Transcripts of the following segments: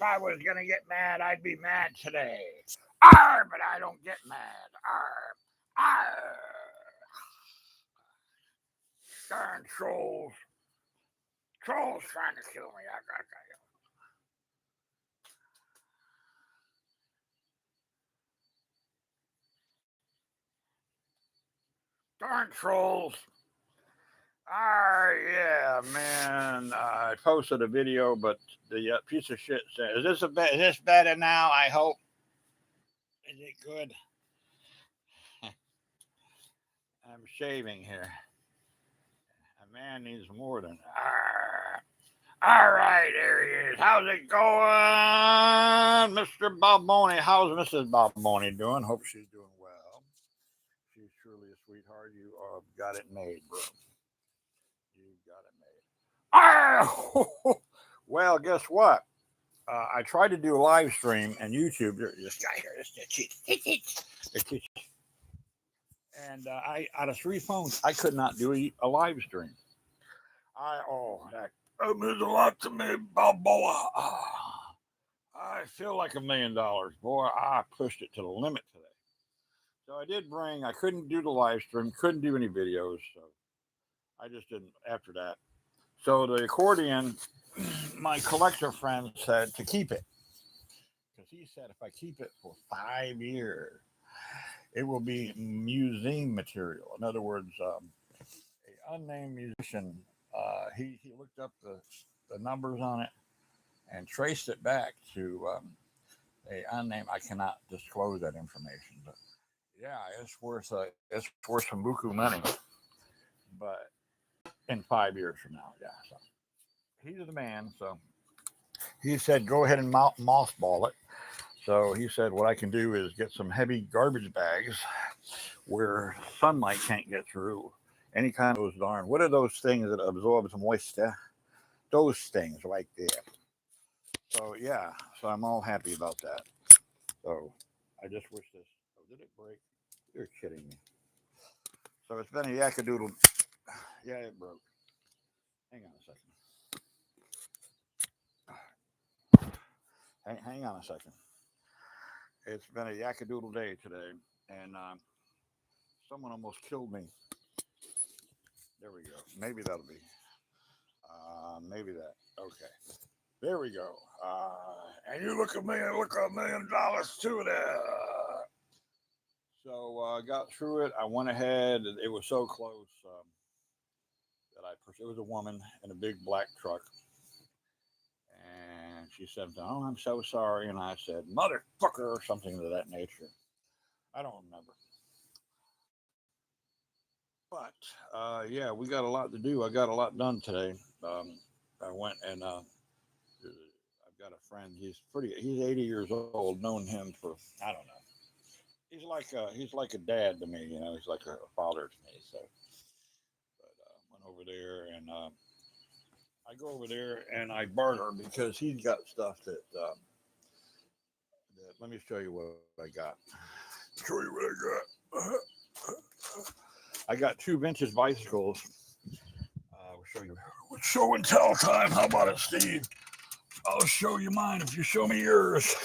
I was gonna get mad, I'd be mad today. Arr, but I don't get mad. Arr, arr. Darn trolls. Trolls trying to kill me. I got you. Darn trolls. Yeah, man. I posted a video, but the piece of shit said, Is this better now? I hope. Is it good? I'm shaving here. A man needs more than. All right, there he is. How's it going, Mr. Balboni? How's Mrs. Balboni doing? Hope she's doing well. She's truly a sweetheart. You got it made, bro. You got it made. Well, guess what? I tried to do a live stream and YouTube. This guy here, and I out of 3 phones, I could not do a live stream. That means a lot to me, Balboa. I feel like $1 million, boy. I pushed it to the limit today. So I couldn't do the live stream, couldn't do any videos, so I just didn't after that. So the accordion, my collector friend said to keep it. Because he said if I keep it for 5 years, it will be museum material. In other words, an unnamed musician, he looked up the numbers on it and traced it back to a unnamed. I cannot disclose that information, but yeah, it's worth some buku money. But in 5 years from now, yeah. So he's the man. So he said, go ahead and mothball it. So he said, what I can do is get some heavy garbage bags where sunlight can't get through. Any kind of those what are those things that absorb some moisture? Those things right there. So yeah, so I'm all happy about that. So I just wish this. Oh, did it break? You're kidding me. So it's been a yakkadoodle. Yeah, it broke. Hang on a second. Hang on a second. It's been a yakkadoodle day today, and someone almost killed me. There we go. Maybe that'll be. Maybe that. Okay. There we go. And you look at me and look $1 million too there. So I got through it. I went ahead. It was so close that I pushed. It was a woman in a big black truck. And she said, oh, I'm so sorry. And I said, motherfucker, or something of that nature. I don't remember. But yeah, we got a lot to do. I got a lot done today. I went and I've got a friend. He's 80 years old. Known him for I don't know. He's like a dad to me. You know, he's like a father to me. So, but went over there and I go over there and I barter because he's got stuff that. Let me show you what I got. Show you what I got. I got 2 vintage bicycles. We'll show you. Show and tell time. How about it, Steve? I'll show you mine if you show me yours.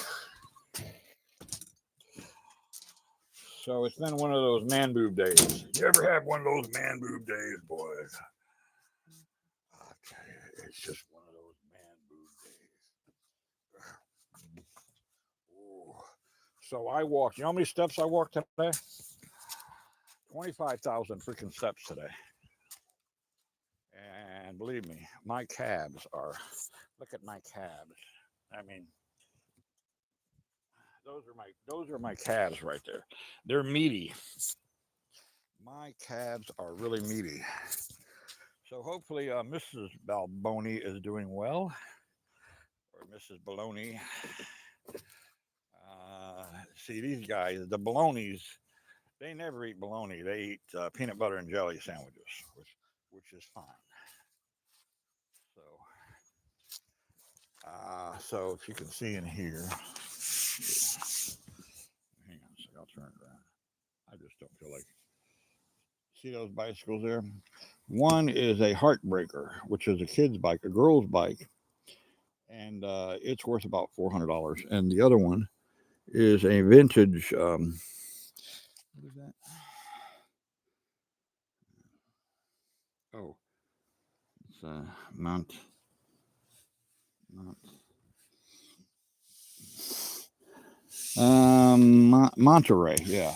So it's been one of those man boob days. You ever have one of those man boob days, boys? I'll tell you, it's just one of those man boob days. Ooh. So I walked. You know how many steps I walked today? 25,000 freaking steps today. And believe me, my calves are. Look at my calves. I mean, those are my calves right there. They're meaty. My calves are really meaty. So hopefully, Mrs. Balboni is doing well, or Mrs. Baloney. See these guys, the Balonies. They never eat bologna. They eat peanut butter and jelly sandwiches, which is fine. So, so if you can see in here, hang on a second, I'll turn it around. I just don't feel like. See those bicycles there? One is a Heartbreaker, which is a kid's bike, a girl's bike. and it's worth about $400. And the other one is a vintage. What is that? Oh, it's Mount Monterey. Yeah,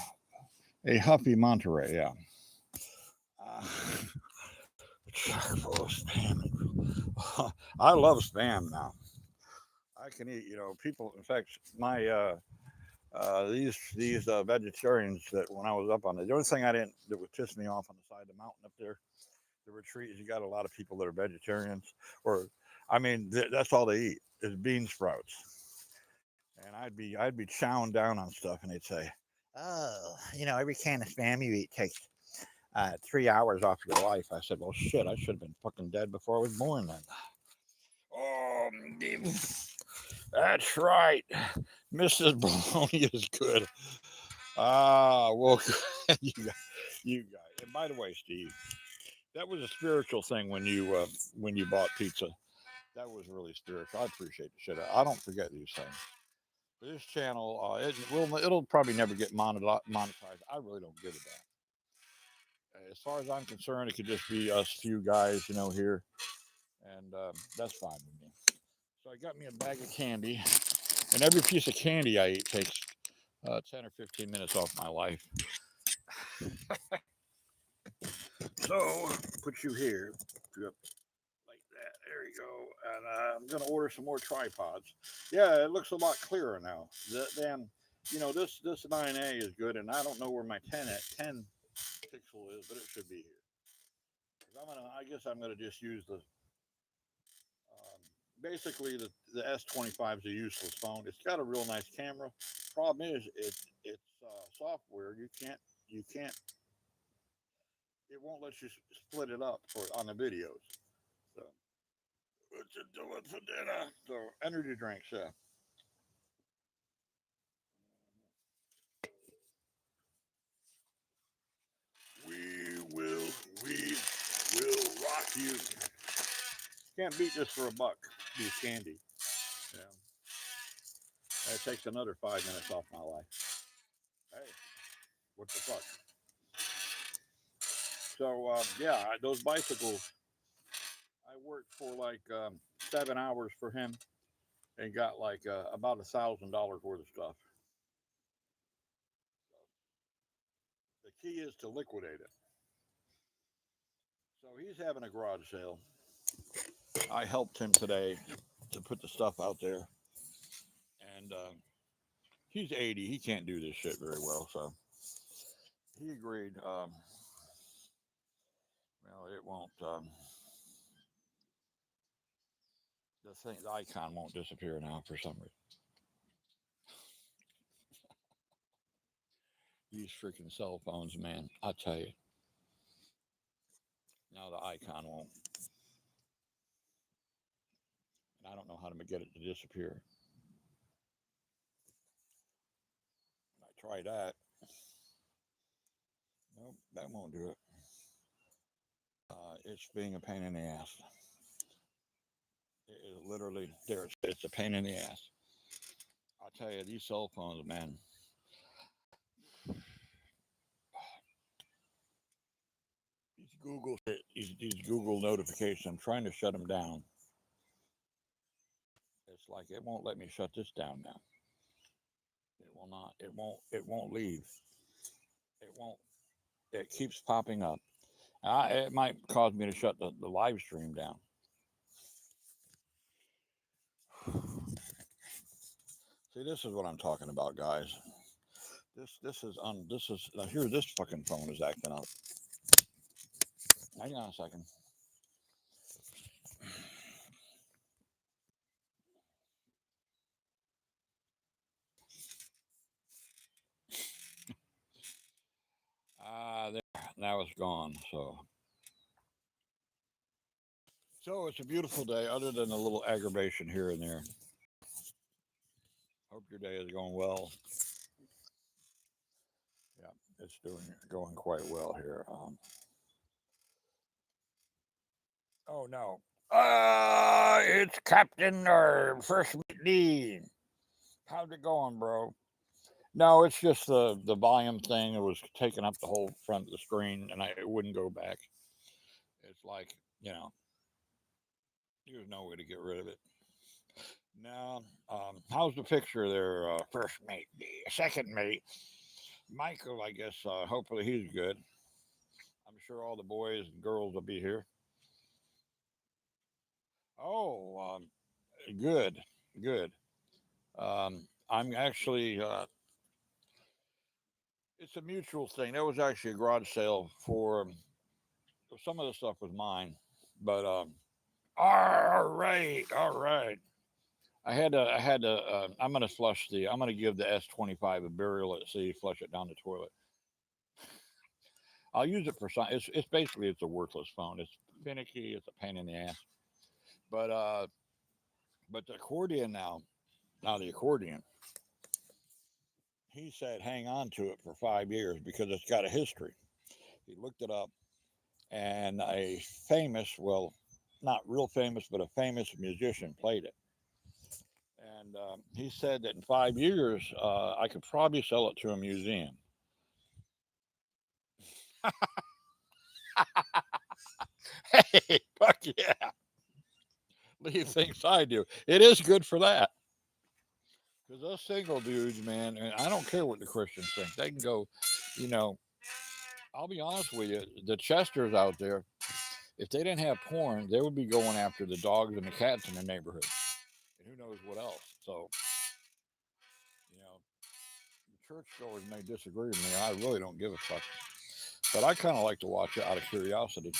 a Huffy Monterey. Yeah. Uh, chock full of spam. I love spam now. I can eat. People. In fact, my these vegetarians that when I was up on the only thing I didn't that would piss me off on the side of the mountain up there, the retreat is you got a lot of people that are vegetarians, or I mean that's all they eat is bean sprouts, and I'd be chowing down on stuff, and they'd say, "Oh, every can of spam you eat takes 3 hours off your life." I said, "Well, shit, I should have been fucking dead before I was born then." Oh, that's right. Mrs. Bologna is good. Well, you guys. And by the way, Steve, that was a spiritual thing when you bought pizza. That was really spiritual. I appreciate the shit. I don't forget these things. This channel, it'll probably never get monetized. I really don't give a damn. As far as I'm concerned, it could just be us few guys, here, and that's fine with me. So I got me a bag of candy, and every piece of candy I eat takes 10 or 15 minutes off my life. So put you here, like that. There you go. And I'm gonna order some more tripods. Yeah, it looks a lot clearer now. Damn, this 9A is good, and I don't know where my 10 pixel is, but it should be here. 'Cause I guess I'm gonna just use basically the S25 is a useless phone. It's got a real nice camera. Problem is, it's software. You can't. It won't let you split it up on the videos. So what you doing for dinner? So energy drinks, yeah. We will, we will rock you. Can't beat this for a buck. These candy. Yeah. That takes another 5 minutes off my life. Hey, what the fuck? So yeah, those bicycles. I worked for like 7 hours for him and got like about $1,000 worth of stuff. The key is to liquidate it. So he's having a garage sale. I helped him today to put the stuff out there, and he's 80. He can't do this shit very well, so he agreed. Well, it won't. The icon won't disappear now for some reason. These freaking cell phones, man. I tell you. Now the icon won't. And I don't know how to get it to disappear. I tried that. Nope, that won't do it. It's being a pain in the ass. It is literally there. It's a pain in the ass. I tell you, these cell phones, man. These Google notifications. I'm trying to shut them down. It's like it won't let me shut this down now. It will not. It won't. It won't leave. It won't. It keeps popping up. It might cause me to shut the live stream down. See, this is what I'm talking about, guys. This is now here. This fucking phone is acting up. Hang on a second. There. Now it's gone. So it's a beautiful day, other than a little aggravation here and there. Hope your day is going well. Yeah, it's going quite well here. Oh no. it's Captain or First Mate Dean. How's it going, bro? No, it's just the volume thing. It was taking up the whole front of the screen, and it wouldn't go back. It's like, there's no way to get rid of it. Now, how's the picture there, First Mate D? Second Mate, Michael, I guess, hopefully he's good. I'm sure all the boys and girls will be here. Oh, good, good. I'm actually, it's a mutual thing. There was actually a garage sale for some of the stuff was mine, but all right, all right. I'm gonna flush I'm gonna give the S25 a burial at sea, flush it down the toilet. I'll use it for some. It's basically it's a worthless phone. It's finicky. It's a pain in the ass. But the accordion now the accordion. He said hang on to it for 5 years because it's got a history. He looked it up, and a famous, well, not real famous, but a famous musician played it. And he said that in 5 years, I could probably sell it to a museum. Hey, fuck yeah. Lee thinks I do. It is good for that. Because those single dudes, man, and I don't care what the Christians think. They can go, you know, I'll be honest with you, the Chesters out there, if they didn't have porn, they would be going after the dogs and the cats in the neighborhood. And who knows what else. So, you know, the churchgoers may disagree with me. I really don't give a fuck. But I kind of like to watch it out of curiosity.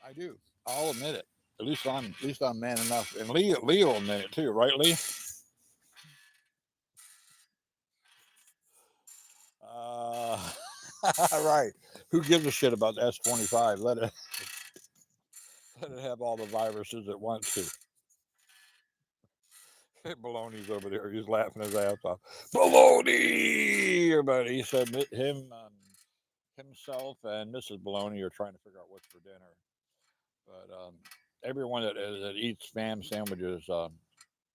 I do. I'll admit it. At least I'm man enough. And Lee will admit it too, right, Lee? Uh, right. Who gives a shit about the S25? Let it have all the viruses it wants to. Baloney's over there. He's laughing his ass off. Baloney! But he said himself and Mrs. Baloney are trying to figure out what's for dinner. But everyone that eats spam sandwiches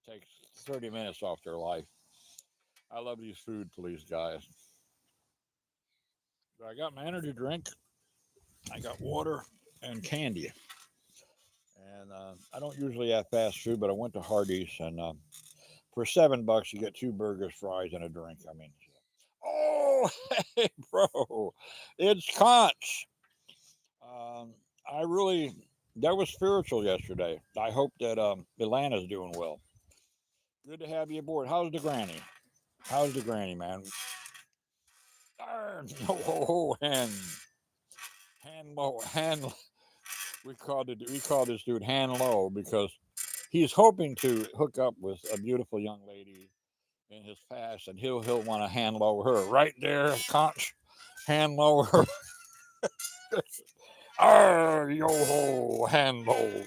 takes 30 minutes off their life. I love these food police guys. I got my energy drink. I got water and candy. And I don't usually have fast food, but I went to Hardee's, and for $7 you get two burgers, fries, and a drink. I mean, oh, hey, bro, it's Conch. Um, I really that was spiritual yesterday. I hope that Atlanta's doing well. Good to have you aboard. How's the granny? How's the granny, man? Oh, hand low, hand. We call this dude hand low because he's hoping to hook up with a beautiful young lady in his past, and he'll want to hand lower her right there, Conch. Hand lower her. Yo ho, hand low.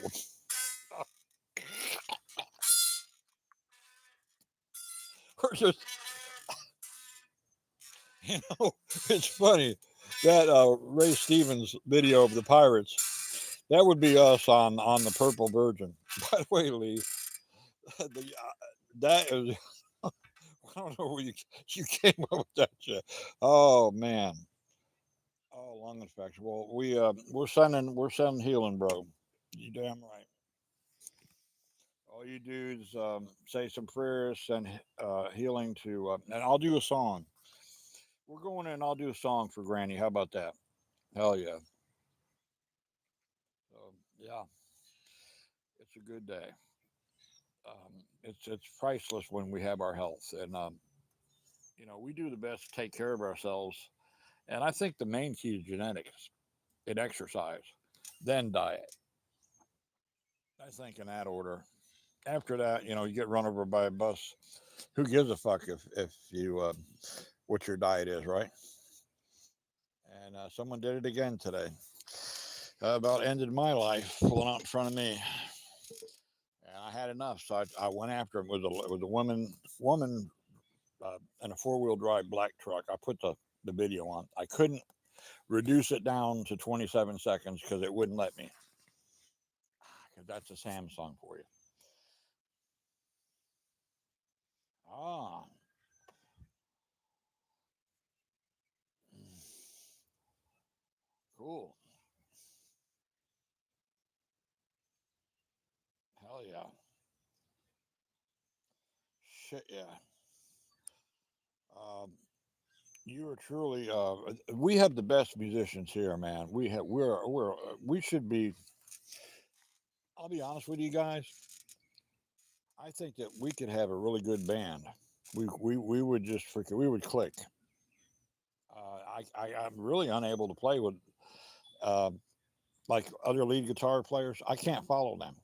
We're just, you know, it's funny that Ray Stevens video of the Pirates. That would be us on the Purple Virgin. By the way, Lee, that is. I don't know where you came up with that shit. Oh man. Oh, lung infection. Well, we're sending healing, bro. You damn right. All you dudes say some prayers, send healing to, and I'll do a song. We're going in. I'll do a song for Granny. How about that? Hell yeah. So yeah, it's a good day. It's priceless when we have our health, and we do the best to take care of ourselves. And I think the main key is genetics and exercise, then diet. I think in that order. After that, you get run over by a bus. Who gives a fuck if you what your diet is, right? And someone did it again today. About ended my life, pulling out in front of me, and I had enough, so I went after him. It was a woman in a 4-wheel drive black truck. I put the video on. I couldn't reduce it down to 27 seconds because it wouldn't let me. That's a Samsung for you. Ah, cool. Hell yeah. Shit yeah. Um, you are truly. We have the best musicians here, man. We should be. I'll be honest with you guys. I think that we could have a really good band. We would just freaking we would click. I'm really unable to play with uh, like other lead guitar players. I can't follow them.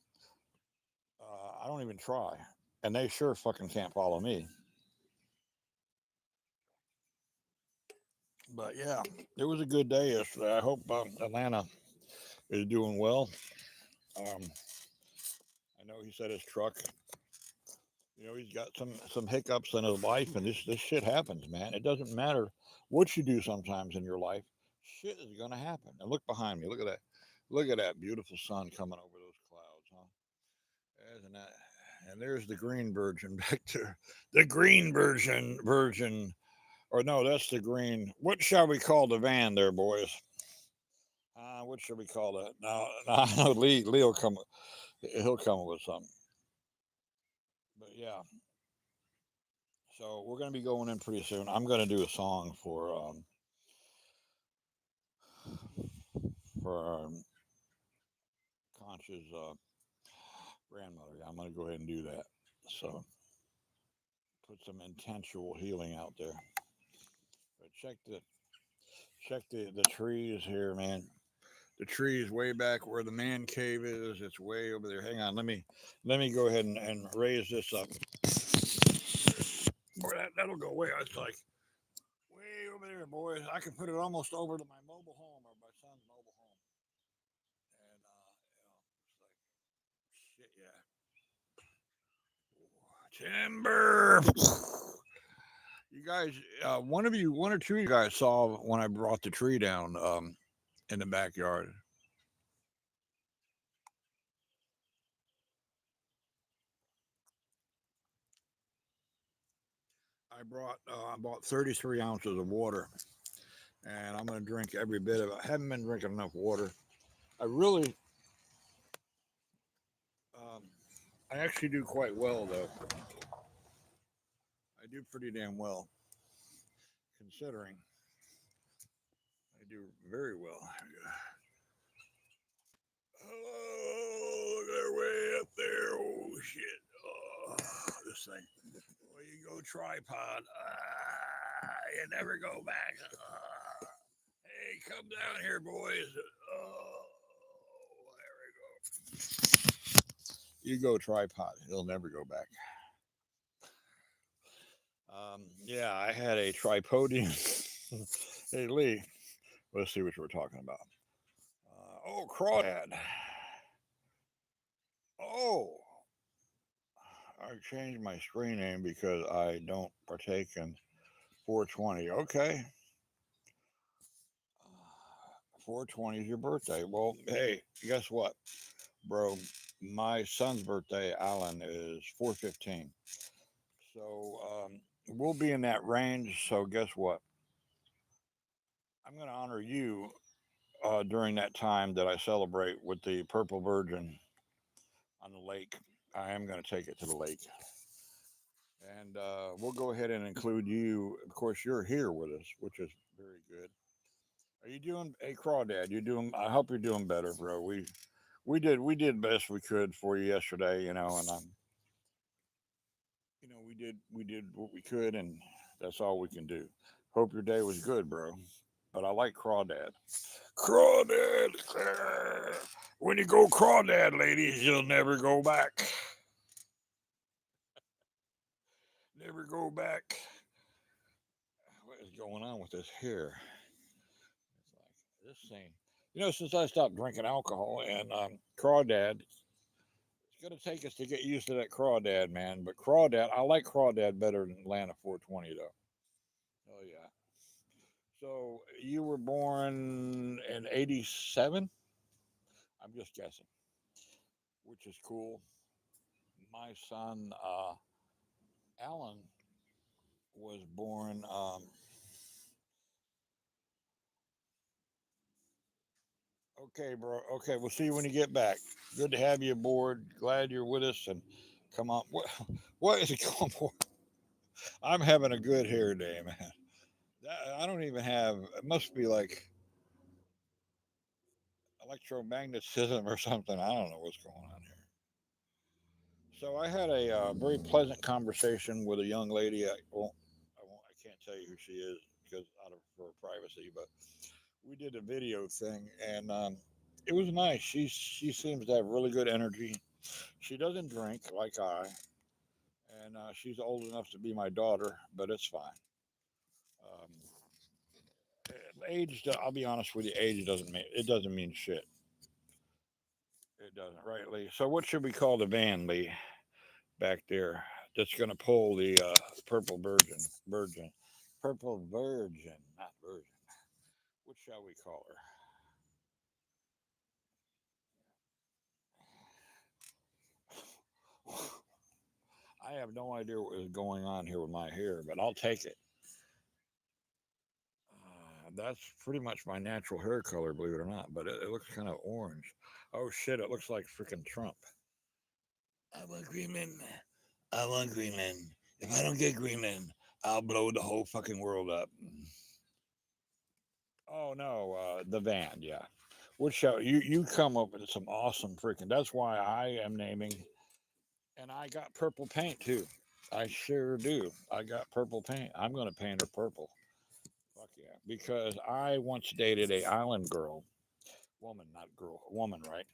I don't even try, and they sure fucking can't follow me. But yeah, it was a good day yesterday. I hope Atlanta is doing well. Um, I know he said his truck. He's got some hiccups in his life, and this shit happens, man. It doesn't matter what you do. Sometimes in your life, shit is gonna happen. And look behind me. Look at that. Look at that beautiful sun coming over those clouds, huh? Isn't that? And there's the green virgin back there. The green virgin, or no, that's the green. What shall we call the van there, boys? What should we call that? Now, I know Lee'll come. He'll come up with something. But yeah, so we're gonna be going in pretty soon. I'm gonna do a song for Conch's grandmother. I'm gonna go ahead and do that. So put some intentional healing out there. But check the trees here, man. The trees way back where the man cave is. It's way over there. Hang on, let me go ahead and raise this up. Boy, that'll go away. It's like way over there, boys. I can put it almost over to my mobile home or my son's mobile home. And it's like shit, yeah. Timber. You guys, one or two of you guys saw when I brought the tree down in the backyard. I bought 33 ounces of water, and I'm gonna drink every bit of it. I haven't been drinking enough water. I really, um, I actually do quite well though. I do pretty damn well considering I do very well. Oh, they're way up there. Oh shit! Oh, this thing. Well, you go tripod. You never go back. Hey, come down here, boys. Oh, there we go. You go tripod. He'll never go back. Yeah, I had a tripodium. Hey, Lee, let's see what we're talking about. Oh, crawdad. Oh, I changed my screen name because I don't partake in 420. Okay. 420 is your birthday. Well, hey, guess what, bro? My son's birthday, Alan, is 415. So we'll be in that range. So guess what? I'm going to honor you during that time that I celebrate with the Purple Virgin on the lake. I am going to take it to the lake. And we'll go ahead and include you. Of course, you're here with us, which is very good. Are you doing a crawdad? You doing? I hope you're doing better, bro. We did best we could for you yesterday, and we did what we could, and that's all we can do. Hope your day was good, bro. But I like crawdad. Crawdad. When you go crawdad, ladies, you'll never go back. Never go back. What is going on with this hair? It's like this thing. Since I stopped drinking alcohol and crawdad, it's gonna take us to get used to that crawdad, man. But crawdad, I like crawdad better than Atlanta 420 though. Oh yeah. So you were born in '87? I'm just guessing. which is cool. My son Alan was born. Okay, bro. Okay, we'll see you when you get back. Good to have you aboard. Glad you're with us. And come on, what is it going for? I'm having a good hair day, man. I don't even have. It must be like electromagnetism or something. I don't know what's going on here. So I had a very pleasant conversation with a young lady. I can't tell you who she is because out of for privacy, but we did a video thing, and it was nice. She seems to have really good energy. She doesn't drink like I, and she's old enough to be my daughter, but it's fine. Um, age, I'll be honest with you, age doesn't mean shit. It doesn't, right, Lee? So what should we call the van, Lee, back there? That's going to pull the purple virgin, purple virgin, not virgin. What shall we call her? I have no idea what is going on here with my hair, but I'll take it. That's pretty much my natural hair color, believe it or not, but it looks kind of orange. Oh shit, it looks like freaking Trump. I want Greenland. I want Greenland. If I don't get Greenland, I'll blow the whole fucking world up. Oh no, the van, yeah. Which show you come up with some awesome freaking. That's why I am naming, and I got purple paint too. I sure do. I got purple paint. I'm gonna paint her purple. Fuck yeah, because I once dated a island girl, woman, not girl, woman, right?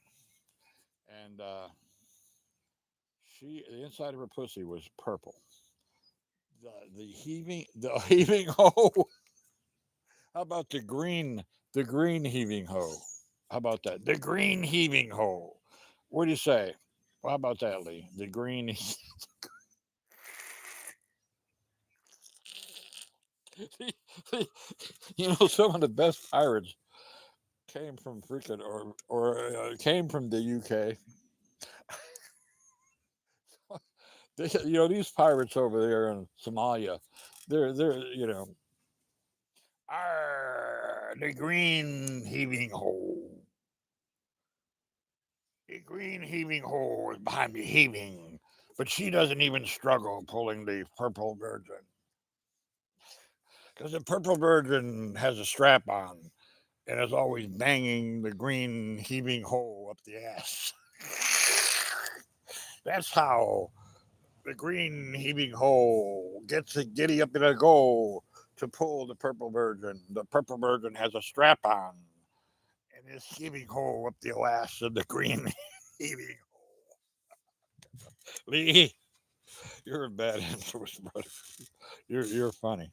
And the inside of her pussy was purple. The heaving hole. How about the green heaving hoe? How about that? The green heaving hoe. What do you say? How about that, Lee? The green. Some of the best pirates came from freaking or came from the UK. These pirates over there in Somalia, they're the green heaving hole. The green heaving hole is behind me heaving, but she doesn't even struggle pulling the purple virgin because the purple virgin has a strap on and is always banging the green heaving hole up the ass. That's how the green heaving hole gets a giddy up in a goal to pull the purple virgin. The purple virgin has a strap on and is heaving hole up the ass of the green heaving. Lee, you're a bad influence, brother. You're funny.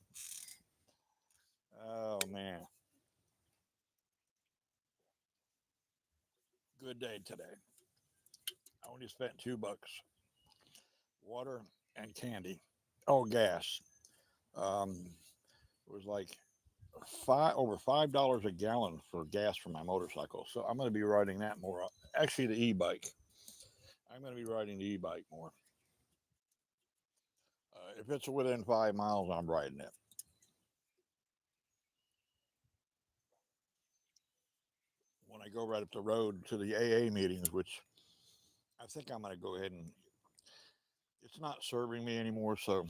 Oh man, good day today. I only spent $2, water and candy. Oh, gas. Um, it was like over $5 a gallon for gas for my motorcycle. So I'm going to be riding that more. Actually, the e-bike. I'm going to be riding the e-bike more. If it's within 5 miles, I'm riding it. When I go right up the road to the AA meetings, which I think I'm going to go ahead and it's not serving me anymore. So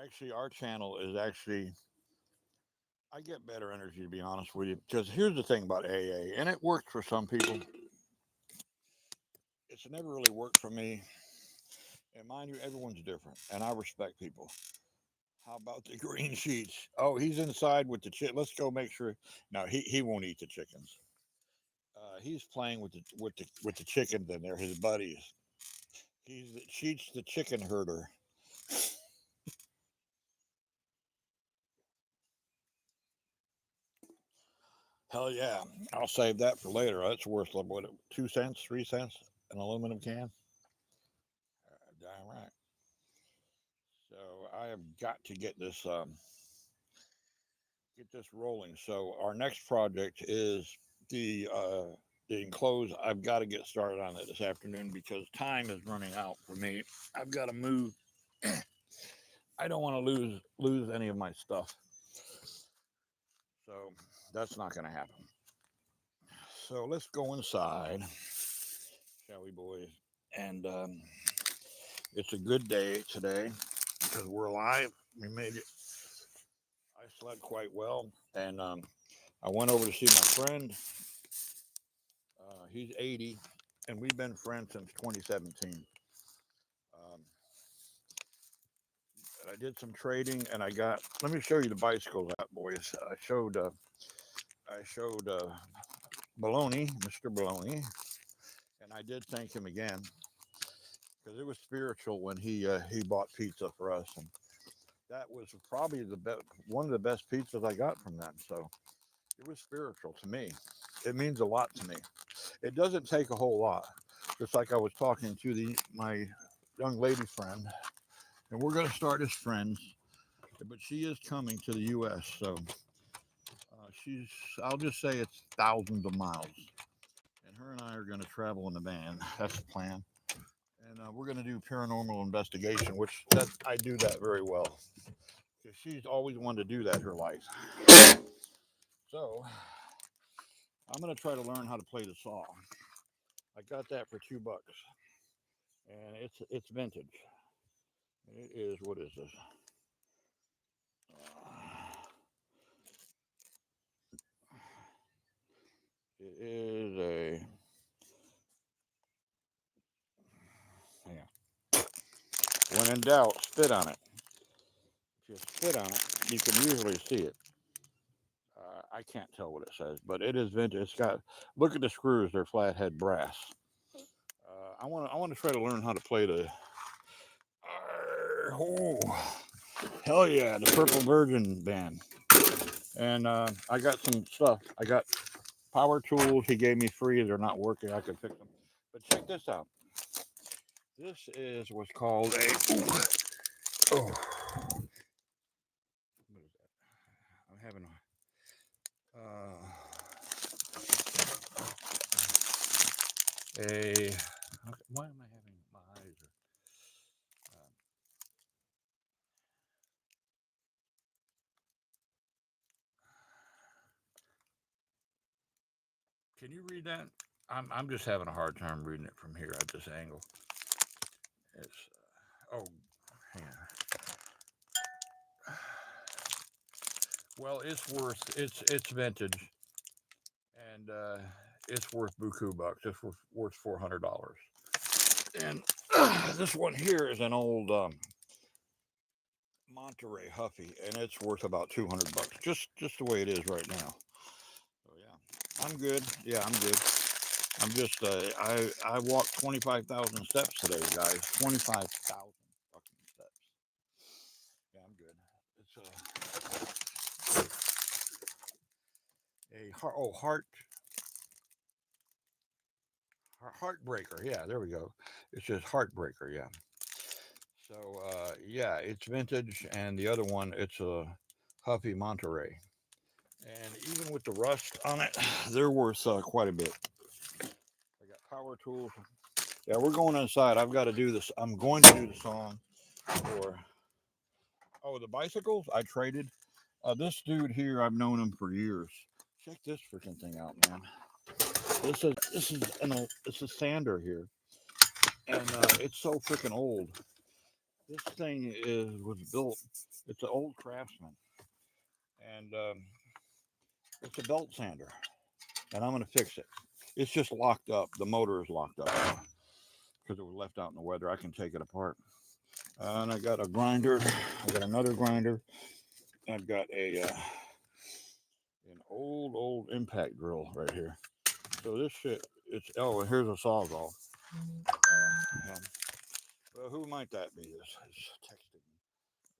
actually, our channel is actually I get better energy to be honest with you. Because here's the thing about AA, and it works for some people. It's never really worked for me. And mind you, everyone's different, and I respect people. How about the green sheets? Oh, he's inside with the chick. Let's go make sure. No, he won't eat the chickens. He's playing with the chickens, and they're his buddies. He's the Cheats the chicken herder. Hell yeah, I'll save that for later. That's worth what 2 cents, 3 cents, an aluminum can. Damn right. So I have got to get this rolling. So our next project is the the enclosed. I've got to get started on it this afternoon because time is running out for me. I've got to move. I don't want to lose any of my stuff. So that's not going to happen. So let's go inside, shall we, boys? And it's a good day today because we're alive. We made it. I slept quite well, and I went over to see my friend. He's 80, and we've been friends since 2017. Um, I did some trading, and I got. Let me show you the bicycles out, boys. I showed Baloney, Mr. Baloney, and I did thank him again because it was spiritual when he bought pizza for us, and that was probably one of the best pizzas I got from them. So it was spiritual to me. It means a lot to me. It doesn't take a whole lot. Just like I was talking to my young lady friend, and we're going to start as friends, but she is coming to the U.S. So she's, I'll just say it's thousands of miles. And her and I are going to travel in the van. That's the plan. And we're going to do paranormal investigation, which I do that very well. Because she's always wanted to do that in her life. So I'm going to try to learn how to play the saw. I got that for $2, and it's vintage. It is, what is this? It is a, yeah. When in doubt, spit on it. If you spit on it, you can usually see it. I can't tell what it says, but it is vintage. It's got, look at the screws; they're flathead brass. I want to try to learn how to play the. Oh, hell yeah, the Purple Virgin band. And I got some stuff. I got power tools he gave me free. They're not working. I could fix them. But check this out. This is what's called a. Oh, what is that? I'm having a. Why am I having my eyes? Can you read that? I'm just having a hard time reading it from here at this angle. It's oh, hang on. Well, it's vintage, and it's worth buku bucks. It's worth $400. And this one here is an old Monterey Huffy, and it's worth about $200. Just the way it is right now. So yeah, I'm good. Yeah, I'm good. I'm just I walked 25,000 steps today, guys. 25,000 fucking steps. Yeah, I'm good. It's heartbreaker. Yeah, there we go. It says heartbreaker. Yeah. So yeah, it's vintage, and the other one it's a Huffy Monterey, and even with the rust on it, they're worth quite a bit. I got power tools. Yeah, we're going inside. I've got to do this. I'm going to do the song for. Oh, the bicycles I traded. This dude here, I've known him for years. Check this freaking thing out, man. It's a sander here, and it's so freaking old. This thing was built. It's an old Craftsman, and it's a belt sander, and I'm gonna fix it. It's just locked up. The motor is locked up because it was left out in the weather. I can take it apart. And I got a grinder. I got another grinder. I've got an old impact drill right here. So this shit, and here's a sawzall. Yeah. Well, who might that be? This is texting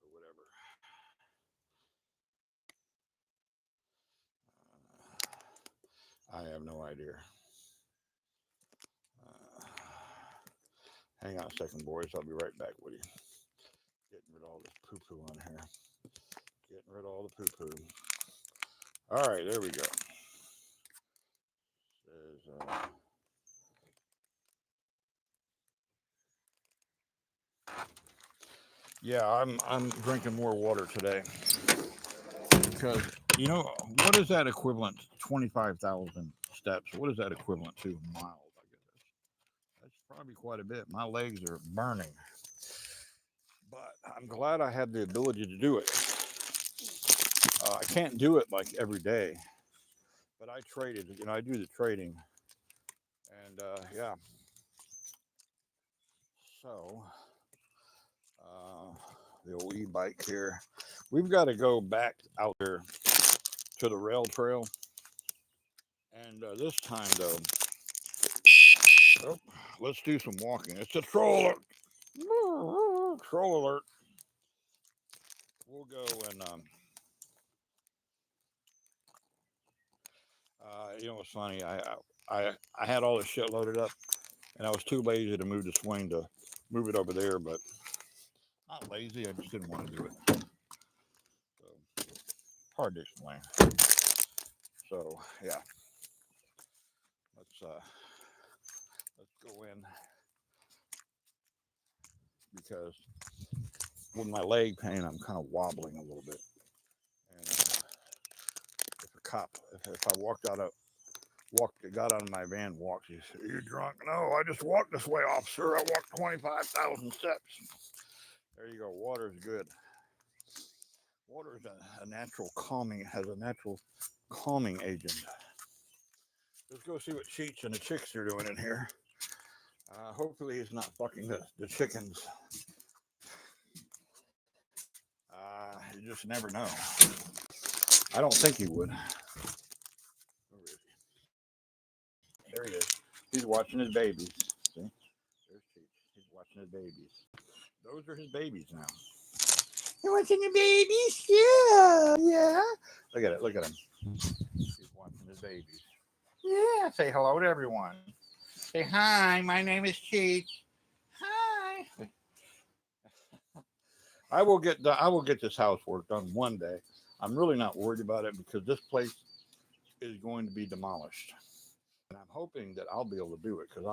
or whatever. I have no idea. Uh, Hang on a second, boys. I'll be right back with you. Getting rid of all this poo-poo on here. Getting rid of all the poo-poo. All right, there we go. is yeah, I'm drinking more water today because you know what is that equivalent? 25,000 steps. What is that equivalent to miles? I guess that's probably quite a bit. My legs are burning, but I'm glad I have the ability to do it. I can't do it like every day, but I traded. You know, I do the trading, and yeah. So uh, the old e-bike here. We've got to go back out there to the rail trail, and this time though, oh, let's do some walking. It's a troll alert. Troll alert. We'll go and you know what's funny? I had all this shit loaded up, and I was too lazy to move the swing to move it over there, but not lazy. I just didn't want to do it. So hard to explain. So yeah, let's uh, let's go in because with my leg pain, I'm kind of wobbling a little bit. And if a cop, if I got out of my van, walked, he said, "Are you drunk?" "No, I just walked this way, officer. I walked 25,000 steps." There you go. Water is good. Water is a natural calming, has a natural calming agent. Let's go see what Cheech and the chicks are doing in here. Hopefully he's not fucking the chickens. You just never know. I don't think he would. Where is he? There he is. He's watching his babies. See? There's Cheech. He's watching his babies. Those are his babies now. You watching your babies? Yeah. Yeah. Look at it. Look at him. He's watching his babies. Yeah. Say hello to everyone. Say hi. My name is Cheech. Hi. I will get this housework done one day. I'm really not worried about it because this place is going to be demolished, and I'm hoping that I'll be able to do it because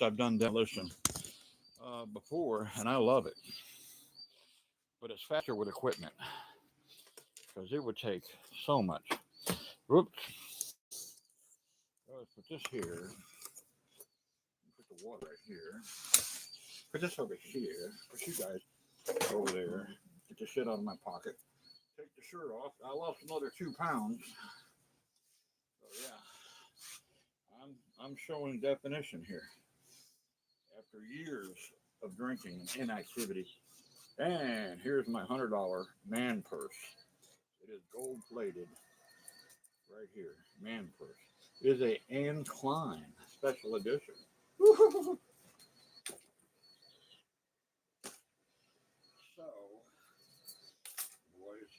I've done demolition before, and I love it. But it's faster with equipment because it would take so much. Whoops. Let's put this here. Put the water right here. Put this over here. Put you guys over there. Get the shit out of my pocket. Take the shirt off. I lost another 2 pounds. So yeah, I'm showing definition here after years of drinking and inactivity. And here's my $100 man purse. It is gold plated right here. Man purse. It is a Anne Klein special edition. So, boys.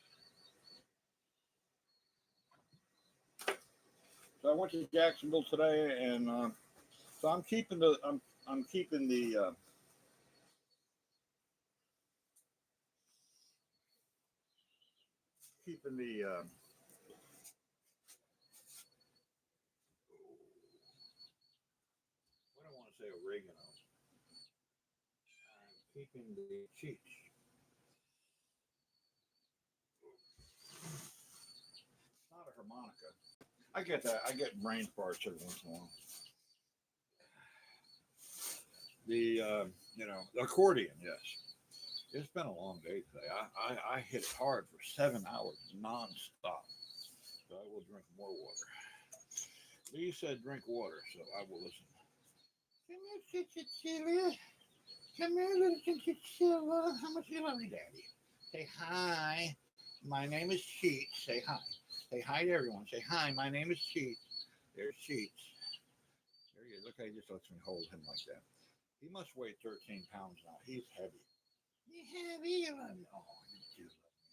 So I went to Jacksonville today, and so I'm keeping the what do I want to say oregano. I'm keeping the cheech. Not a harmonica. I get that. I get brain farts every once in a while. The the accordion, yes. It's been a long day today. I hit it hard for 7 hours nonstop. So I will drink more water. Lee said drink water, so I will listen. Come here, Cecilia. Come here, little Cecilia. How much you love me, Daddy? Say hi. My name is Cheech. Say hi. Say hi to everyone. Say hi. My name is Cheech. There's Cheech. There he is. Look how he just lets me hold him like that. He must weigh 13 pounds now. He's heavy. You heavy? You love me. Oh, you do love me.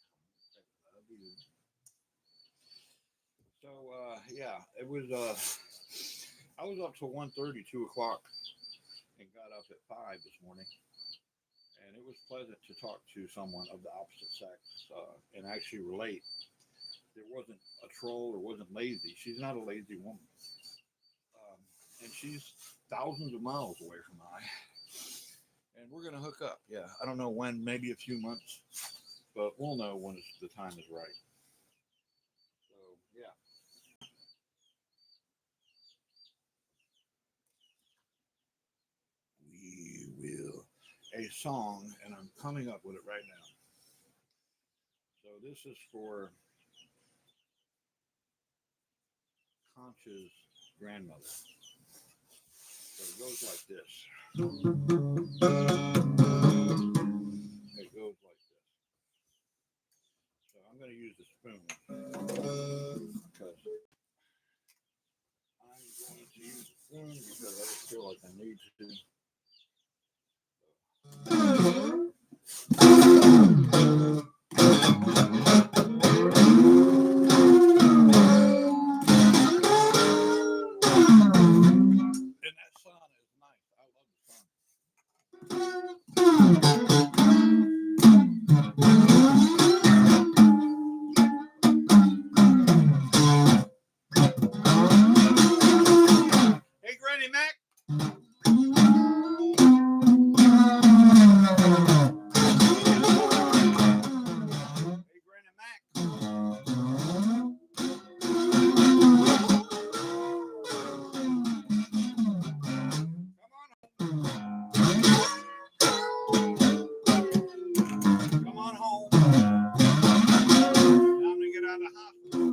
I love you. So yeah, it was. I was up till 1:30, 2 o'clock, and got up at 5 this morning. And it was pleasant to talk to someone of the opposite sex and actually relate there wasn't a troll or wasn't lazy. She's not a lazy woman. Um, and she's thousands of miles away from I. And we're going to hook up. Yeah, I don't know when, maybe a few months, but we'll know when the time is right. So, yeah. We will. A song, and I'm coming up with it right now. So, this is for Concha's grandmother. So, it goes like this. It goes like this. So I'm going to use the spoon because I'm going to use the spoon because I just feel like I need to. And that sun is nice. I love the sun. Hey, Granny Mac. Hey, Granny Mac. Come on home. Time to get out of the hospital.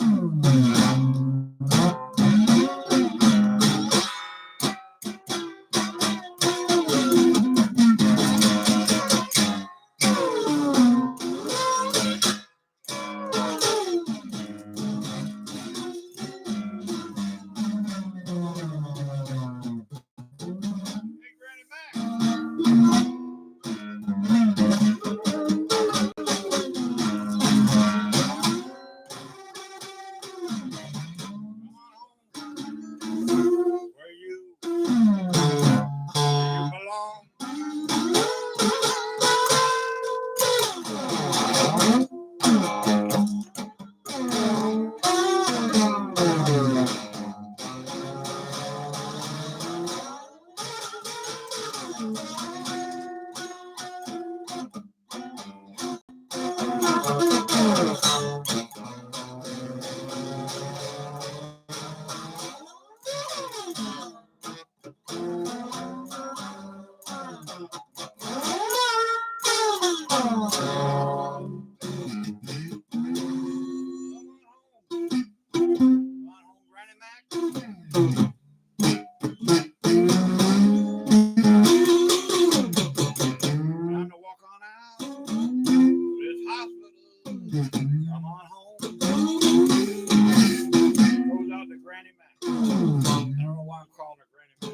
Hey, Granny Mac. Where you belong. Granny Mac. Time to walk on out of this hospital. Come on home. Goes out to Granny Mac. I don't know why I'm calling her Granny Mac.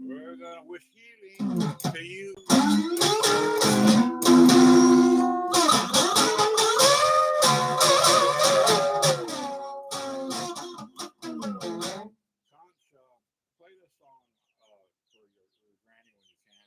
We're gonna wish healing to you. Concha, play this song for your granny when you can.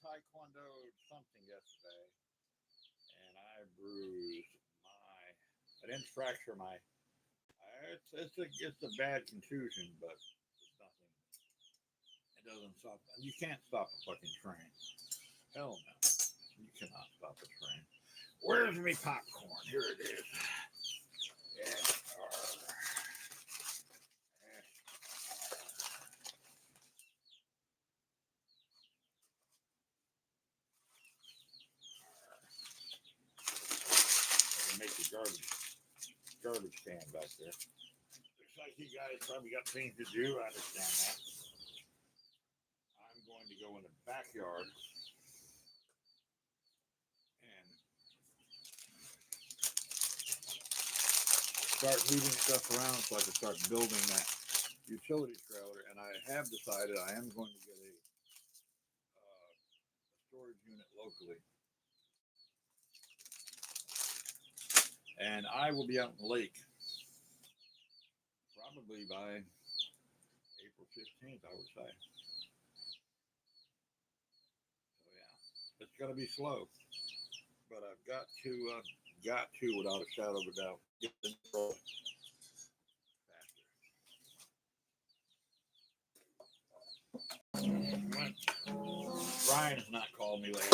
Taekwondoed something yesterday, and I bruised my. I didn't fracture my. It's a bad contusion, but it's nothing. It doesn't stop. You can't stop a fucking train. Hell no, you cannot stop a train. Where's me popcorn? Here it is. Yeah. Make the garbage can back there. Looks like you guys probably got things to do. I understand that. I'm going to go in the backyard and start moving stuff around so I can start building that utility trailer. And I have decided I am going to get a storage unit locally. And I will be out in the lake probably by April 15th, I would say. So yeah, it's going to be slow, but I've got to, without a shadow of a doubt, get the control faster. Brian has not called me lately.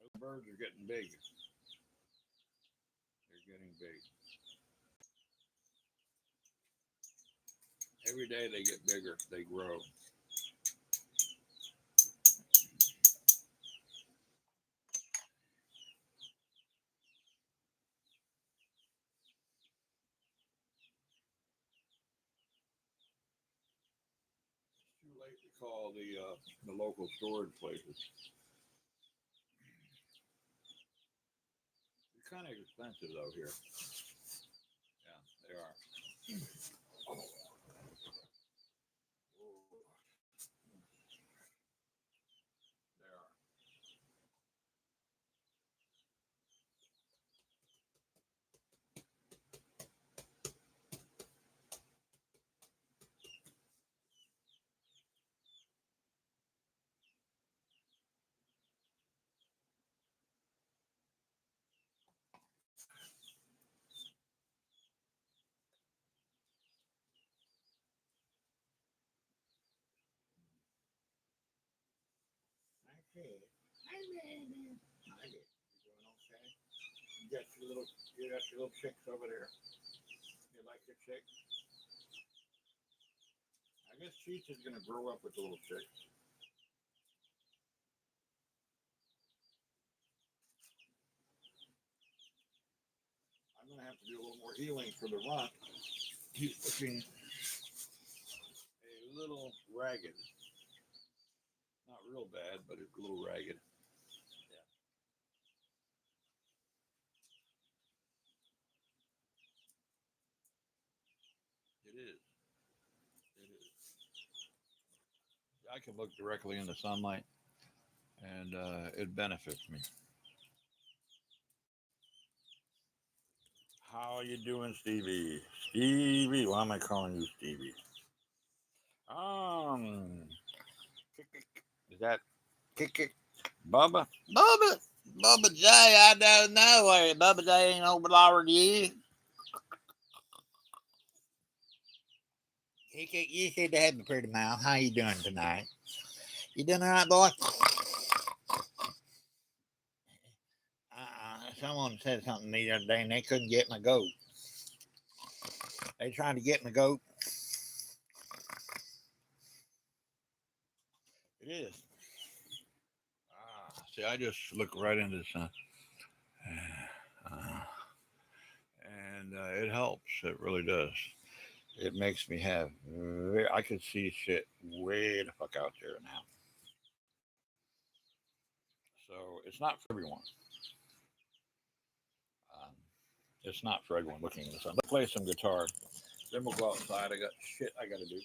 Those birds are getting big. They're getting big. Every day they get bigger. They grow. It's too late to call the local storage places. They're kind of expensive though here. Yeah, they are. They are. Hey, hi baby. Hi baby. You doing okay? You got your little chicks over there. You like your chicks? I guess Cheech is gonna grow up with the little chicks. I'm gonna have to do a little more healing for the runt. He's looking a little ragged. Not real bad, but it's a little ragged. Yeah. It is. It is. I can look directly in the sunlight, and it benefits me. How you doing, Stevie? Stevie, why am I calling you Stevie? Um, is that kick kick? Bubba? Bubba J, I don't know. Bubba J ain't over to you. You said to have a pretty mouth. How you doing tonight? You doing all right, boy? Someone said something to me the other day, and they couldn't get my goat. They tried to get my goat. It is. See, I just look right into the sun. Uh, and it helps. It really does. It makes me have. I can see shit way the fuck out there now. So it's not for everyone. Um, it's not for everyone looking in the sun. Let's play some guitar. Then we'll go outside. I got shit I got to do.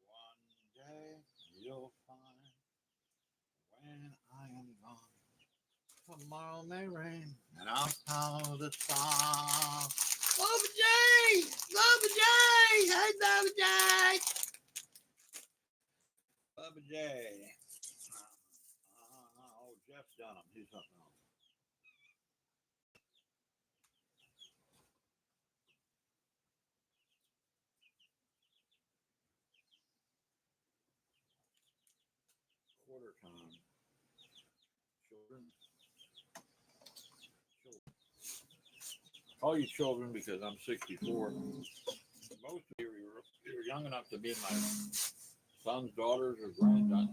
One day you'll find when I am gone. Tomorrow may rain, and I'll follow the song. Bubba J! Bubba J! Hey, Bubba J! Bubba J. Oh, Jeff Dunham. He's something else. Quarter time. Children. Children. Call you children because I'm 64. Most of you were young enough to be my sons, daughters, or grandsons.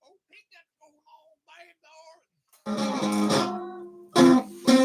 Oh, he got going on, bad dog.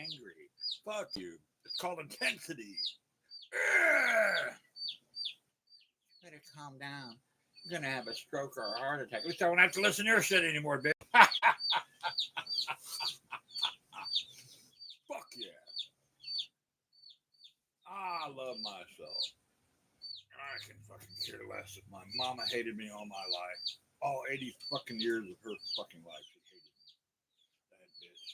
angry. Fuck you. It's called intensity. Ugh. Better calm down. You're gonna have a stroke or a heart attack. At least I won't have to listen to your shit anymore, bitch. Fuck yeah. I love myself. I can fucking care less if my mama hated me all my life. All 80 fucking years of her fucking life, she hated me. That bitch.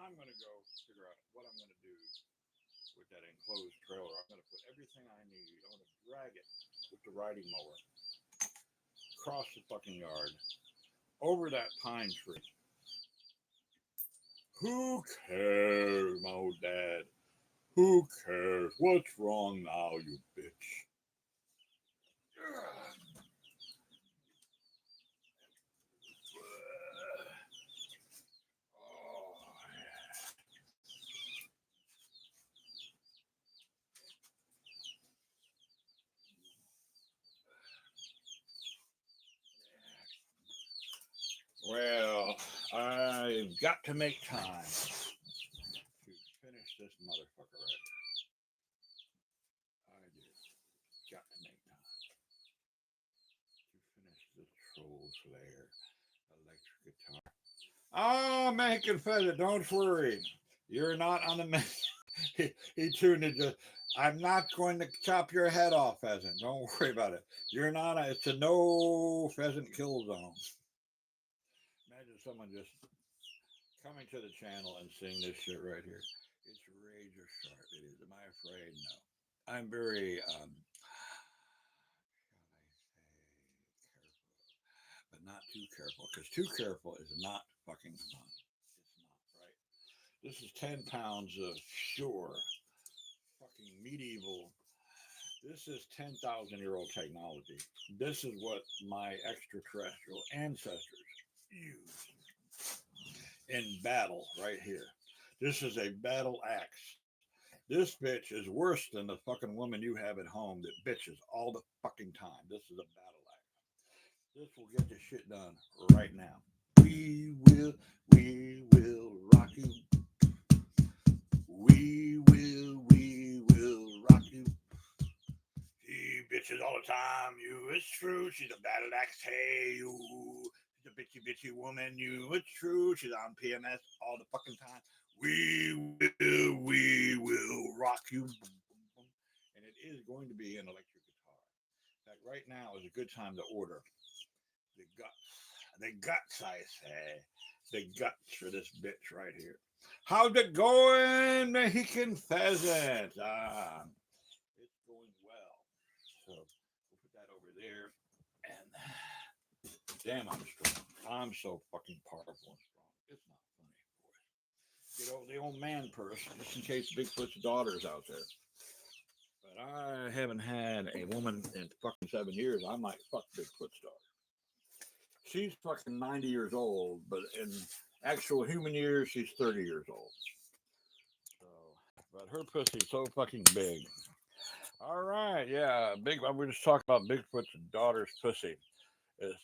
I'm going to go figure out what I'm going to do with that enclosed trailer. I'm going to put everything I need. I'm going to drag it with the riding mower across the fucking yard, over that pine tree. Who cares, my old dad? Who cares? What's wrong now, you bitch? Well, I've got to make time to finish this motherfucker right here. I just got to make time to finish the Troll Slayer electric guitar. Oh, Mexican Pheasant, don't worry. You're not on the he tuned into. I'm not going to chop your head off, Pheasant. Don't worry about it. You're not. It's a no pheasant kill zone. Imagine someone just coming to the channel and seeing this shit right here. It's razor sharp. It is. Am I afraid? No. I'm very, shall I say, careful, but not too careful, because too careful is not fucking fun. It's not, right? This is 10 pounds of pure fucking medieval. This is 10,000-year-old technology. This is what my extraterrestrial ancestors used in battle right here. This is a battle axe. This bitch is worse than the fucking woman you have at home that bitches all the fucking time. This is a battle axe. This will get the shit done right now. We will rock you. We will rock you. She bitches all the time, you, it's true. She's a battle axe, hey, you. She's a bitchy woman, you, it's true. She's on PMS all the fucking time. We will rock you. And it is going to be an electric guitar. In fact, right now is a good time to order the guts. The guts, I say. The guts for this bitch right here. How's it going, Mexican pheasant? It's going well. So we'll put that over there. And damn, I'm strong. I'm so fucking powerful and strong. It's not funny, boy. You know, the old man purse, just in case Bigfoot's daughter's out there. But I haven't had a woman in fucking 7 years. I might fuck Bigfoot's daughter. She's fucking 90 years old, but in actual human years, she's 30 years old. So, but her pussy's so fucking big. All right, yeah, big. We just talked about Bigfoot's daughter's pussy. It's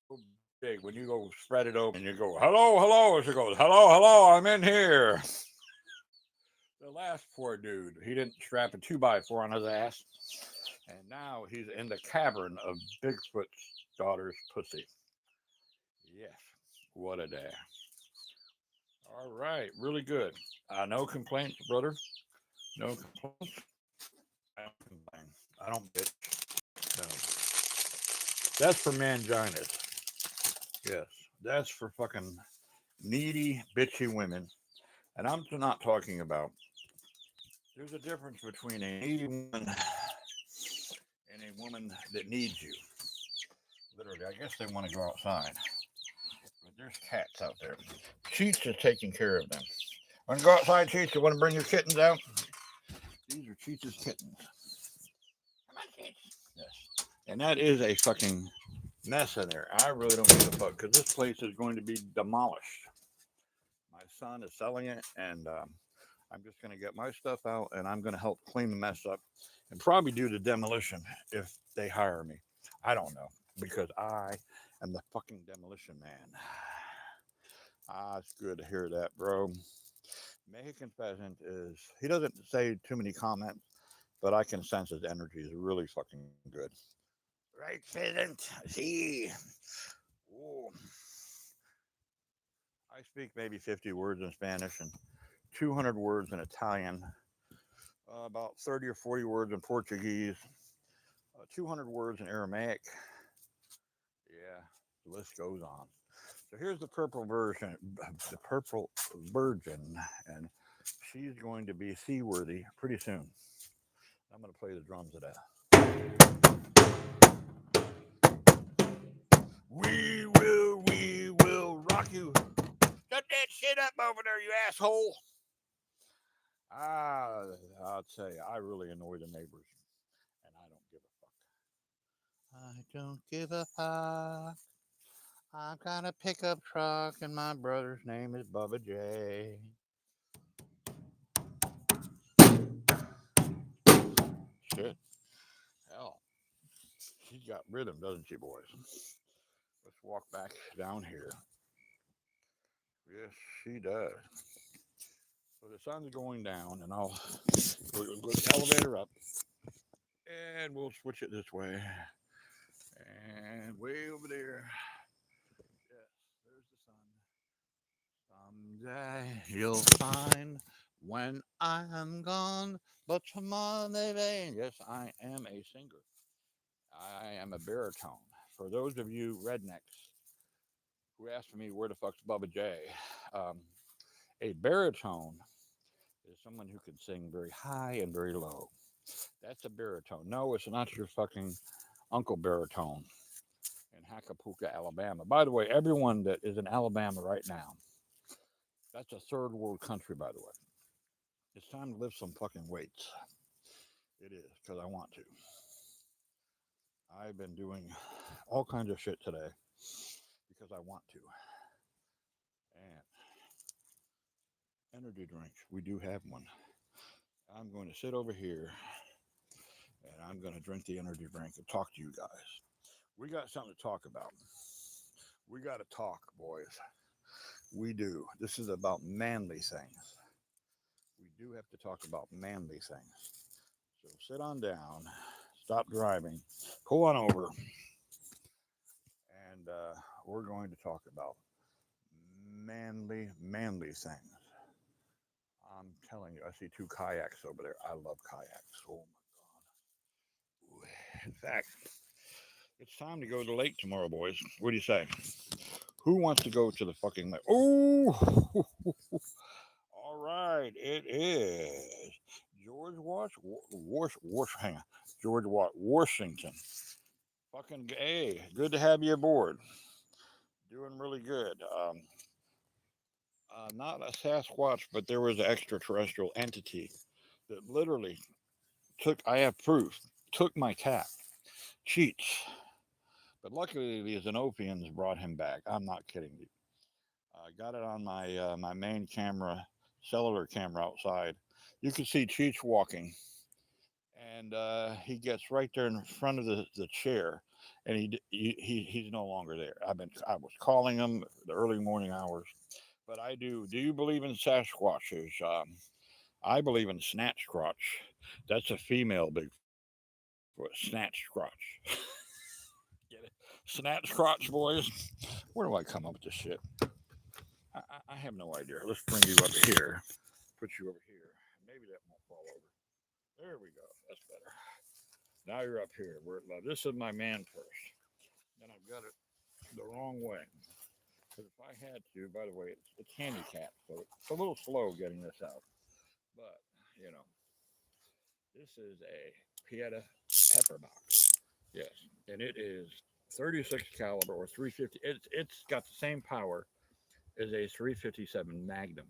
so big when you go spread it open and you go, hello, hello. She goes, hello, hello, I'm in here. The last poor dude, he didn't strap a 2x4 on his ass. And now he's in the cavern of Bigfoot's daughter's pussy. Yes, what a day. All right, really good. No complaints, brother. No complaints. I don't complain. I don't bitch. No. That's for manginas. Yes, that's for fucking needy, bitchy women. And I'm not talking about. There's a difference between a needy woman and a woman that needs you. Literally, I guess they want to go outside. But there's cats out there. Cheech is taking care of them. Want to go outside, Cheech? You want to bring your kittens out? These are Cheech's kittens. Come on, Cheech. Yes. And that is a fucking mess in there. I really don't give a fuck because this place is going to be demolished. My son is selling it, and I'm just going to get my stuff out, and I'm going to help clean the mess up and probably do the demolition if they hire me. I don't know because I am the fucking demolition man. It's good to hear that, bro. Mexican Pheasant is, he doesn't say too many comments, but I can sense his energy is really fucking good. Right, Pheasant? See. Ooh. I speak maybe 50 words in Spanish and 200 words in Italian, about 30 or 40 words in Portuguese, 200 words in Aramaic. Yeah, the list goes on. So here's the purple version, the purple virgin, and she's going to be seaworthy pretty soon. I'm going to play the drums of that. We will rock you. Shut that shit up over there, you asshole. I'll tell you, I really annoy the neighbors, and I don't give a fuck. I don't give a fuck. I've got a pickup truck, and my brother's name is Bubba J. Shit. Hell, she's got rhythm, doesn't she, boys? Let's walk back down here. Yes, she does. So the sun's going down, and we'll go the elevator up, and we'll switch it this way, and way over there. Yes, there's the sun. Someday you'll find when I am gone, but tomorrow they may. Yes, I am a singer. I am a baritone. For those of you rednecks who asked me where the fuck's Bubba J, a baritone is someone who can sing very high and very low. That's a baritone. No, it's not your fucking Uncle Baritone in Hackapooka, Alabama. By the way, everyone that is in Alabama right now, that's a third world country, by the way. It's time to lift some fucking weights. It is, because I want to. I've been doing all kinds of shit today because I want to. And energy drinks, we do have one. I'm going to sit over here and I'm going to drink the energy drink and talk to you guys. We got something to talk about. We got to talk, boys. We do. This is about manly things. we do have to talk about manly things. So sit on down, stop driving, pull on over, and we're going to talk about manly things. I'm telling you, I see two kayaks over there. I love kayaks. Oh my God. In fact, it's time to go to the lake tomorrow, boys. What do you say? Who wants to go to the fucking lake? Oh, all right. It is George hang on. George Washington. Fucking hey, good to have you aboard. Doing really good. Not a Sasquatch, but there was an extraterrestrial entity that literally took. I have proof. Took my cat. Cheats. But luckily, the Xenopians brought him back. I'm not kidding you. I got it on my main camera, cellular camera outside. You can see Cheech walking, and he gets right there in front of the chair, and he's no longer there. I was calling him the early morning hours, but I do. Do you believe in Sasquatches? I believe in Snatch Crotch. That's a female Bigfoot. Snatch Crotch. Get it? Snatch Crotch, boys. Where do I come up with this shit? I have no idea. Let's bring you up here. Put you over here. Maybe that won't fall over. There we go. That's better. Now you're up here. This is my man purse. And I've got it the wrong way. Because if I had to, by the way, it's handicapped, so it's a little slow getting this out. But, you know, this is a Pieta pepper box. Yes. And it is 36 caliber or 350. It's got the same power as a 357 Magnum.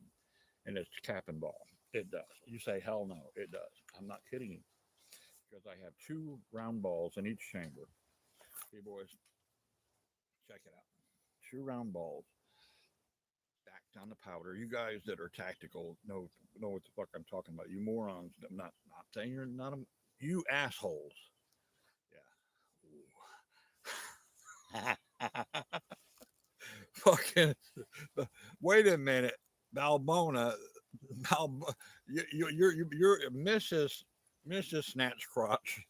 And it's cap and ball. It does. You say, hell no, it does. I'm not kidding you. Because I have two round balls in each chamber. Hey, boys, check it out. Two round balls backed on the powder. You guys that are tactical know what the fuck I'm talking about. You morons. I'm not saying you're not a, you assholes. Yeah. Fucking. Wait a minute, Balbona. You're Mrs. Snatch Crotch.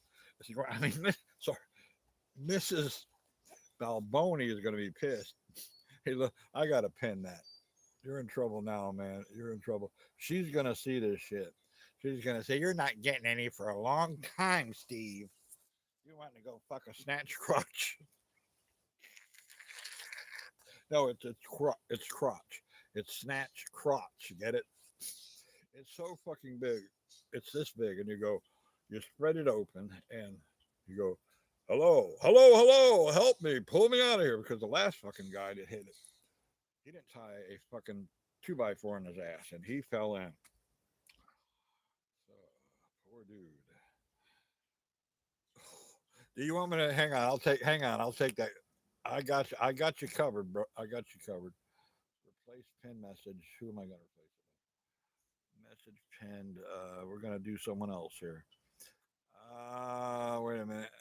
I mean, sorry, Mrs. Balboni is going to be pissed. Hey, look, I got to pin that. You're in trouble now, man. You're in trouble. She's going to see this shit. She's going to say, you're not getting any for a long time, Steve. You want to go fuck a snatch crotch. No, it's crotch. It's snatch crotch. You get it? It's so fucking big. It's this big, and you spread it open, and you go, hello, hello, hello, help me, pull me out of here, because the last fucking guy that hit it, he didn't tie a fucking 2x4 in his ass, and he fell in. So, poor dude. Do you want me to hang on? Hang on. I'll take that. I got you covered, bro. I got you covered. Replace pin message. Who am I going to replace it with? Message pinned. We're going to do someone else here. Wait a minute.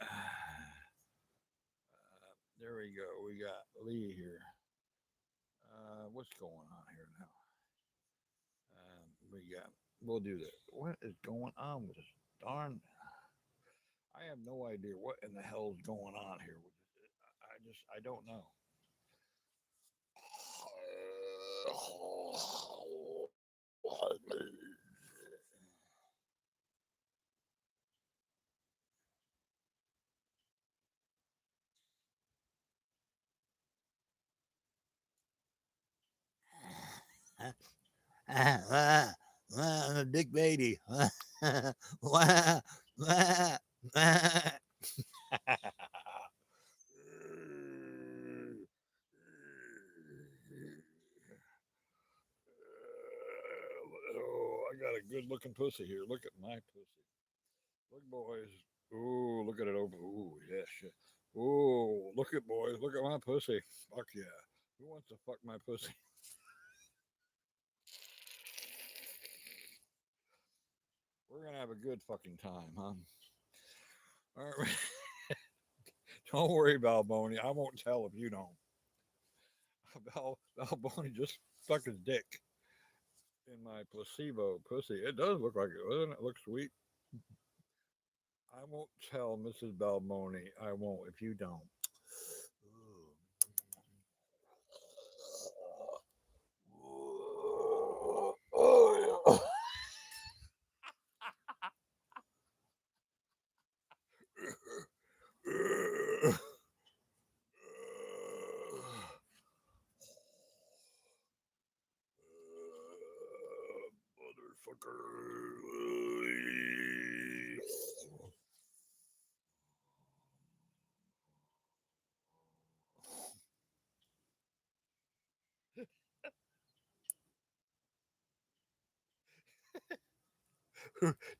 There we go. We got Lee here. What's going on here now? We'll do that. What is going on with this darn? I have no idea what in the hell is going on here. I don't know. I'm a big baby. Oh, I got a good looking pussy here. Look at my pussy. Look, boys. Ooh, look at it open. Ooh, yeah, shit. Ooh, look at boys. Look at my pussy. Fuck yeah. Who wants to fuck my pussy? We're gonna have a good fucking time, huh? All right. Don't worry, Balboni. I won't tell if you don't. Balboni just suck his dick. in my placebo pussy. It does look like it, doesn't it? Look sweet. I won't tell Mrs. Balboni. I won't if you don't. Oh, yeah. Motherfucker.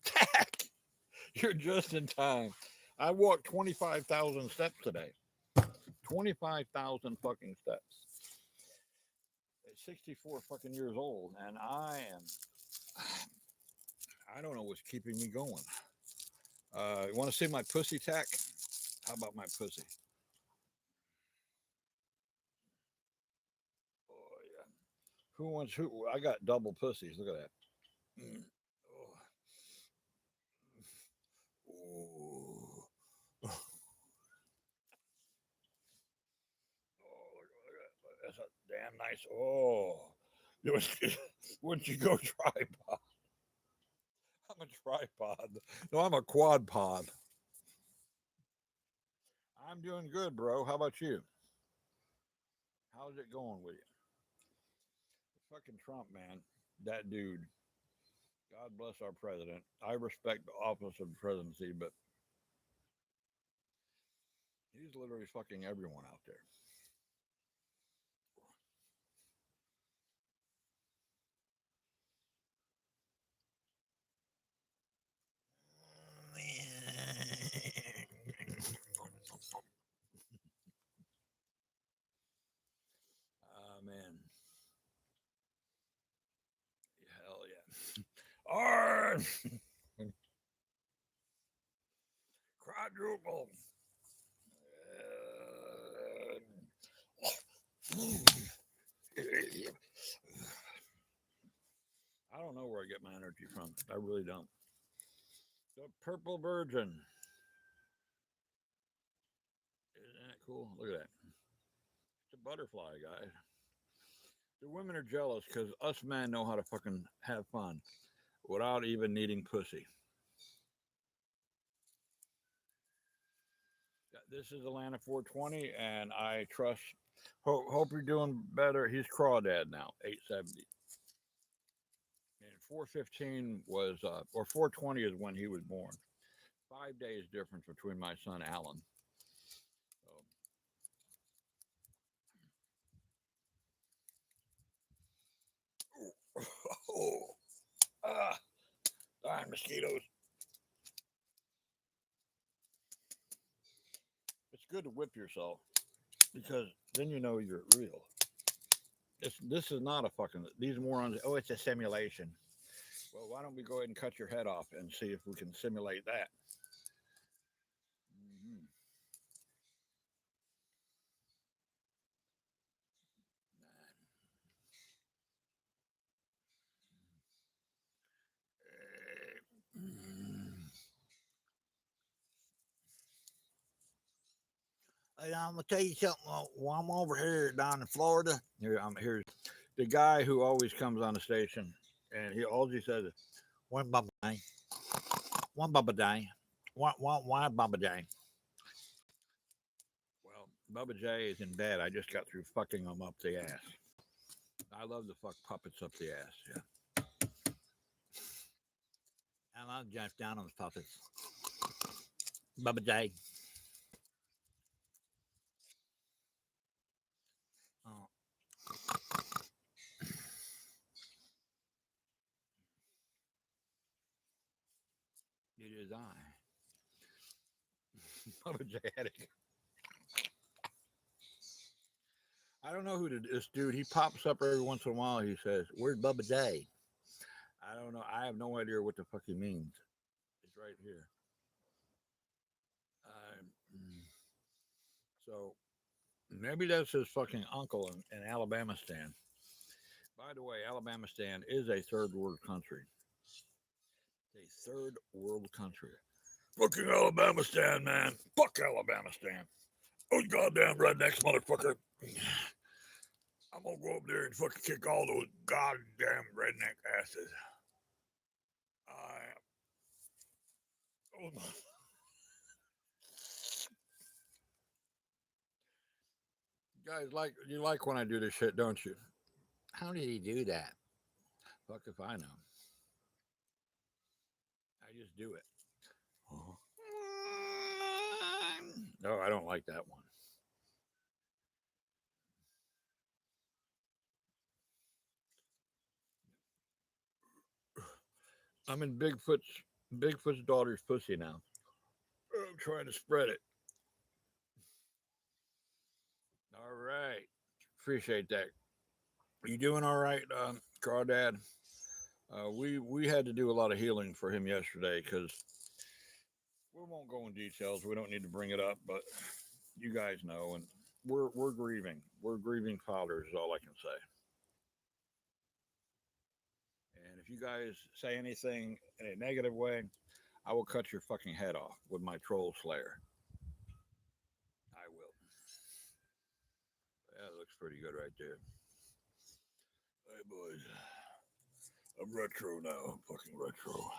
Tack, you're just in time. I walked 25,000 steps today. 25,000 fucking steps. At 64 fucking years old, and I don't know what's keeping me going. You want to see my pussy, Tack? How about my pussy? Oh, yeah. Who wants who? I got double pussies. Look at that. Mm. Oh. Oh. Oh, that's a damn nice. Oh, wouldn't you go tripod? I'm a tripod. No, I'm a quad pod. I'm doing good, bro. How about you? How's it going with you? Fucking Trump, man. That dude. God bless our president. I respect the office of presidency, but he's literally fucking everyone out there. Ah, man. Hell yeah. Arr! Quadruple. I don't know where I get my energy from. I really don't. The purple virgin. Isn't that cool? Look at that. It's a butterfly, guys. The women are jealous because us men know how to fucking have fun without even needing pussy. This is Atlanta 420, and I trust. Hope you're doing better. He's crawdad now, 870. And 415 was, or 420 is when he was born. 5 days difference between my son Alan. So, oh, ah, darn mosquitoes. It's good to whip yourself because then you know you're real. This is not a fucking. These morons. Oh, it's a simulation. Well, why don't we go ahead and cut your head off and see if we can simulate that? Mm-hmm. Hey, I'm gonna tell you something. While I'm over here down in Florida, here's the guy who always comes on the station, and he always says, "One Baba Day, one Baba Day, one Baba Day." Well, Bubba J is in bed. I just got through fucking him up the ass. I love to fuck puppets up the ass. Yeah, I love Jeff down on the puppets. Bubba J. Oh, it is I. Bubba J had it. I don't know who this dude. He pops up every once in a while. He says, "Where's Bubba J?" I don't know. I have no idea what the fuck he means. It's right here. Mm, so maybe that's his fucking uncle in Alabama stand. By the way, Alabamistan is a third world country. A third world country. Fucking Alabamistan, man. Fuck Alabamistan. Those goddamn rednecks, motherfucker. I'm gonna go up there and fucking kick all those goddamn redneck asses. I. Oh my. Guys, you like when I do this shit, don't you? How did he do that? Fuck if I know. I just do it. No, I don't like that one. I'm in Bigfoot's daughter's pussy now. I'm trying to spread it. All right. Appreciate that. You doing all right, Crawdad? We had to do a lot of healing for him yesterday because we won't go in details. We don't need to bring it up, but you guys know, and we're grieving. We're grieving fathers is all I can say. And if you guys say anything in a negative way, I will cut your fucking head off with my troll slayer. I will. That looks pretty good right there. Hey boys, I'm retro now. I'm fucking retro.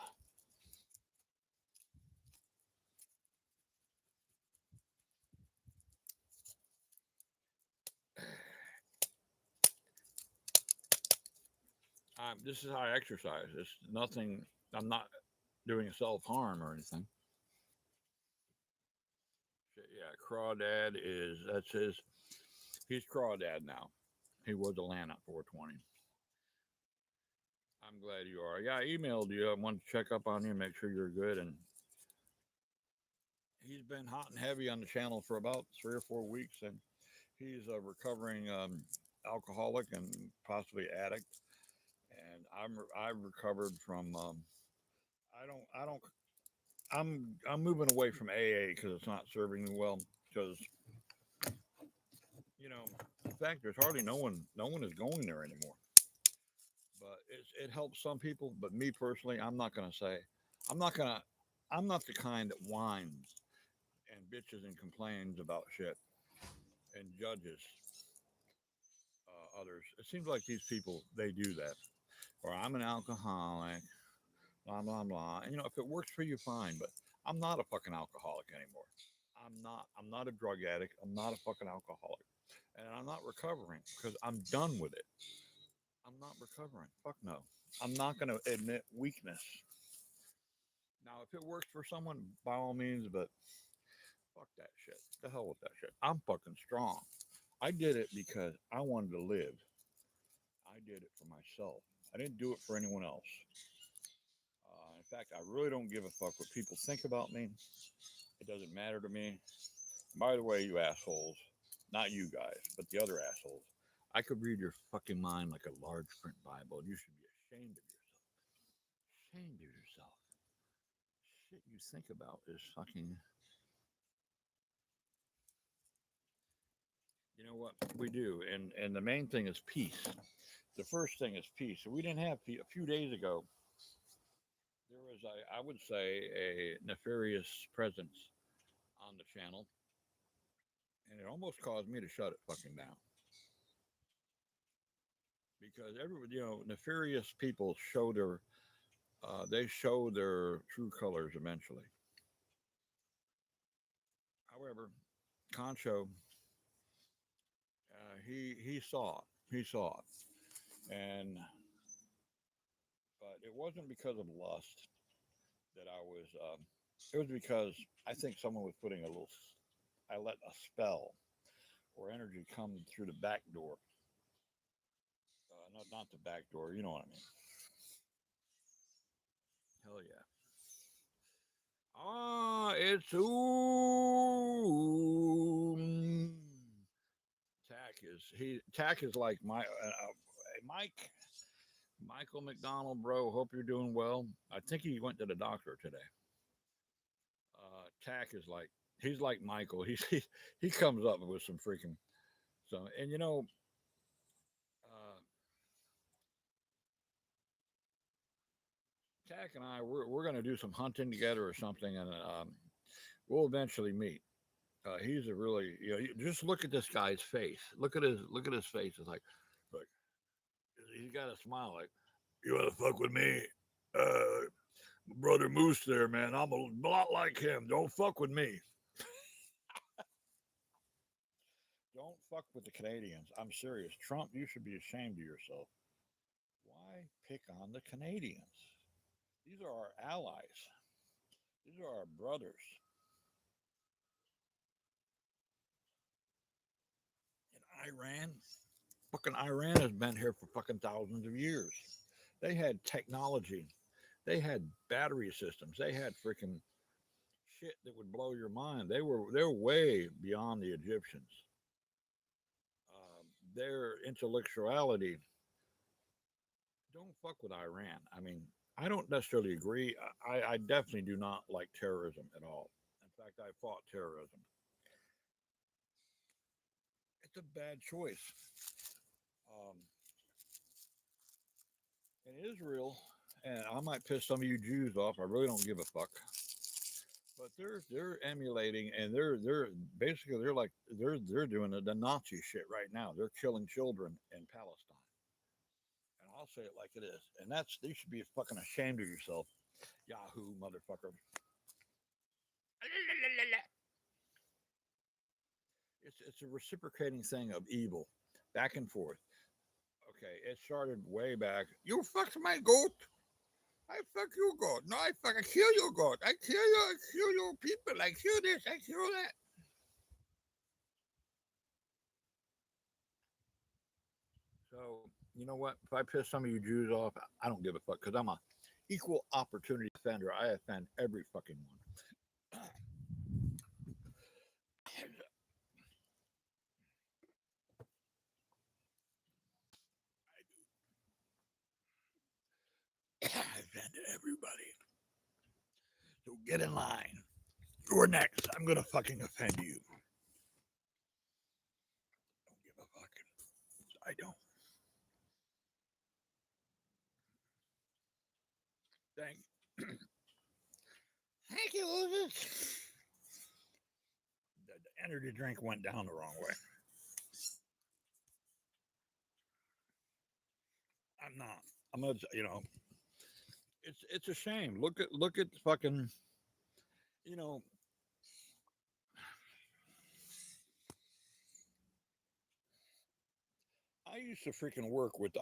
This is how I exercise. It's nothing. I'm not doing self harm or anything. Yeah, Crawdad is that's his. He's Crawdad now. He was Atlanta 420. I'm glad you are. Yeah, I emailed you. I wanted to check up on you, make sure you're good. And he's been hot and heavy on the channel for about 3 or 4 weeks, and he's a recovering alcoholic and possibly addict. And I've recovered from. I don't. I'm moving away from AA because it's not serving me well. Because you know, in fact, there's hardly no one is going there anymore. But it helps some people. But me personally, I'm not gonna say. I'm not gonna. I'm not the kind that whines and bitches and complains about shit and judges others. It seems like these people they do that. Or I'm an alcoholic, blah blah blah. And if it works for you, fine. But I'm not a fucking alcoholic anymore. I'm not. I'm not a drug addict. I'm not a fucking alcoholic, and I'm not recovering because I'm done with it. I'm not recovering. Fuck no. I'm not going to admit weakness. Now, if it works for someone, by all means, but fuck that shit. The hell with that shit. I'm fucking strong. I did it because I wanted to live. I did it for myself. I didn't do it for anyone else. In fact, I really don't give a fuck what people think about me. It doesn't matter to me. By the way, you assholes, not you guys, but the other assholes, I could read your fucking mind like a large print Bible. You should be ashamed of yourself. Ashamed of yourself. Shit you think about is fucking. You know what we do, and the main thing is peace. The first thing is peace. So we didn't have peace. A few days ago. There was I would say a nefarious presence on the channel, and it almost caused me to shut it fucking down because everybody, nefarious people show their they show their true colors eventually. However, Concho, he saw it. He saw it, and but it wasn't because of lust that I was. It was because I think someone was putting a little. I let a spell or energy come through the back door. Not the back door. You know what I mean? Hell yeah. Ah, it's Tack is like Mike Michael McDonald, bro. Hope you're doing well. I think he went to the doctor today. Tack is like he's like Michael. He comes up with some freaking so and uh, Tack and I, we're going to do some hunting together or something, and we'll eventually meet. He's a really, just look at this guy's face. Look at his face. It's like he's got a smile. Like, you want to fuck with me, uh, brother Moose? There, man. I'm a lot like him. Don't fuck with me. Don't fuck with the Canadians. I'm serious. Trump, you should be ashamed of yourself. Why pick on the Canadians? These are our allies. These are our brothers. In Iran, fucking Iran has been here for fucking thousands of years. They had technology. They had battery systems. They had freaking shit that would blow your mind. They're way beyond the Egyptians. Their intellectuality. Don't fuck with Iran. I mean, I don't necessarily agree. I definitely do not like terrorism at all. In fact, I fought terrorism. It's a bad choice. Um, in Israel, and I might piss some of you Jews off. I really don't give a fuck. But they're emulating, and they're basically they're doing the Nazi shit right now. They're killing children in Palestine, and I'll say it like it is. And that's you should be fucking ashamed of yourself, Yahoo motherfucker. It's a reciprocating thing of evil, back and forth. Okay, it started way back. You fucked my goat. I fuck you, goat. No, I fucking kill you, goat. I kill you. I kill your people. I kill this. I kill that. So you know what? If I piss some of you Jews off, I don't give a fuck because I'm a equal opportunity offender. I offend every fucking one. I offend everybody. So get in line. You're next. I'm gonna fucking offend you. Don't give a fuck. I don't. Thank. Thank you, Lucas. The energy drink went down the wrong way. I'm not. I'm gonna. It's a shame. Look at fucking. You know, I used to freaking work with the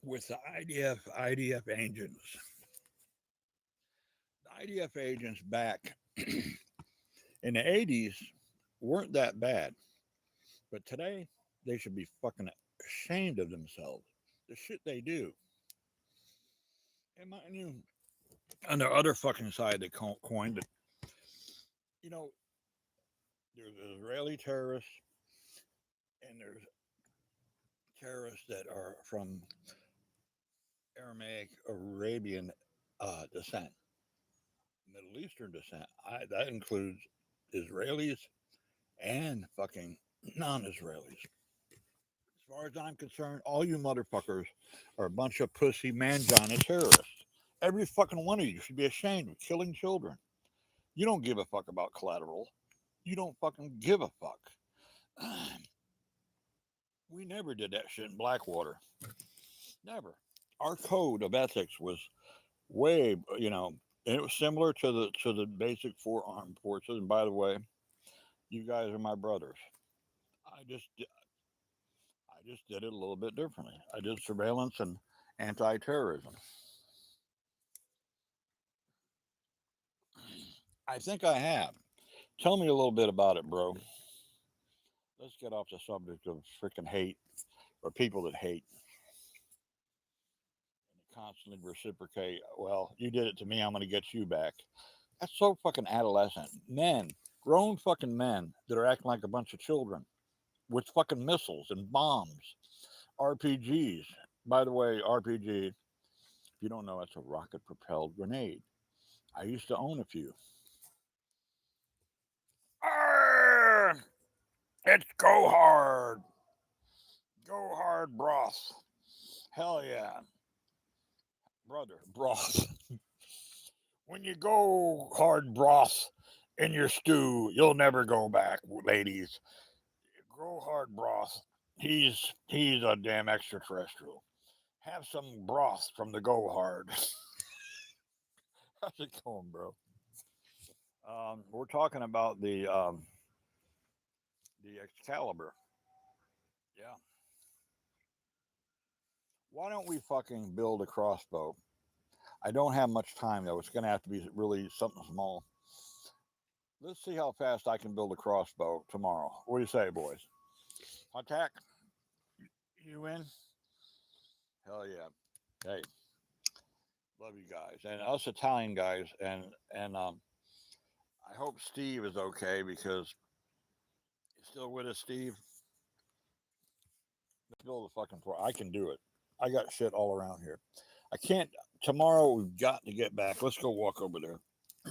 with the IDF agents. The IDF agents back in the '80s weren't that bad, but today they should be fucking ashamed of themselves. The shit they do. And mind you, on the other fucking side, they coined it. You know, there's Israeli terrorists and there's terrorists that are from Aramaic Arabian descent, Middle Eastern descent. That includes Israelis and fucking non-Israelis. As far as I'm concerned, all you motherfuckers are a bunch of pussy mangina terrorists. Every fucking one of you should be ashamed of killing children. You don't give a fuck about collateral. You don't fucking give a fuck. We never did that shit in Blackwater. Never. Our code of ethics was way, and it was similar to the basic four armed forces. And by the way, you guys are my brothers. I just I just did it a little bit differently. I did surveillance and anti-terrorism. I think I have. Tell me a little bit about it, bro. Let's get off the subject of freaking hate or people that hate and constantly reciprocate. Well, you did it to me. I'm going to get you back. That's so fucking adolescent. Men, grown fucking men that are acting like a bunch of children with fucking missiles and bombs, RPGs. By the way, RPG, if you don't know, it's a rocket propelled grenade. I used to own a few. Arr! It's go hard. Go hard broth. Hell yeah. brother, broth. When you go hard broth in your stew, you'll never go back, ladies. Grow hard broth. He's a damn extraterrestrial. Have some broth from the Go Hard. How's it going, bro? We're talking about the Excalibur. Yeah. Why don't we fucking build a crossbow? I don't have much time though. It's gonna have to be really something small. Let's see how fast I can build a crossbow tomorrow. What do you say, boys? Attack? You in? Hell yeah. Hey, love you guys and us Italian guys and I hope Steve is okay because he's still with us, Steve. Let's build a fucking. I can do it. I got shit all around here. I can't. Tomorrow we've got to get back. Let's go walk over there.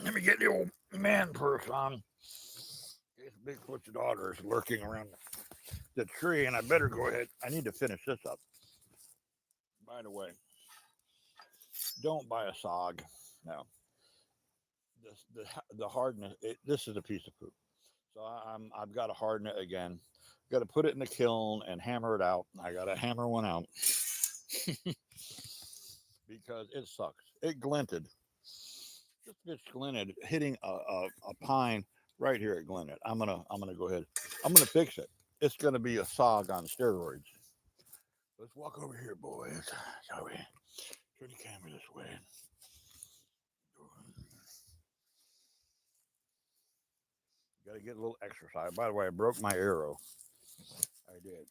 Let me get the old man purse on. This Bigfoot's daughter is lurking around the tree, and I better go ahead. I need to finish this up. By the way, don't buy a SOG. No, the hardness. This is a piece of poop. So I've got to harden it again. Got to put it in the kiln and hammer it out. I got to hammer one out because it sucks. It glinted. This bitch glinted, hitting a pine right here at Glennet. I'm gonna go ahead. I'm gonna fix it. It's gonna be a SOG on steroids. Let's walk over here, boys. Shall we? Turn the camera this way. Got to get a little exercise. By the way, I broke my arrow. I did.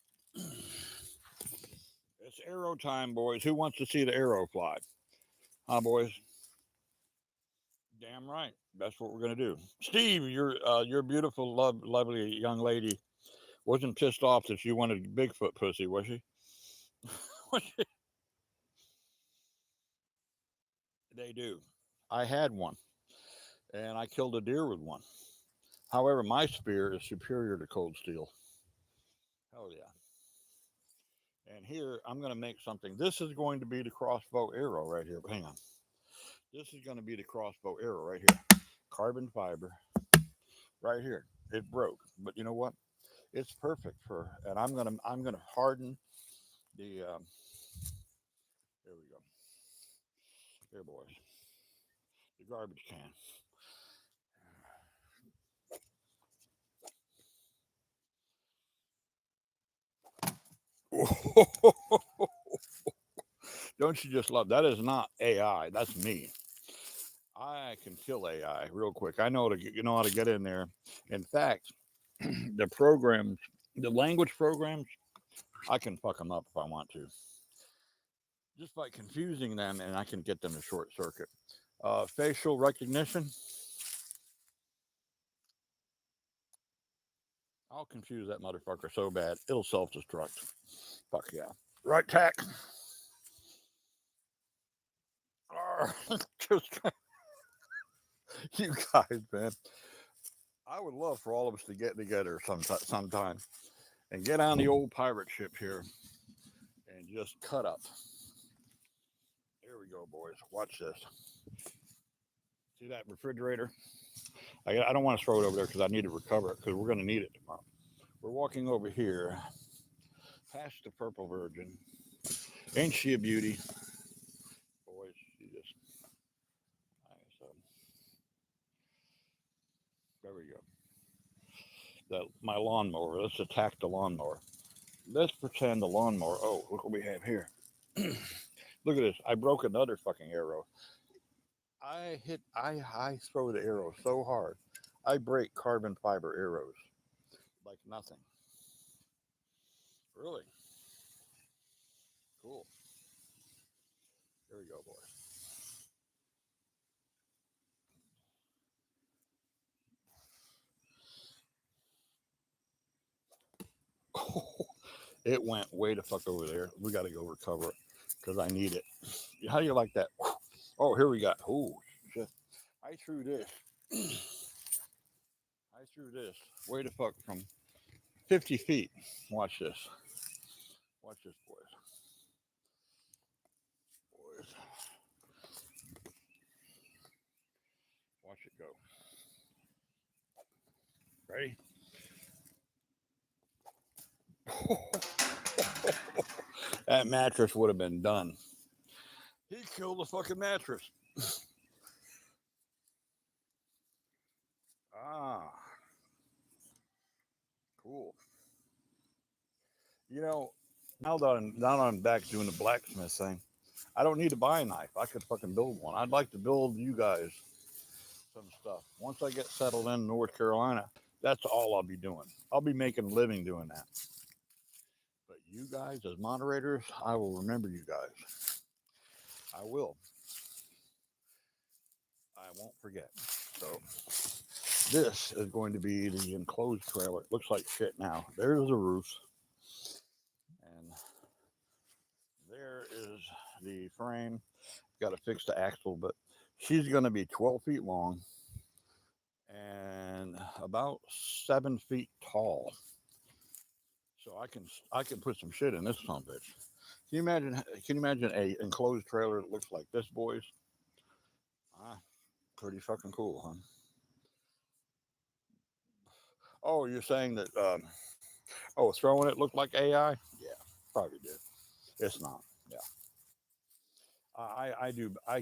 It's arrow time, boys. Who wants to see the arrow fly? Huh, boys? Damn right. That's what we're gonna do. Steve, your beautiful, lovely young lady wasn't pissed off that you wanted Bigfoot pussy, was she? They do. I had one, and I killed a deer with one. However, my spear is superior to cold steel. Hell yeah. And here, I'm going to make something. This is going to be the crossbow arrow right here. Hang on. This is going to be the crossbow arrow right here. Carbon fiber right here. It broke, but you know what? It's perfect for. And I'm gonna harden the. There we go. Here, boys. The garbage can. Don't you just love that? Is not AI. That's me. I can kill AI real quick. I know how to get in there. In fact, the programs, the language programs, I can fuck them up if I want to, just by confusing them, and I can get them to short circuit. Facial recognition. I'll confuse that motherfucker so bad it'll self destruct. Fuck yeah. Right tack. Just you guys, man. I would love for all of us to get together sometime and get on the old pirate ship here and just cut up. Here we go, boys. Watch this. See that refrigerator? I don't want to throw it over there because I need to recover it because we're going to need it tomorrow. We're walking over here past the Purple Virgin. Ain't she a beauty? Boys, she just. So, there we go. My lawnmower. Let's attack the lawnmower. Let's pretend the lawnmower. Oh, look what we have here. Look at this. I broke another fucking arrow. I throw the arrow so hard. I break carbon fiber arrows like nothing. Really? Cool. Here we go, boys. It went way the fuck over there. We got to go recover it because I need it. How do you like that? Oh, here we got. Oh, shit. I threw this. I threw this way the fuck from 50 feet. Watch this. Watch this, boys. Boys. Ready? That mattress would have been done. He killed the fucking mattress. Ah, cool. You know, now that I'm back doing the blacksmith thing, I don't need to buy a knife. I could fucking build one. I'd like to build you guys some stuff. Once I get settled in North Carolina, that's all I'll be doing. I'll be making a living doing that. But you guys, as moderators, I will remember you guys. I will. I won't forget. So this is going to be the enclosed trailer. It looks like shit now. There's the roof. And there is the frame. Got to fix the axle, but she's going to be 12 feet long and about 7 feet tall. So I can put some shit in this son of a bitch. Can you imagine a enclosed trailer that looks like this, boys? Ah, pretty fucking cool, huh? Oh, you're saying that throwing it looked like AI? Yeah, probably did. It's not. Yeah. I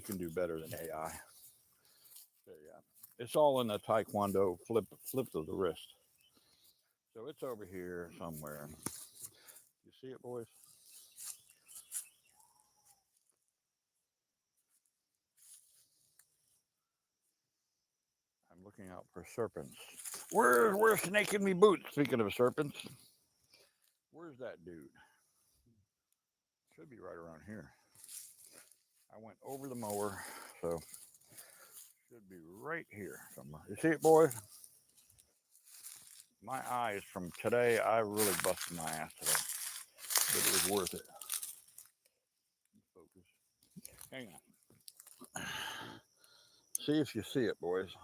can do better than AI. So, yeah. It's all in the Taekwondo flip of the wrist. So it's over here somewhere. You see it, boys? I'm looking out for serpents. Where's Snake in me boots? Speaking of serpents, where's that dude? Should be right around here. I went over the mower, so should be right here somewhere. You see it, boys? My eyes from today, I really busted my ass today, but it was worth it. Focus. Hang on. See if you see it, boys.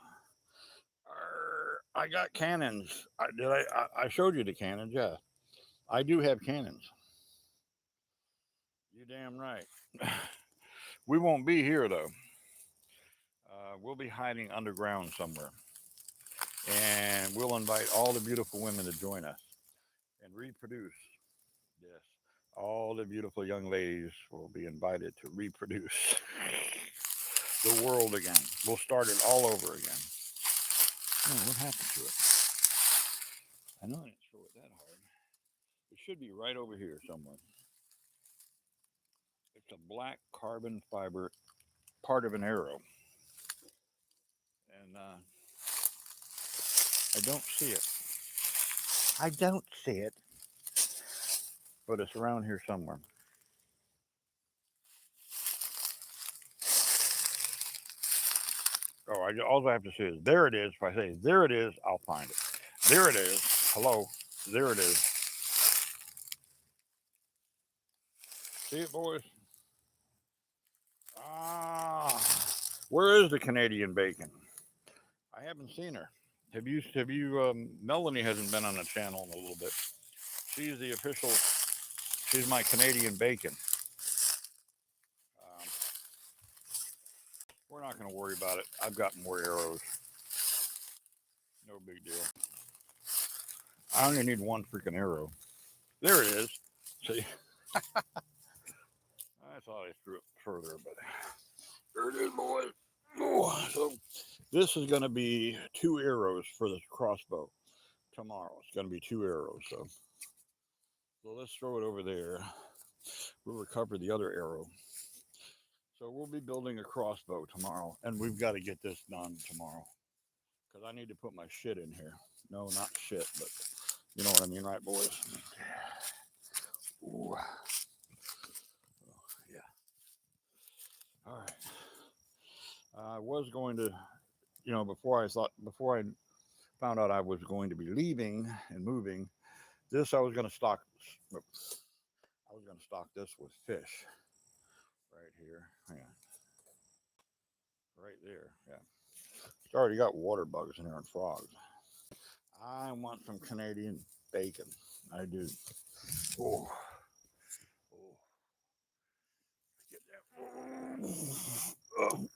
I got cannons. I showed you the cannons, yeah. I do have cannons. You damn right. We won't be here though. We'll be hiding underground somewhere, and we'll invite all the beautiful women to join us and reproduce. Yes, all the beautiful young ladies will be invited to reproduce the world again. We'll start it all over again. Oh, what happened to it? I know I didn't throw it that hard. It should be right over here somewhere. It's a black carbon fiber part of an arrow. And I don't see it. I don't see it. But it's around here somewhere. Oh, all I have to say is there it is. If I say there it is, I'll find it. There it is. Hello. There it is. See it, boys? Ah, where is the Canadian bacon? I haven't seen her. Have you, Melanie hasn't been on the channel in a little bit. She's the official, she's my Canadian bacon. Um, we're not going to worry about it. I've got more arrows. No big deal. I only need one freaking arrow. There it is. See? I thought I threw it further, but there it is, boys. Oh, so this is going to be 2 arrows for the crossbow tomorrow. It's going to be 2 arrows. So let's throw it over there. We'll recover the other arrow. So we'll be building a crossbow tomorrow, and we've got to get this done tomorrow because I need to put my shit in here. No, not shit, but you know what I mean, right, boys? Ooh. Oh, yeah. All right. I was going to, before I found out I was going to be leaving and moving, I was going to stock. I was going to stock this with fish right here. Hang on. Right there. Yeah. It's already got water bugs in there and frogs. I want some Canadian bacon. I do. Oh. Oh. Get that. Oh.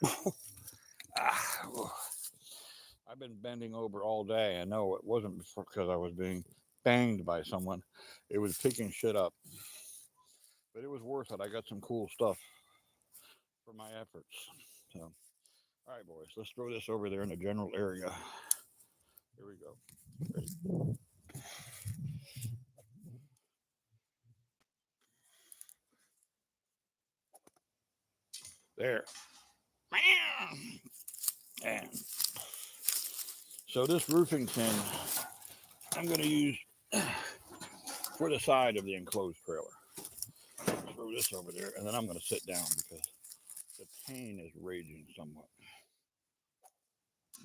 Ah. Oh. I've been bending over all day. I know it wasn't because I was being banged by someone. It was picking shit up, but it was worth it. I got some cool stuff for my efforts. So, all right, boys, let's throw this over there in the general area. Here we go. Ready? There. And so this roofing tin I'm going to use for the side of the enclosed trailer. Throw this over there, and then I'm going to sit down because the pain is raging somewhat.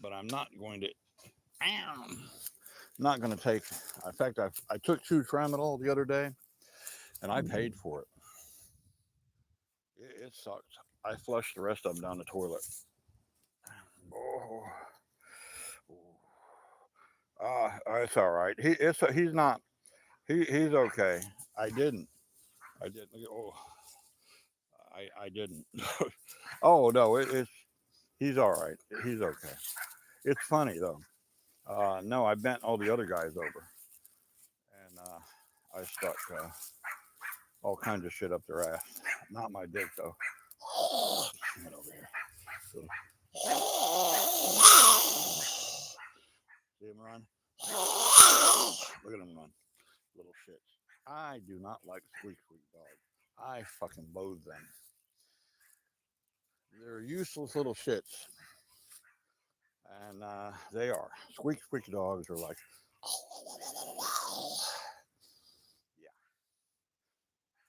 But I'm not going to. Not going to take. In fact, I took 2 tramadol the other day, and I paid for it. It sucked. I flushed the rest of them down the toilet. Oh, it's all right. He's not. He's okay. I didn't. I didn't. Oh, I didn't. Oh no, it's he's all right. He's okay. It's funny though. No, I bent all the other guys over, and I stuck all kinds of shit up their ass. Not my dick though. Get over here. See him run? Look at him run. Little shits. I do not like squeak dogs. I fucking loathe them. They're useless little shits. And they are. Squeak dogs are like, yeah.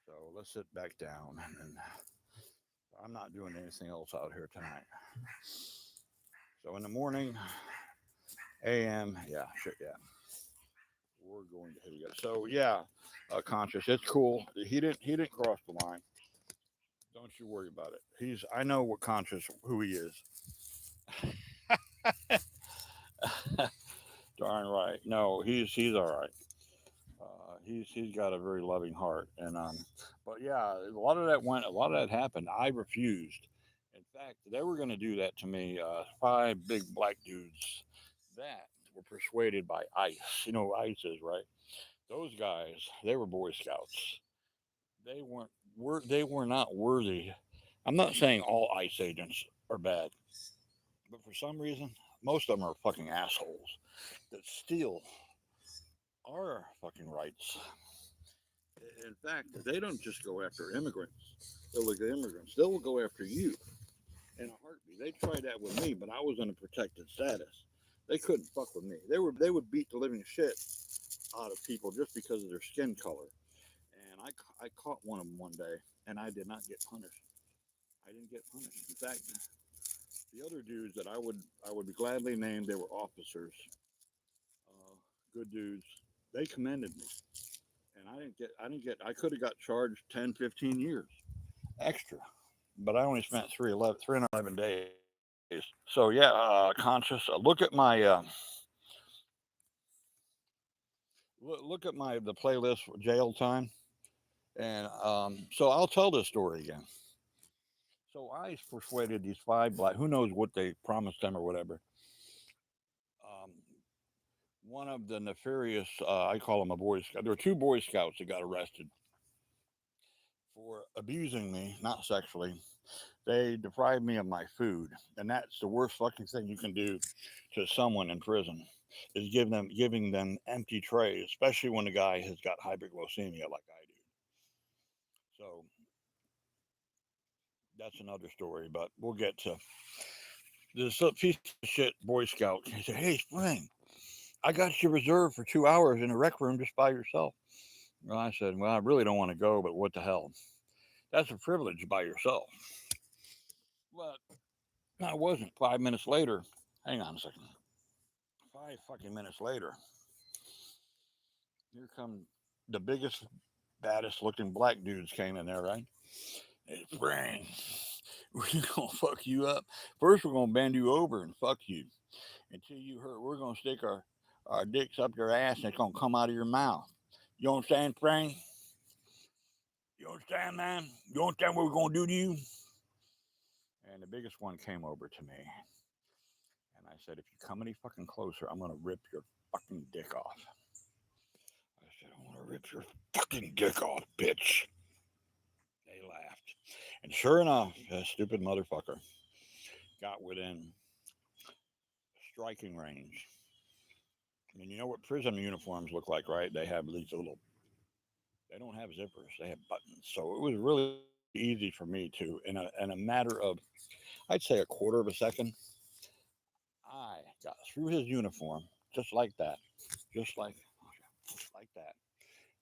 So let's sit back down. And I'm not doing anything else out here tonight. So in the morning, AM, yeah. We're going to hit it. So yeah, Conscious, it's cool. He didn't cross the line. Don't you worry about it. I know what Conscious who he is. Darn right. No, he's all right. He's got a very loving heart, and but yeah, a lot of that happened. I refused. In fact, they were going to do that to me. 5 big black dudes that were persuaded by ICE. You know who ICE is, right? Those guys, they were Boy Scouts. They were not worthy. I'm not saying all ICE agents are bad, but for some reason, most of them are fucking assholes that steal our fucking rights. In fact, they don't just go after immigrants. They'll look at immigrants. They will go after you in a heartbeat. They tried that with me, but I was in a protected status. They couldn't fuck with me. They would beat the living shit out of people just because of their skin color. And I caught one of them one day, and I did not get punished. I didn't get punished. In fact, the other dudes that I would be gladly named, they were officers, good dudes. They commended me, and I could have got charged 10, 15 years extra, but I only spent 311 days. So yeah, Conscious. Look at my look at the playlist for jail time, and so I'll tell this story again. So I persuaded these 5 black. Who knows what they promised them or whatever. Um, One of the nefarious, I call them a Boy Scout. There were 2 Boy Scouts that got arrested for abusing me, not sexually. They deprived me of my food, and that's the worst fucking thing you can do to someone in prison is giving them empty trays, especially when the guy has got hyperglycemia like I do. So that's another story, but we'll get to this piece of shit Boy Scout. He said, "Hey, Spring, I got you reserved for 2 hours in a rec room just by yourself." Well, I said, "Well, I really don't want to go, but what the hell? That's a privilege by yourself." But I wasn't. 5 minutes later, hang on a second. 5 fucking minutes later, here come the biggest, baddest looking black dudes came in there, right? Hey, Frank, we're gonna fuck you up. First, we're gonna bend you over and fuck you until you hurt. We're gonna stick our dicks up your ass and it's gonna come out of your mouth. You understand, Frank? You understand, man? You understand what we're gonna do to you? And the biggest one came over to me, and I said, if you come any fucking closer, I'm going to rip your fucking dick off. I said, I want to rip your fucking dick off, bitch. They laughed. And sure enough, that stupid motherfucker got within striking range. I mean, you know what prison uniforms look like, right? They have these little, they don't have zippers, they have buttons. So it was really easy for me to, in a matter of, I'd say a quarter of a second, I got through his uniform just like that, just like, just like that.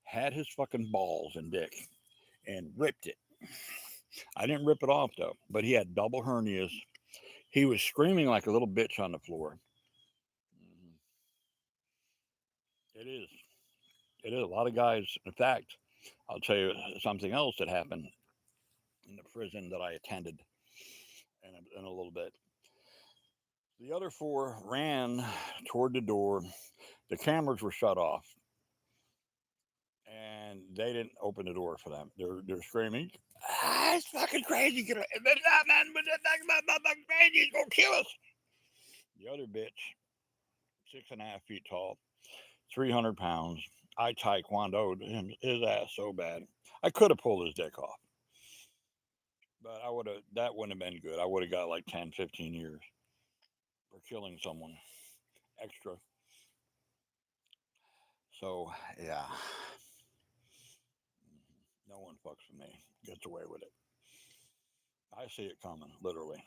Had his fucking balls and dick and ripped it. I didn't rip it off though, but he had double hernias. He was screaming like a little bitch on the floor. Mhm. It is. It is. A lot of guys, in fact, I'll tell you something else that happened in the prison that I attended in a little bit. The other four ran toward the door. The cameras were shut off, and they didn't open the door for them. They're screaming, it's fucking crazy. Get it. Man, crazy. He's going to kill us. The other bitch, 6.5 feet tall, 300 pounds. I taekwondoed his ass so bad. I could have pulled his dick off, but I would have. That wouldn't have been good. I would have got like 10, 15 years for killing someone extra. So yeah, no one fucks with me. Gets away with it. I see it coming, literally.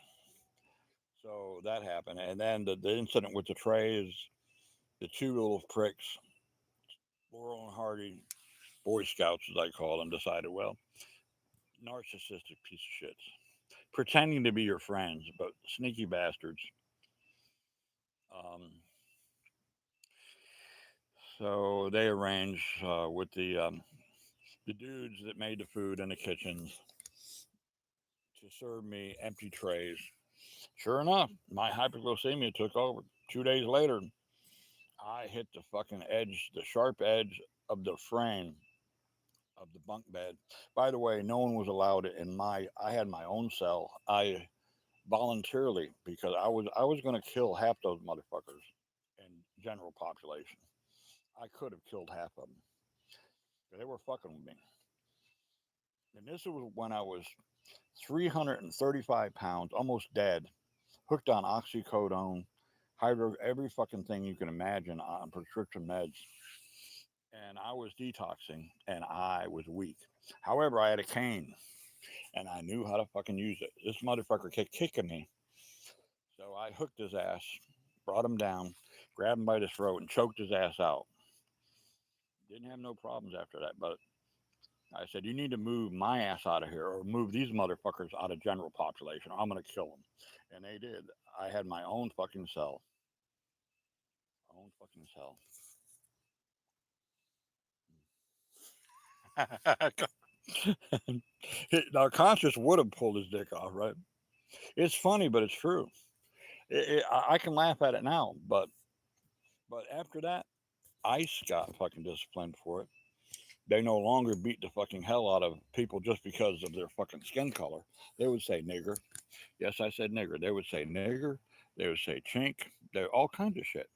So that happened, and then the incident with the trays, the two little pricks, Laurel and Hardy, Boy Scouts as I call them, decided, well, narcissistic piece of shits, pretending to be your friends, but sneaky bastards. Um, so they arranged with the dudes that made the food in the kitchens to serve me empty trays. Sure enough, my hypoglycemia took over. 2 days later, I hit the fucking edge, the sharp edge of the frame of the bunk bed. By the way, no one was allowed in my. I had my own cell. I voluntarily because I was going to kill half those motherfuckers in general population. I could have killed half of them. They were fucking with me. And this was when I was 335 pounds, almost dead, hooked on oxycodone, hydro, every fucking thing you can imagine on prescription meds. And I was detoxing and I was weak. However, I had a cane and I knew how to fucking use it. This motherfucker kept kicking me. So I hooked his ass, brought him down, grabbed him by the throat, and choked his ass out. Didn't have no problems after that, but I said, you need to move my ass out of here or move these motherfuckers out of general population. Or I'm going to kill them. And they did. I had my own fucking cell. Own fucking cell. Now, Conscious would have pulled his dick off, right? It's funny, but it's true. I can laugh at it now, but after that, ICE got fucking disciplined for it. They no longer beat the fucking hell out of people just because of their fucking skin color. They would say nigger. Yes, I said nigger. They would say nigger. They would say chink. They all kinds of shit.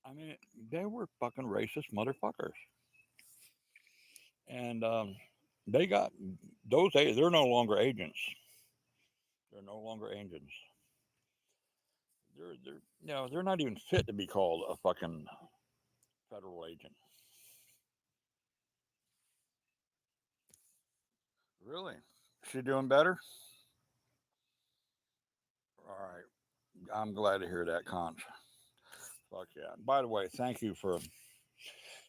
I mean, they were fucking racist motherfuckers. And they got those. They're no longer agents. They're no longer agents. They're not even fit to be called a fucking federal agent. Really? She doing better? All right. I'm glad to hear that, Conch. Fuck yeah. By the way, thank you for.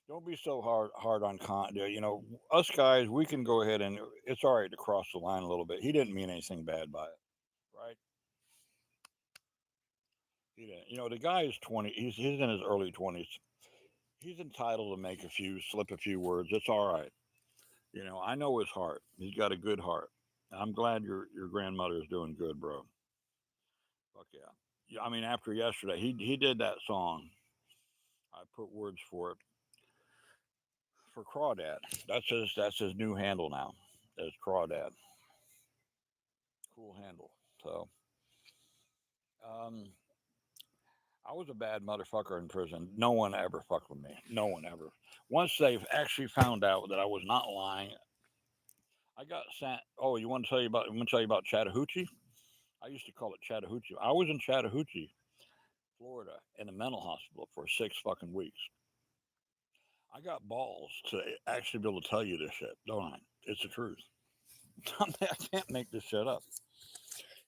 Don't be so hard on Con. You know, us guys, we can go ahead and it's all right to cross the line a little bit. He didn't mean anything bad by it, right? He didn't. You know, the guy is 20. He's in his early 20s. He's entitled to make slip a few words. It's all right. You know, I know his heart. He's got a good heart. I'm glad your grandmother is doing good, bro. Fuck yeah. Yeah, I mean, after yesterday, he did that song. I put words for it for Crawdad. That's his new handle now. Is Crawdad. Cool handle. So, um, I was a bad motherfucker in prison. No one ever fucked with me. No one ever. Once they've actually found out that I was not lying, I got sent. Oh, you want to tell you about? I'm gonna tell you about Chattahoochee. I used to call it Chattahoochee. I was in Chattahoochee, Florida, in a mental hospital for 6 fucking weeks. I got balls to actually be able to tell you this shit, don't I? It's the truth. I can't make this shit up.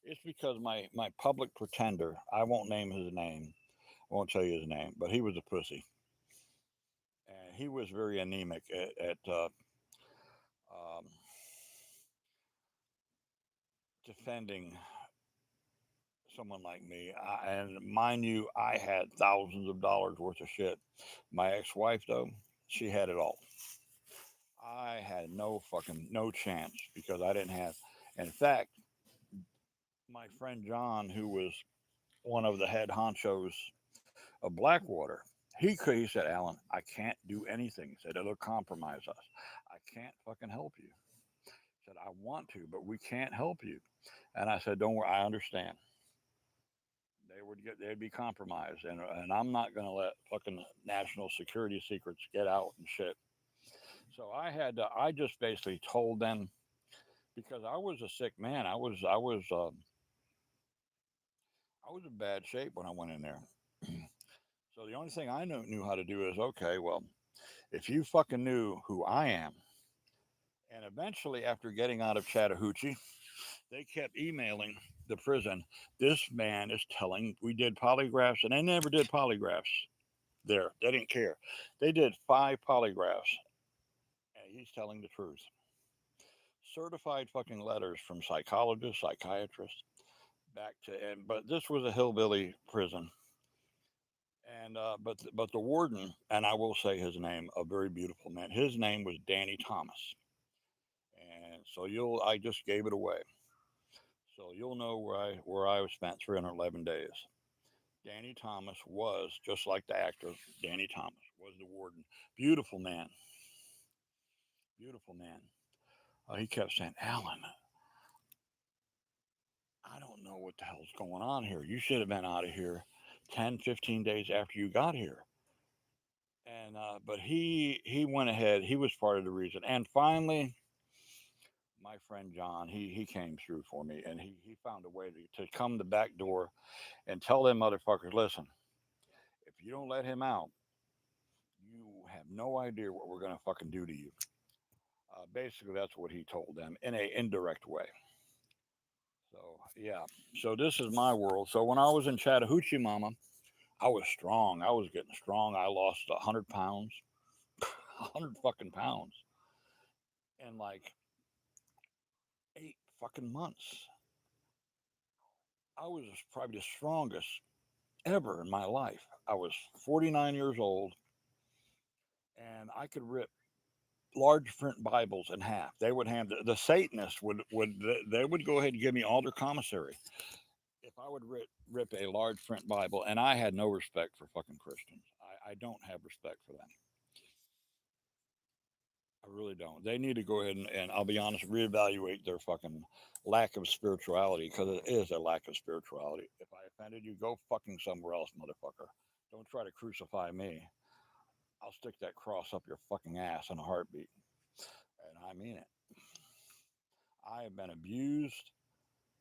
It's because my public pretender. I won't name his name. I won't tell you his name, but he was a pussy, and he was very anemic at um, defending someone like me. And mind you, I had thousands of dollars worth of shit. My ex-wife, though, she had it all. I had no chance because I didn't have. In fact, my friend John, who was one of the head honchos of Blackwater, he said, Alan, I can't do anything. He said it'll compromise us. I can't fucking help you. He said I want to, but we can't help you. And I said, don't worry, I understand. They'd be compromised, and I'm not going to let fucking national security secrets get out and shit. So I just basically told them because I was a sick man. I was in bad shape when I went in there. So the only thing I knew how to do is okay, well, if you fucking knew who I am, and eventually after getting out of Chattahoochee, they kept emailing the prison. This man is telling we did polygraphs, and they never did polygraphs there. They didn't care. They did 5 polygraphs, and he's telling the truth. Certified fucking letters from psychologists, psychiatrists, back to and but this was a hillbilly prison, and but the warden, and I will say his name, a very beautiful man. His name was Danny Thomas, and so you'll I just gave it away, so you'll know where I spent 311 days. Danny Thomas was just like the actor. Danny Thomas was the warden. Beautiful man, beautiful man. He kept saying, Alan, I don't know what the hell's going on here. You should have been out of here 10, 15 days after you got here. And but he went ahead. He was part of the reason. And finally, my friend John, he came through for me, and he found a way to come the back door and tell them motherfuckers, listen, if you don't let him out, you have no idea what we're gonna fucking do to you. Basically, that's what he told them in a indirect way. So yeah. So this is my world. So when I was in Chattahoochee, Mama, I was strong. I was getting strong. I lost 100 pounds, 100 fucking pounds in like 8 fucking months. I was probably the strongest ever in my life. I was 49 years old, and I could rip large print Bibles in half. They would have the Satanists would they would go ahead and give me all their commissary if I would rip a large print Bible, and I had no respect for fucking Christians. I don't have respect for them. I really don't. They need to go ahead and I'll be honest, reevaluate their fucking lack of spirituality because it is a lack of spirituality. If I offended you, go fucking somewhere else, motherfucker. Don't try to crucify me. I'll stick that cross up your fucking ass in a heartbeat. And I mean it. I have been abused,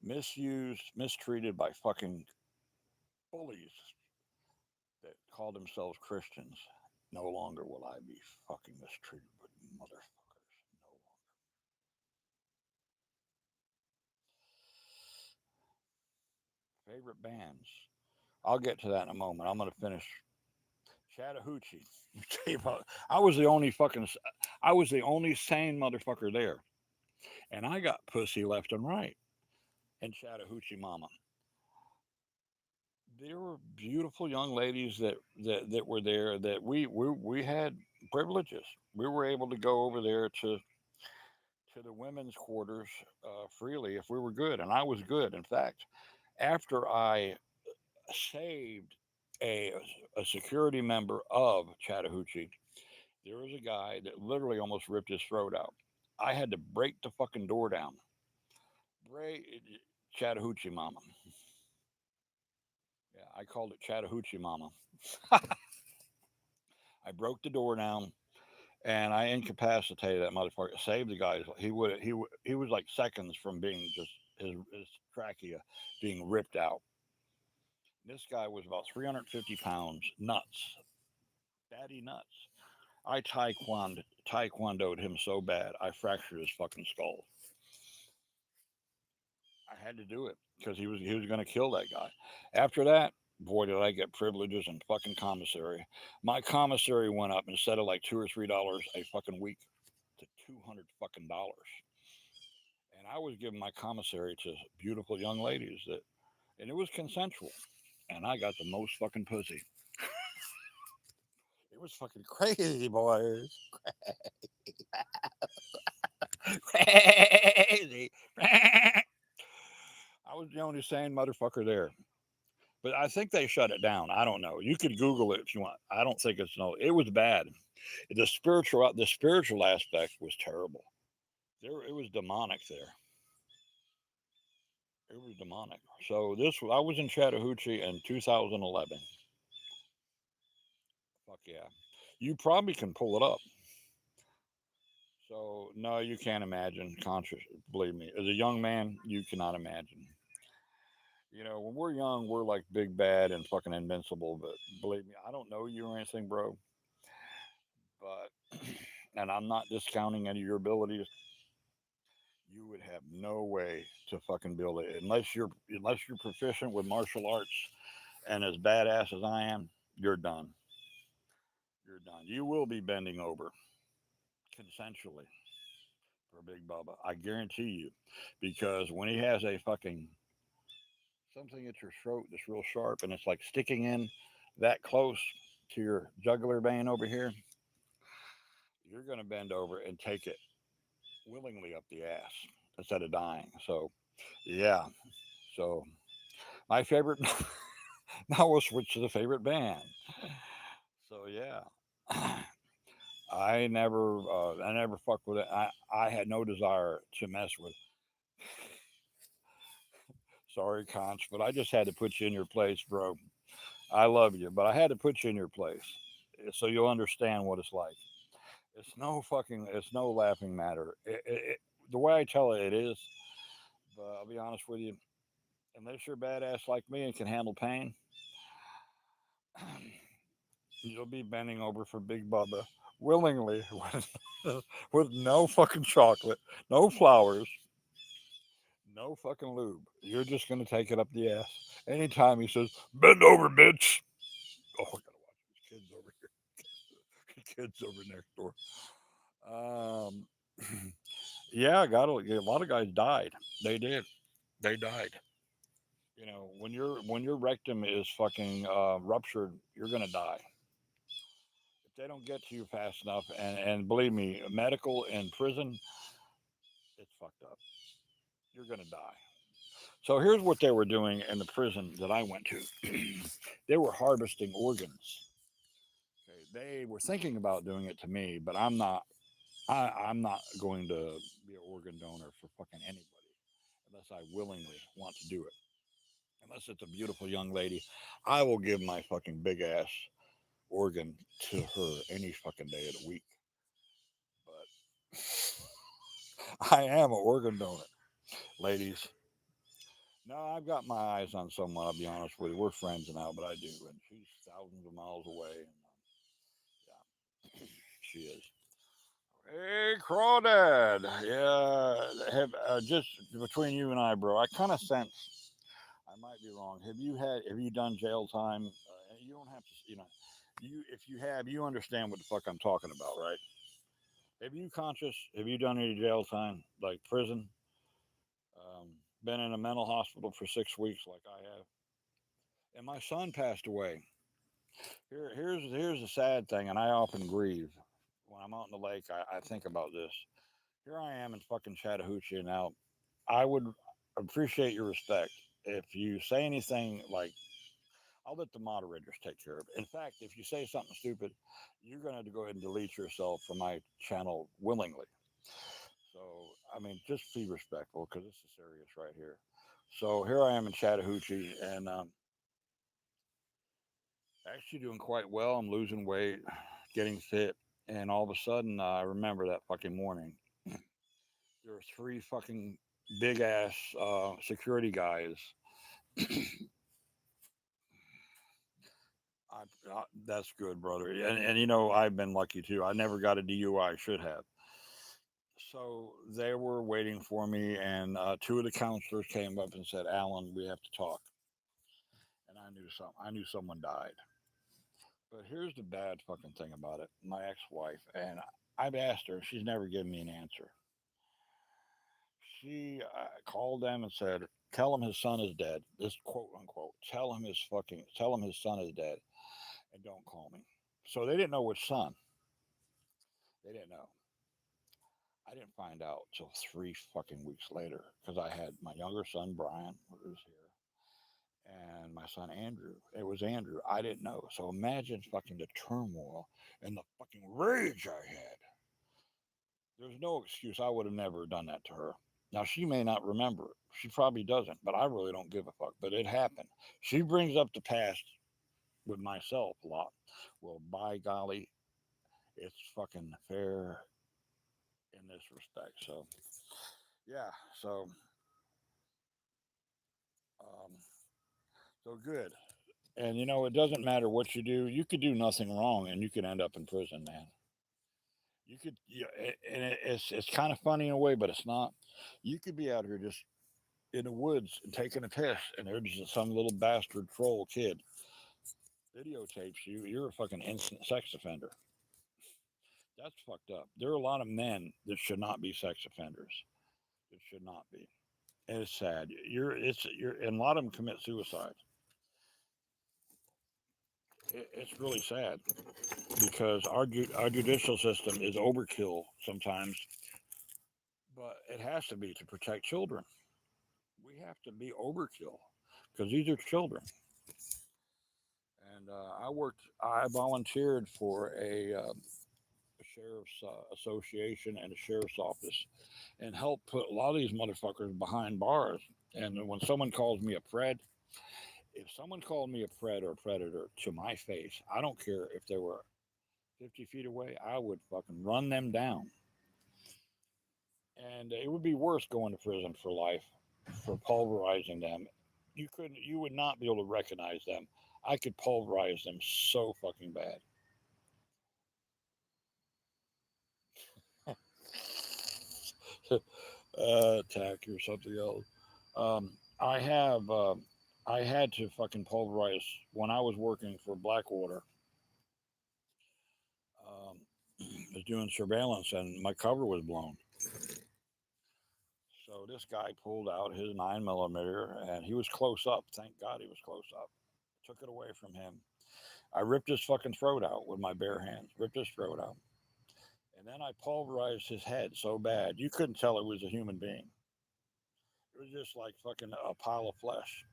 misused, mistreated by fucking bullies that call themselves Christians. No longer will I be fucking mistreated with motherfuckers. No longer. Favorite bands. I'll get to that in a moment. I'm gonna finish Chattahoochee. I was the only fucking. I was the only sane motherfucker there, and I got pussy left and right in Chattahoochee, Mama. There were beautiful young ladies that were there that we had privileges. We were able to go over there to the women's quarters freely if we were good, and I was good. In fact, after I saved a a security member of Chattahoochee, there was a guy that literally almost ripped his throat out. I had to break the fucking door down. Break Chattahoochee, Mama. Yeah, I called it Chattahoochee Mama. I broke the door down and I incapacitated that motherfucker. Saved the guy. He was like seconds from being just his trachea being ripped out. This guy was about 350 pounds, nuts, daddy nuts. I taekwondoed him so bad I fractured his fucking skull. I had to do it because he was going to kill that guy. After that, boy, did I get privileges and fucking commissary. My commissary went up instead of like $2 or $3 a fucking week to $200 fucking. And I was giving my commissary to beautiful young ladies that, and it was consensual. And I got the most fucking pussy. It was fucking crazy, boys. Crazy. I was the only sane motherfucker there. But I think they shut it down. I don't know. You could Google it if you want. I don't think it's no. It was bad. The spiritual aspect was terrible. It was demonic there. It was demonic. So I was in Chattahoochee in 2011. Fuck yeah. You probably can pull it up. So no, you can't imagine. Conscious, believe me. As a young man, you cannot imagine. When we're young, we're like big bad and fucking invincible. But believe me, I don't know you or anything, bro. But and I'm not discounting any of your abilities. You would have no way to fucking build it unless you're proficient with martial arts and as badass as I am. You're done. You're done. You will be bending over consensually for Big Bubba. I guarantee you, because when he has a fucking something at your throat that's real sharp and it's like sticking in that close to your jugular vein over here, you're going to bend over and take it willingly up the ass instead of dying. So, yeah. So, my favorite. Now we'll switch to the favorite band. So, yeah. I never fucked with it. I had no desire to mess with. Sorry, Conch, but I just had to put you in your place, bro. I love you, but I had to put you in your place so you'll understand what it's like. It's no laughing matter. The way I tell it, it is. But I'll be honest with you, unless you're badass like me and can handle pain, you'll be bending over for Big Bubba willingly with no fucking chocolate, no flowers, no fucking lube. You're just gonna take it up the ass. Anytime he says, "Bend over, bitch." Oh, I gotta watch these kids over here. Kids over next door. Um, yeah, a lot of guys died. They did. They died. When your rectum is fucking ruptured, you're gonna die if they don't get to you fast enough. And believe me, medical in prison, it's fucked up. You're gonna die. So here's what they were doing in the prison that I went to. They were harvesting organs. Okay, they were thinking about doing it to me, but I'm not. I'm not going to be an organ donor for fucking anybody unless I willingly want to do it. Unless it's a beautiful young lady, I will give my fucking big ass organ to her any fucking day of the week. But I am an organ donor, ladies. No, I've got my eyes on someone. I'll be honest with you. We're friends now, but I do, and she's thousands of miles away. And yeah, she is. Hey, Crawdad. Yeah, just between you and I, bro. I kind of sense I might be wrong. Have you done jail time? You don't have to. If you have, you understand what the fuck I'm talking about, right? Have you done any jail time, like prison? Been in a mental hospital for 6 weeks, like I have. And my son passed away. Here's the sad thing, and I often grieve when I'm out in the lake. I think about this. Here I am in fucking Chattahoochee now. I would appreciate your respect if you say anything like, I'll let the moderators take care of it. In fact, if you say something stupid, you're going to have to go ahead and delete yourself from my channel willingly. So, I mean, just be respectful because this is serious right here. So here I am in Chattahoochee, and Actually doing quite well. I'm losing weight, getting fit, and all of a sudden, I remember that fucking morning. There were three fucking big ass security guys. That's good, brother. And you know, I've been lucky too. I never got a DUI. I should have. So they were waiting for me, and two of the counselors came up and said, "Alan, we have to talk." And I knew some. I knew someone died. But here's the bad fucking thing about it. My ex-wife, and I've asked her. She's never given me an answer. She called them and said, "Tell him his son is dead." This quote unquote. Tell him his son is dead, and don't call me. So they didn't know which son. They didn't know. I didn't find out till 3 fucking weeks later because I had my younger son Brian, who was here, and my son Andrew. It was Andrew. I didn't know. So imagine fucking the turmoil and the fucking rage I had. There's no excuse. I would have never done that to her. Now she may not remember it. She probably doesn't, but I really don't give a fuck. But it happened. She brings up the past with myself a lot. Well, by golly, it's fucking fair in this respect. So yeah. Um, so good. And you know, it doesn't matter what you do. You could do nothing wrong, and you could end up in prison, man. You could, yeah, and it's kind of funny in a way, but it's not. You could be out here just in the woods and taking a piss, and there's just some little bastard troll kid videotapes you. You're a fucking instant sex offender. That's fucked up. There are a lot of men that should not be sex offenders. It should not be. And it's sad. And a lot of them commit suicide. It's really sad because our judicial system is overkill sometimes, but it has to be to protect children. We have to be overkill because these are children. And I volunteered for a sheriff's association and a sheriff's office, and helped put a lot of these motherfuckers behind bars. And when someone calls me a pred, if someone called me a pred or a predator to my face, I don't care if they were 50 feet away, I would fucking run them down. And it would be worse going to prison for life for pulverizing them. You would not be able to recognize them. I could pulverize them so fucking bad. Attack or something else. Um, I have, I had to fucking pulverize when I was working for Blackwater. I was doing surveillance and my cover was blown. So this guy pulled out his 9 millimeter and he was close up. Thank God he was close up. Took it away from him. I ripped his fucking throat out with my bare hands. Ripped his throat out. And then I pulverized his head so bad you couldn't tell it was a human being. It was just like fucking a pile of flesh.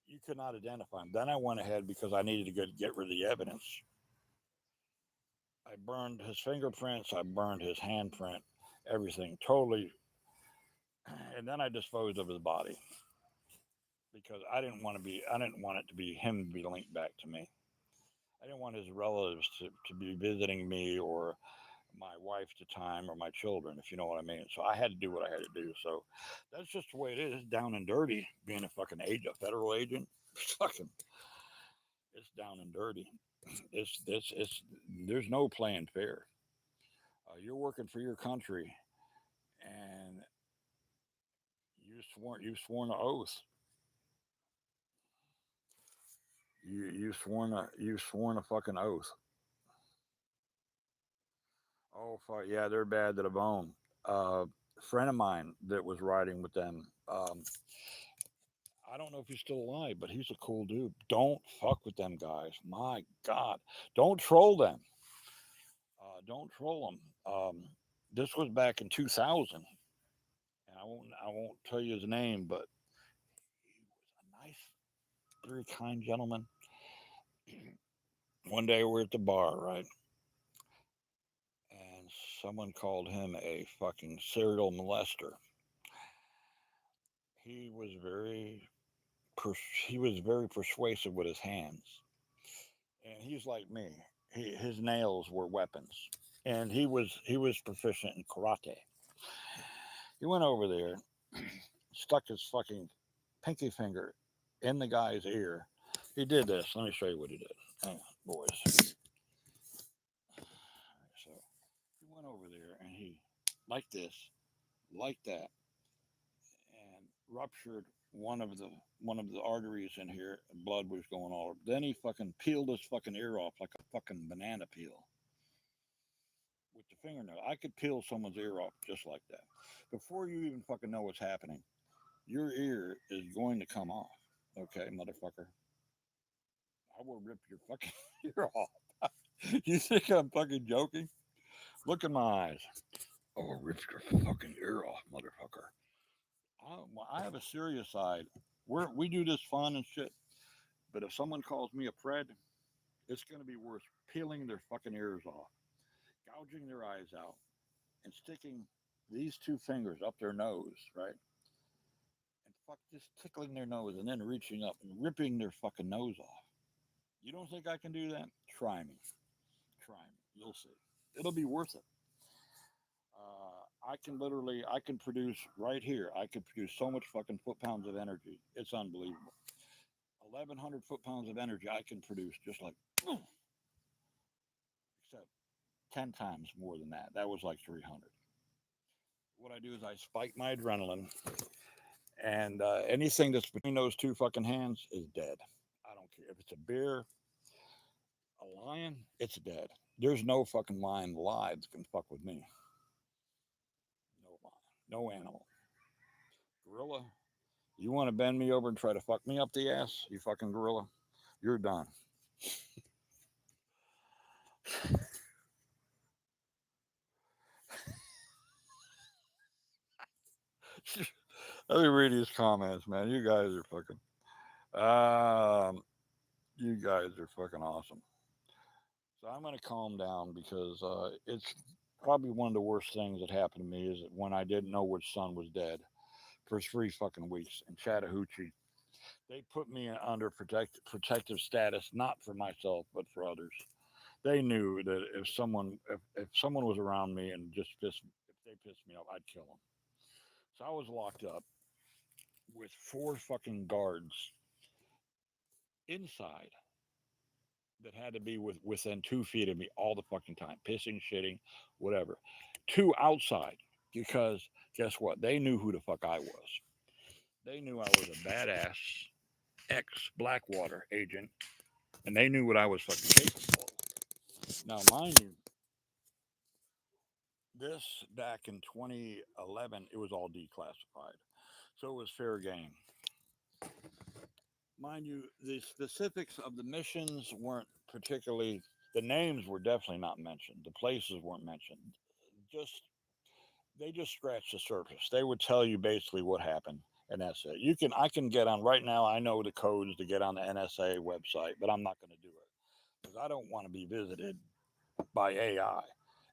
You could not identify him. Then I went ahead because I needed to get rid of the evidence. I burned his fingerprints. I burned his handprint. Everything totally. And then I disposed of his body because I didn't want to be. I didn't want it to be him to be linked back to me. I didn't want his relatives to be visiting me or my wife at the time or my children, if you know what I mean. So I had to do what I had to do. So that's just the way it is. It's down and dirty being a fucking agent, a federal agent. Fucking, it's down and dirty. It's there's no playing fair. You're working for your country, and you've sworn an oath. You've sworn a fucking oath. Oh fuck yeah, they're bad to the bone. A friend of mine that was riding with them. I don't know if he's still alive, but he's a cool dude. Don't fuck with them guys. My God, don't troll them. Don't troll them. This was back in 2000, and I won't tell you his name, but he was a nice, very kind gentleman. One day we're at the bar, right, and someone called him a fucking serial molester. He was very he was very persuasive with his hands, and he's like me. His nails were weapons, and he was proficient in karate. He went over there, stuck his fucking pinky finger in the guy's ear. He did this. Let me show you what he did. Hang on, boys. So he went over there and he, like this, like that, and ruptured one of the arteries in here. Blood was going all over. Then he fucking peeled his fucking ear off like a fucking banana peel with the fingernail. I could peel someone's ear off just like that. Before you even fucking know what's happening, your ear is going to come off. Okay, motherfucker. I will rip your fucking ear off. You think I'm fucking joking? Look in my eyes. I will rip your fucking ear off, motherfucker. I have a serious side. We do this fun and shit, but if someone calls me a pred, it's going to be worth peeling their fucking ears off, gouging their eyes out, and sticking these two fingers up their nose, right? And fuck, just tickling their nose and then reaching up and ripping their fucking nose off. You don't think I can do that? Try me. Try me. You'll see. It'll be worth it. I can produce right here. I can produce so much fucking foot pounds of energy. It's unbelievable. 1,100 foot pounds of energy I can produce just like, except 10 times more than that. That was like 300. What I do is I spike my adrenaline, and anything that's between those two fucking hands is dead. I don't care if it's a bear, a lion, it's dead. There's no fucking lion alive that can fuck with me. No lion, no animal. Gorilla, you want to bend me over and try to fuck me up the ass, you fucking gorilla? You're done. Let me read these comments, man. You guys are fucking. You guys are fucking awesome. So I'm gonna calm down because it's probably one of the worst things that happened to me is when I didn't know which son was dead for 3 fucking weeks in Chattahoochee. They put me under protective status, not for myself but for others. They knew that if someone was around me and just if they pissed me off, I'd kill them. So I was locked up with 4 fucking guards inside that had to be within 2 feet of me all the fucking time, pissing, shitting, whatever. 2 outside because guess what? They knew who the fuck I was. They knew I was a badass ex Blackwater agent, and they knew what I was fucking capable of. Now, mind you, this back in 2011, it was all declassified, so it was fair game. Mind you, the specifics of the missions weren't particularly. The names were definitely not mentioned. The places weren't mentioned. Just they just scratched the surface. They would tell you basically what happened, and that's it. I can get on right now. I know the codes to get on the NSA website, but I'm not going to do it because I don't want to be visited by AI.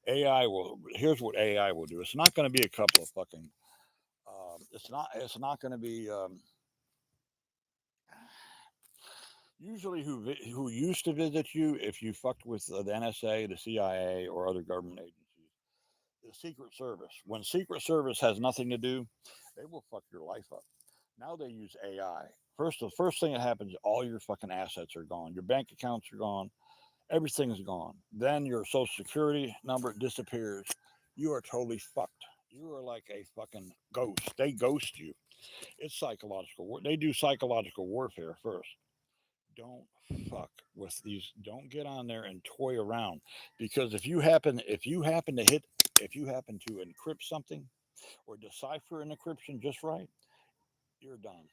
AI will. Here's what AI will do. It's not going to be a couple of fucking. It's not. It's not going to be. Usually, who used to visit you if you fucked with the NSA, the CIA, or other government agencies, the Secret Service. When Secret Service has nothing to do, they will fuck your life up. Now they use AI. The first thing that happens, all your fucking assets are gone. Your bank accounts are gone. Everything's gone. Then your social security number disappears. You are totally fucked. You are like a fucking ghost. They ghost you. It's psychological. They do psychological warfare first. Don't fuck with these. Don't get on there and toy around because if you happen to encrypt something or decipher an encryption just right, you're done.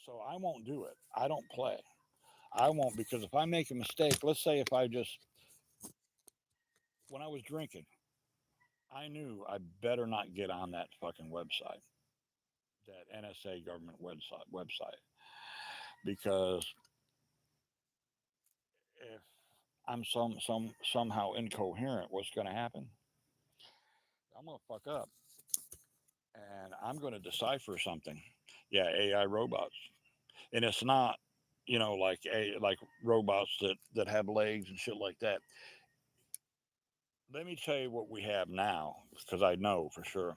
So I won't do it. I don't play. I won't because if I make a mistake, let's say if I just when I was drinking, I knew I better not get on that fucking website, that NSA government website, because if I'm somehow incoherent, what's going to happen? I'm going to fuck up, and I'm going to decipher something. Yeah, AI robots. And it's not, like robots that have legs and shit like that. Let me tell you what we have now, because I know for sure.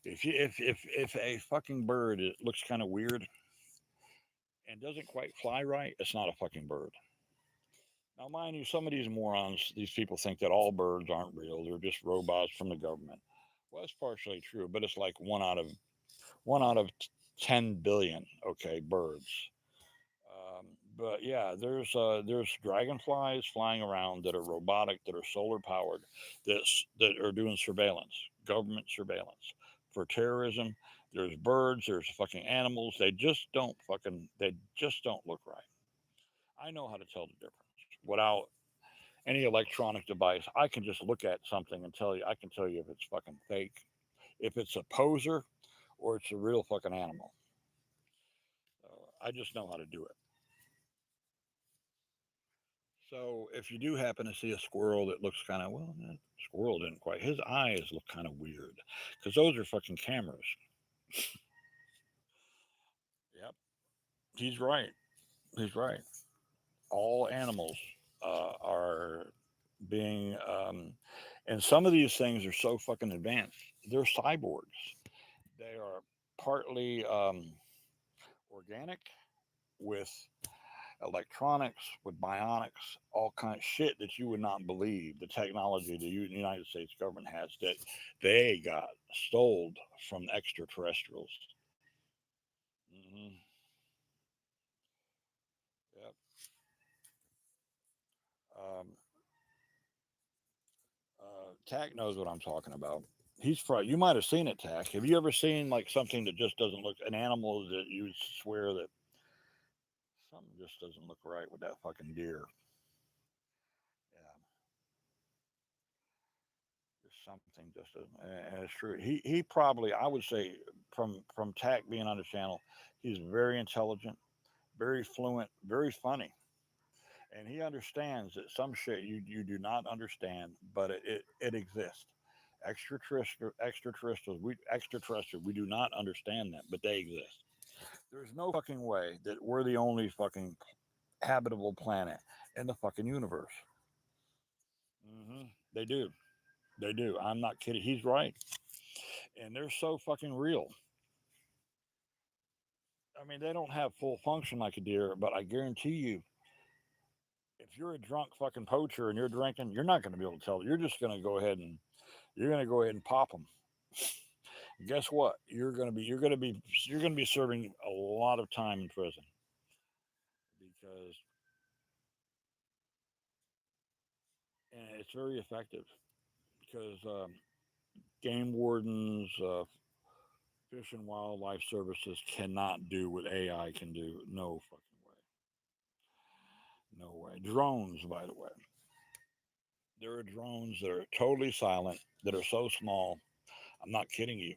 If a fucking bird looks kind of weird and doesn't quite fly right, it's not a fucking bird. Now, mind you, some of these morons, these people think that all birds aren't real; they're just robots from the government. Well, that's partially true, but it's like one out of 10 billion. Okay, birds. But yeah, there's dragonflies flying around that are robotic, that are solar powered, that are doing surveillance, government surveillance for terrorism. There's birds, there's fucking animals. They just don't look right. I know how to tell the difference without any electronic device. I can just look at something and tell you. I can tell you if it's fucking fake, if it's a poser, or it's a real fucking animal. I just know how to do it. So if you do happen to see a squirrel that looks kind of, well, that squirrel didn't quite. His eyes look kind of weird because those are fucking cameras. Yep, he's right. He's right. All animals are being, and some of these things are so fucking advanced. They're cyborgs. They are partly organic with electronics, with bionics, all kind of shit that you would not believe. The technology the United States government has that they got stole from extraterrestrials. Hmm. Yep. Um, Tack knows what I'm talking about. You might have seen it, Tack. Have you ever seen like something that just doesn't look an animal that you swear that something just doesn't look right with that fucking deer? Yeah, there's something just doesn't. And it's true. He probably, I would say, from Tack being on the channel, he's very intelligent, very fluent, very funny, and he understands that some shit you do not understand, but it exists. Extraterrestrial, we do not understand them, but they exist. There's no fucking way that we're the only fucking habitable planet in the fucking universe. They do. They do. I'm not kidding. He's right. And they're so fucking real. I mean, they don't have full function like a deer, but I guarantee you, if you're a drunk fucking poacher and you're drinking, you're not going to be able to tell. You're just going to go ahead and pop them. Guess what? You're going to be serving a lot of time in prison because and it's very effective because game wardens, fish and wildlife services cannot do what AI can do. No fucking way. No way. Drones, by the way. There are drones that are totally silent, that are so small. I'm not kidding you.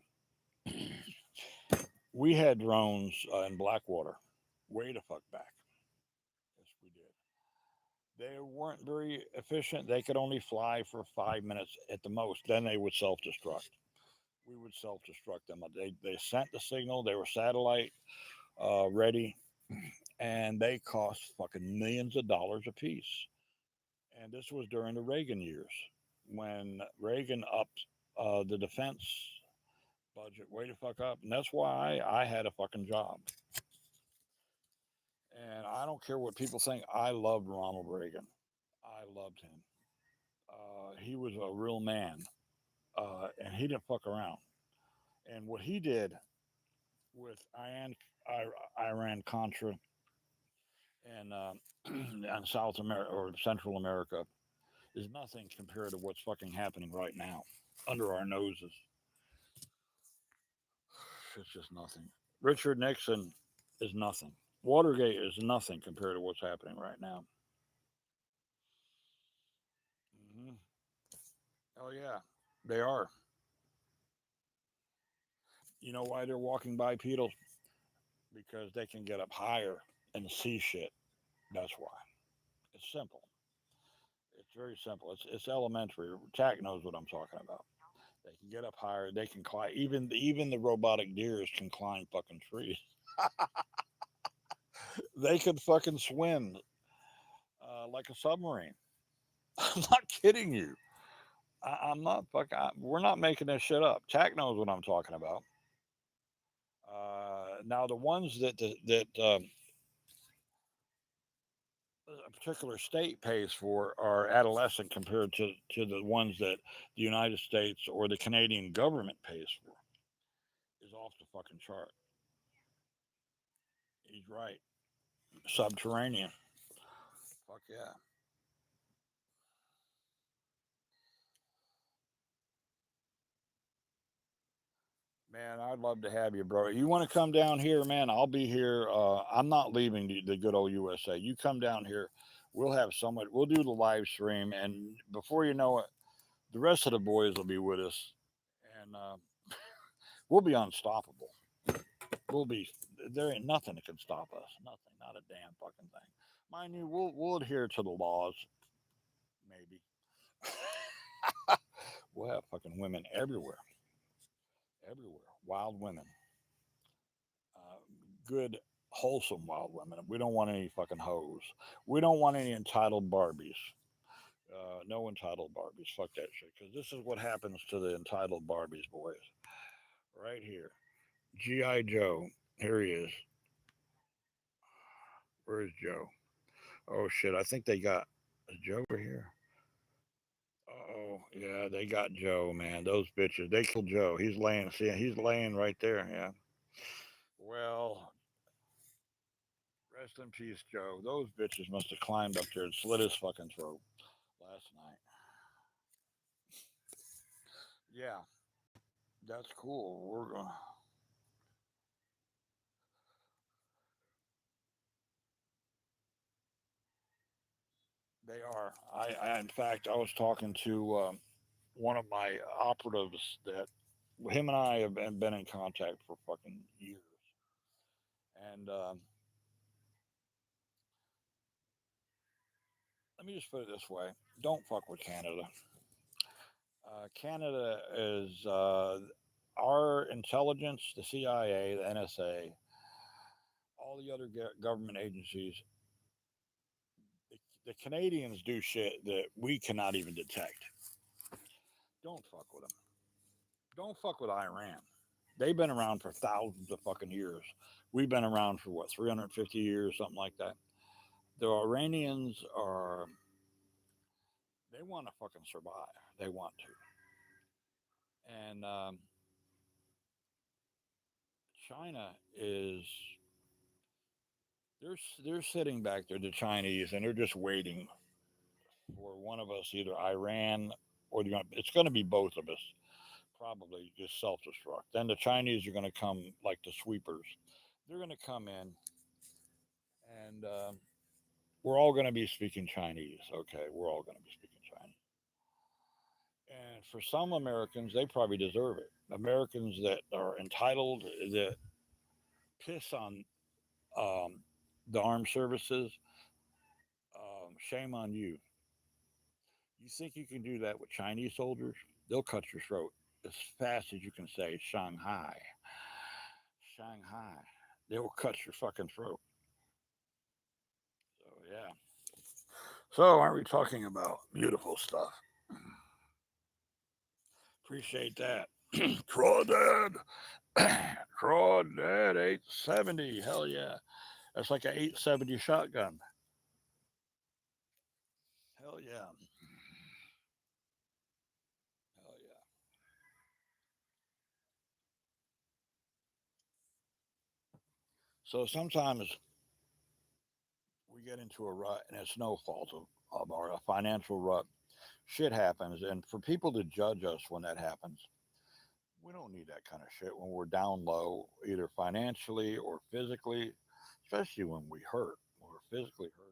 We had drones in Blackwater way the fuck back. Yes, we did. They weren't very efficient. They could only fly for 5 minutes at the most. Then they would self destruct. We would self destruct them. They sent the signal. They were satellite ready, and they cost fucking millions of dollars a piece. And this was during the Reagan years when Reagan upped the defense budget way the fuck up, and that's why I had a fucking job. And I don't care what people think. I loved Ronald Reagan. I loved him. He was a real man, and he didn't fuck around. And what he did with Iran Contra and and South America or Central America is nothing compared to what's fucking happening right now under our noses. It's just nothing. Richard Nixon is nothing. Watergate is nothing compared to what's happening right now. Hmm. Oh yeah, they are. You know why they're walking bipedal? Because they can get up higher and see shit. That's why. It's simple. It's very simple. It's elementary. Tack knows what I'm talking about. They can get up higher. They can climb. Even the robotic deers can climb fucking trees. They could fucking swim like a submarine. I'm not kidding you. I'm not fucking. We're not making this shit up. Tack knows what I'm talking about. Now the ones that a particular state pays for are adolescent compared to the ones that the United States or the Canadian government pays for. Is off the fucking chart. He's right. Subterranean. Fuck yeah. Man, I'd love to have you, bro. You want to come down here, man? I'll be here. I'm not leaving the good old USA. You come down here. We'll have so much. We'll do the live stream, and before you know it, the rest of the boys will be with us, and we'll be unstoppable. We'll be. There ain't nothing that can stop us. Nothing. Not a damn fucking thing. Mind you, we'll adhere to the laws. Maybe we'll have fucking women everywhere, everywhere. Wild women. uh, Good, wholesome wild women. We don't want any fucking hoes. We don't want any entitled Barbies. No entitled Barbies. Fuck that shit. Because this is what happens to the entitled Barbies, boys. Right here. G.I. Joe. Here he is. Where's Joe? Oh, shit. I think they got. Is Joe over here? Oh, yeah. They got Joe, man. Those bitches. They killed Joe. He's laying. See, he's laying right there. Yeah. Well, rest in peace, Joe. Those bitches must have climbed up there and slit his fucking throat last night. Yeah, that's cool. We're going. They are. In fact, I was talking to one of my operatives that him and I have been in contact for fucking years, and let me just put it this way: don't fuck with Canada. Canada is our intelligence, the CIA, the NSA, all the other government agencies. The Canadians do shit that we cannot even detect. Don't fuck with them. Don't fuck with Iran. They've been around for thousands of fucking years. We've been around for what, 350 years, something like that. The Iranians are, they want to fucking survive. They want to. And China is, they're sitting back there, the Chinese, and they're just waiting for one of us, either Iran or it's going to be both of us, probably just self destruct. Then the Chinese are going to come like the sweepers. They're going to come in and we're all going to be speaking Chinese. Okay, we're all going to be speaking Chinese. And for some Americans, they probably deserve it. Americans that are entitled, that piss on um, the armed services, shame on you. You think you can do that with Chinese soldiers? They'll cut your throat as fast as you can say Shanghai. Shanghai. They will cut your fucking throat. So, yeah. So, aren't we talking about beautiful stuff? Appreciate that. Crawdad. Crawdad 870. Hell yeah. That's like an 870 shotgun. Hell yeah. Hell yeah. So sometimes we get into a rut, and it's no fault of our a financial rut. Shit happens. And for people to judge us when that happens, we don't need that kind of shit when we're down low, either financially or physically, especially when we hurt, when we're physically hurting.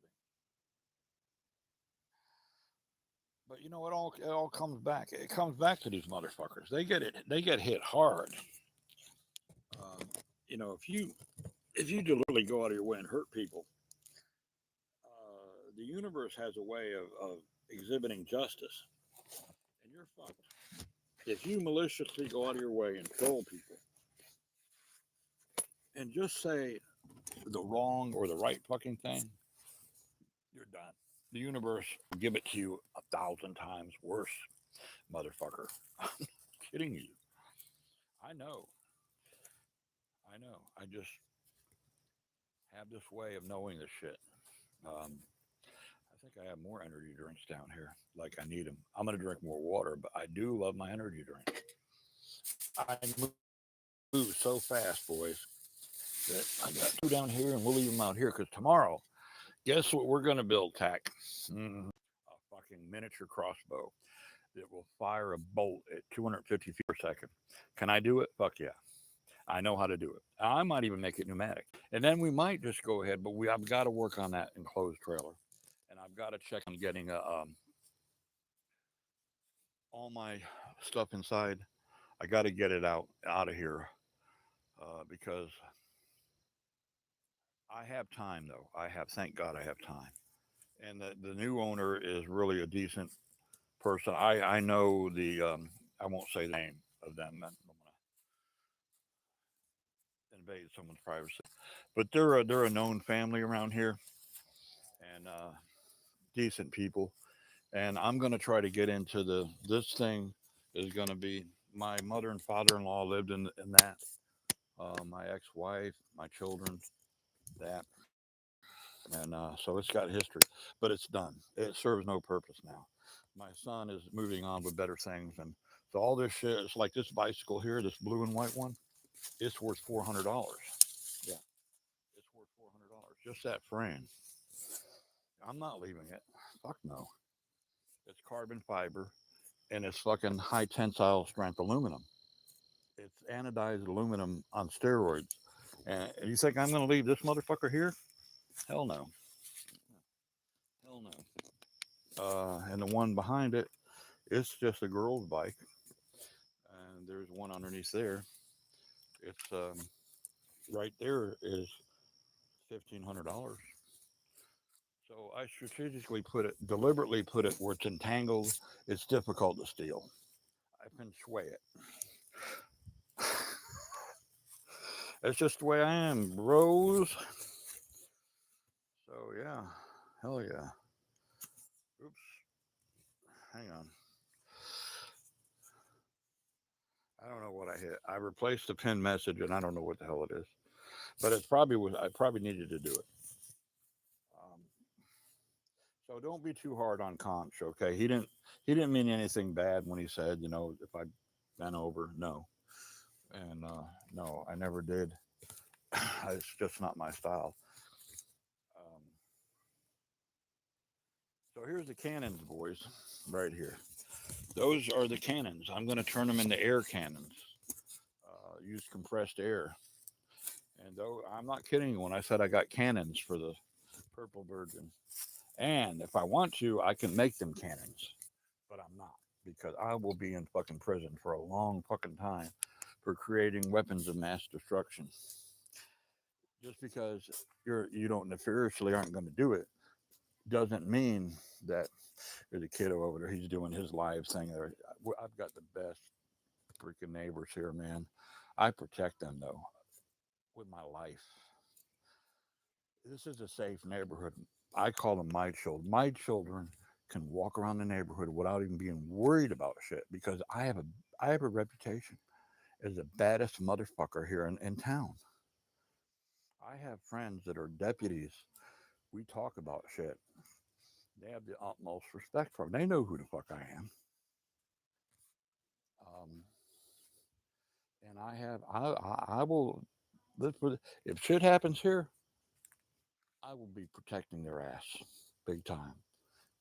But it all comes back. It comes back to these motherfuckers. They get hit hard. Um, if you deliberately go out of your way and hurt people, the universe has a way of exhibiting justice, and you're fucked. If you maliciously go out of your way and troll people, and just say the wrong or the right fucking thing, you're done. The universe will give it to you 1,000 times worse, motherfucker. I'm kidding you. I know. I know. I just have this way of knowing this shit. I think I have more energy drinks down here. Like I need them. I'm gonna drink more water, but I do love my energy drink. I move so fast, boys, that I got two down here, and we'll leave them out here because tomorrow, guess what we're gonna build, Tack? A fucking miniature crossbow that will fire a bolt at 250 feet per second. Can I do it? Fuck yeah. I know how to do it. I might even make it pneumatic. And then we might just go ahead, but I've got to work on that enclosed trailer. And I've got to check on getting all my stuff inside. I got to get it out of here because I have time though. Thank God I have time. And the new owner is really a decent person. I know I won't say the name of them. I don't want to invade someone's privacy, but they're a known family around here and decent people. And I'm gonna try to get into this thing is gonna be my mother and father-in-law lived in that. My ex-wife, my children, that, and so it's got history, but it's done. It serves no purpose now. My son is moving on with better things, and so all this shit. It's like this bicycle here, this blue and white one. It's worth $400. Yeah, it's worth $400. Just that frame. I'm not leaving it. Fuck no. It's carbon fiber and it's fucking high tensile strength aluminum. It's anodized aluminum on steroids. And you think I'm going to leave this motherfucker here? Hell no. Hell no. And the one behind it, it's just a girl's bike. And there's one underneath there. It's right there is $1,500. So I strategically deliberately put it where it's entangled. It's difficult to steal. I can sway it. That's just the way I am, bros. So yeah, hell yeah. Oops, hang on. I don't know what I hit. I replaced the pin message, and I don't know what the hell it is. But it's probably was. I probably needed to do it. Um, so don't be too hard on Conch, okay? He didn't mean anything bad when he said, if I bent over, no, and no, I never did. It's just not my style. Um, so here's the cannons, boys, right here. Those are the cannons. I'm going to turn them into air cannons. Use compressed air. And though I'm not kidding when I said I got cannons for the Purple Virgin. And if I want to, I can make them cannons. But I'm not because I will be in fucking prison for a long fucking time for creating weapons of mass destruction. Just because you don't nefariously aren't going to do it doesn't mean that there's a kiddo over there. He's doing his live thing there. I've got the best freaking neighbors here, man. I protect them though with my life. This is a safe neighborhood. I call them my children. My children can walk around the neighborhood without even being worried about shit because I have a reputation as the baddest motherfucker here in town. I have friends that are deputies. We talk about shit. They have the utmost respect for me. They know who the fuck I am. Um, and I will, if shit happens here, I will be protecting their ass big time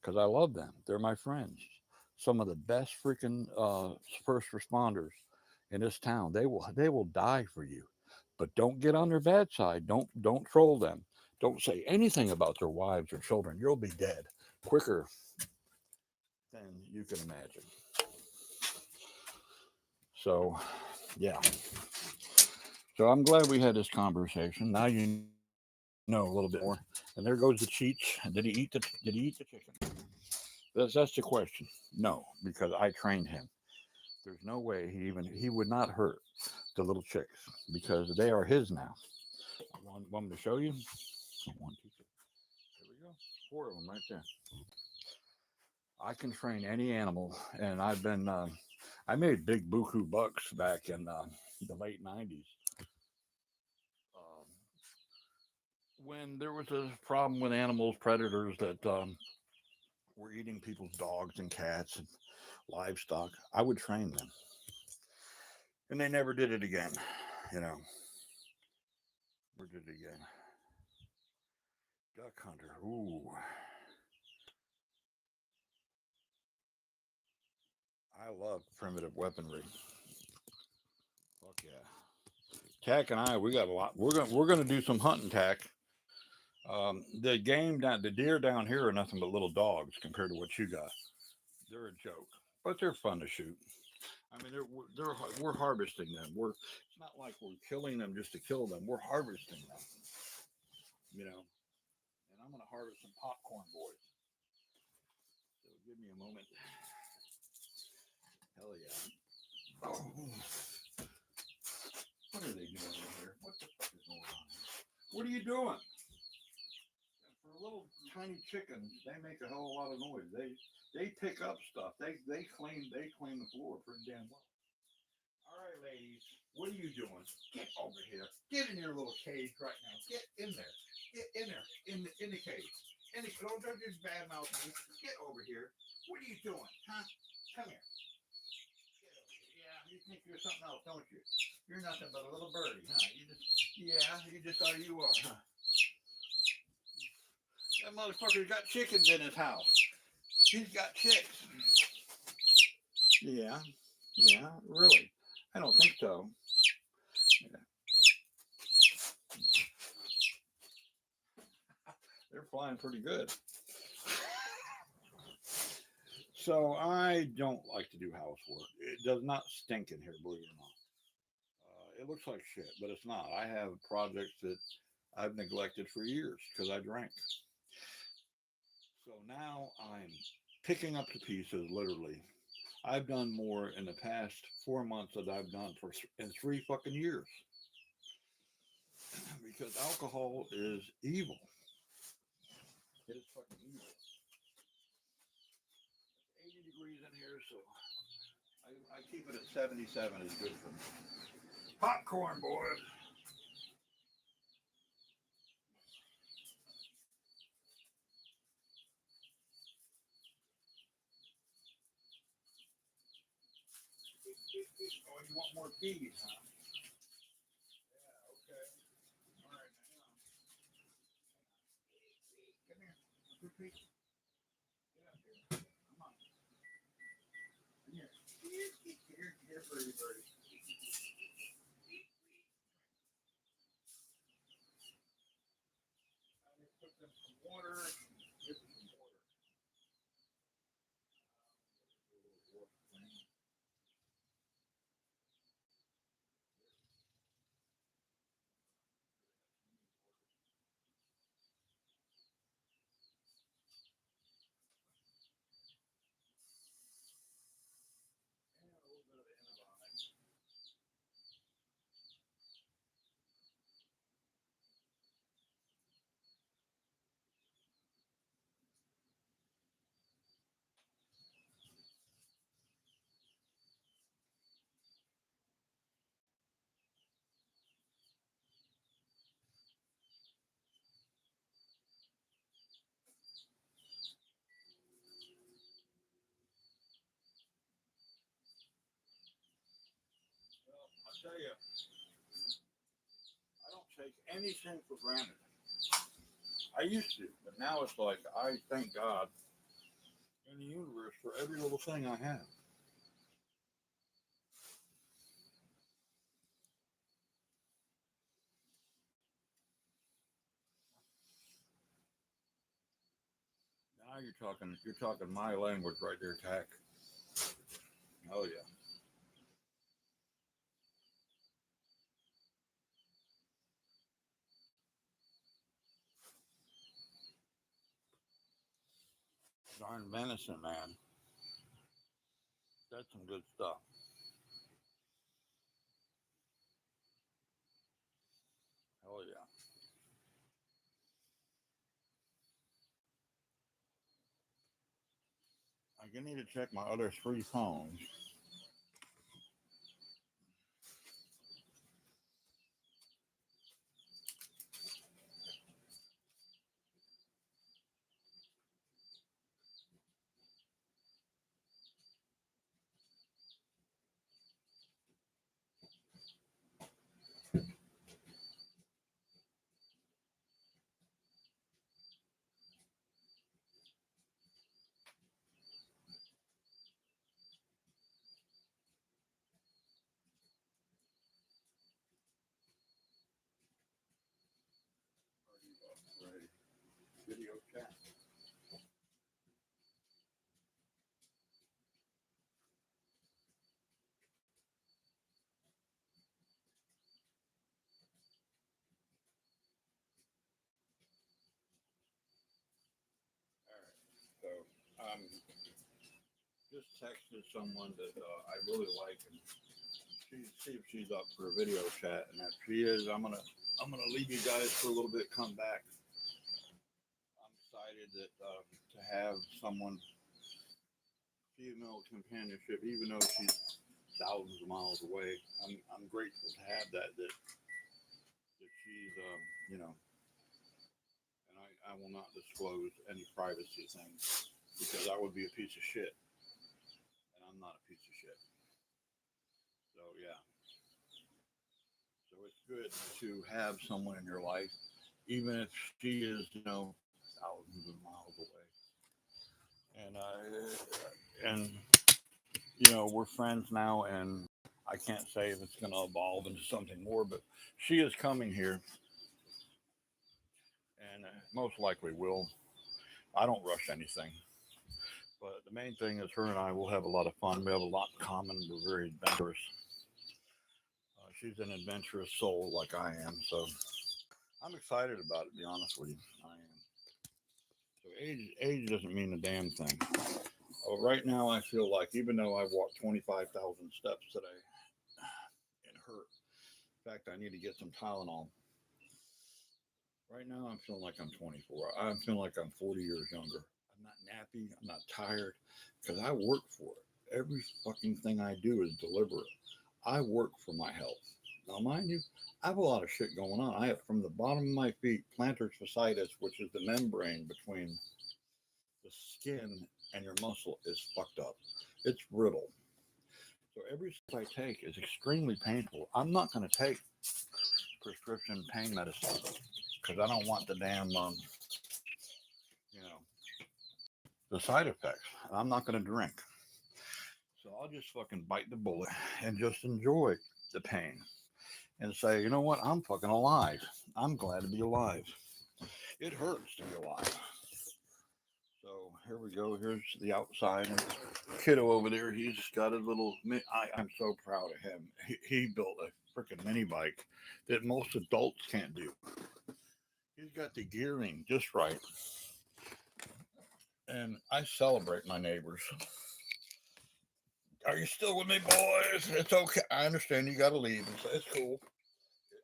because I love them. They're my friends. Some of the best freaking first responders in this town. They will die for you, but don't get on their bad side. Don't troll them. Don't say anything about their wives or children. You'll be dead quicker than you can imagine. So, yeah. So I'm glad we had this conversation. Now you know a little bit more. And there goes the Cheech. Did he eat the chicken? That's the question. No, because I trained him. There's no way he would not hurt the little chicks because they are his now. Want me to show you? One, two, three. There we go. Four of them right there. I can train any animal, and I made big buku bucks back in the late '90s. Um, when there was a problem with animals, predators that were eating people's dogs and cats and livestock, I would train them, and they never did it again. You know, never did it again. Duck hunter. Ooh, I love primitive weaponry. Fuck yeah. Tack and I, we got a lot. We're gonna do some hunting, Tack. The game down, the deer down here are nothing but little dogs compared to what you got. They're a joke, but they're fun to shoot. I mean, we're harvesting them. It's not like we're killing them just to kill them. We're harvesting them, you know. And I'm gonna harvest some popcorn boys. So give me a moment. Hell yeah. Oh, what are they doing in here? What the fuck is going on? What are you doing? For little tiny chickens, they make a hell of a lot of noise. They pick up stuff. They clean the floor pretty damn well. All right, ladies, what are you doing? Get over here. Get in your little cage right now. Get in there. Get in there. In the cage. Don't just bad mouth me. Get over here. What are you doing? Huh? Come here. Get over here. Yeah, you think you're something else, don't you? You're nothing but a little birdie, huh? You just are you are, huh? That motherfucker's got chickens in his house. He's got chicks. Yeah, yeah, really. I don't think so. Yeah. They're flying pretty good. So I don't like to do housework. It does not stink in here, believe it or not. It looks like shit, but it's not. I have projects that I've neglected for years because I drank. So now I'm picking up the pieces, literally. I've done more in the past 4 months than I've done in 3 fucking years because alcohol is evil. It is fucking evil. 80 degrees in here, so I keep it at 77 is good for me. Popcorn, boys. Oh, you want more feed, huh? Yeah, okay. All right, hang on. Come here. Get up here. Come on. Come here. Here, birdie, birdie. I'm going to put them some water. Give them some water. And a little bit of antibiotics. Well, I'll tell you, I don't take anything for granted. I used to, but now it's like I thank God in the universe for every little thing I have. Now you're talking my language right there, Tack. Oh yeah. Darn venison, man. That's some good stuff. Oh yeah. I need to check my other 3 phones. Right. Video chat. All right. So, just texted someone that I really like, and see if she's up for a video chat. And if she is, I'm gonna leave you guys for a little bit. Come back. I'm excited that to have someone female companionship, even though she's thousands of miles away. I'm grateful to have that she's you know, and I will not disclose any privacy things because I would be a piece of shit, and I'm not a piece of shit. So yeah, so it's good to have someone in your life, even if she is thousands of miles away, and we're friends now, and I can't say if it's going to evolve into something more, but she is coming here, and most likely will. I don't rush anything, but the main thing is her and I will have a lot of fun. We have a lot in common. We're very adventurous. She's an adventurous soul like I am, so I'm excited about it. To be honest with you, I am. So age doesn't mean a damn thing. Right now, I feel like even though I've walked 25,000 steps today, it hurt. In fact, I need to get some Tylenol. Right now, I'm feeling like I'm 24. I'm feeling like I'm 40 years younger. I'm not nappy. I'm not tired because I work for it. Every fucking thing I do is deliberate. I work for my health. Now, mind you, I have a lot of shit going on. I have from the bottom of my feet plantar fasciitis, which is the membrane between the skin and your muscle, is fucked up. It's brittle. So every step I take is extremely painful. I'm not going to take prescription pain medicine because I don't want the damn, you know, the side effects. I'm not going to drink. So I'll just fucking bite the bullet and just enjoy the pain and say, you know what? I'm fucking alive. I'm glad to be alive. It hurts to be alive. So here we go. Here's the outside. And kiddo over there, he's got a little. I'm so proud of him. He built a freaking mini bike that most adults can't do. He's got the gearing just right. And I celebrate my neighbors. Are you still with me, boys? It's okay. I understand you got to leave. It's cool.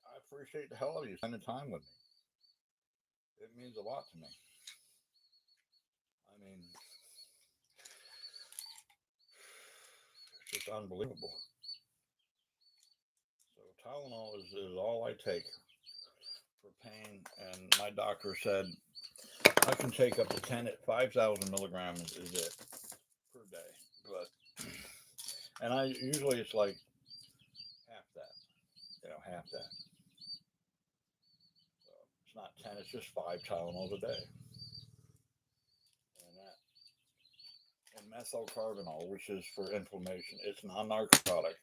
I appreciate the hell out of you spending time with me. It means a lot to me. I mean, it's just unbelievable. So Tylenol is all I take for pain, and my doctor said I can take up to 10 at 5,000 milligrams is it per day. But and I usually it's like half that, half that. So it's not 10, it's just 5 Tylenols a day. And that and methylcarbinol, which is for inflammation. It's non-narcotic.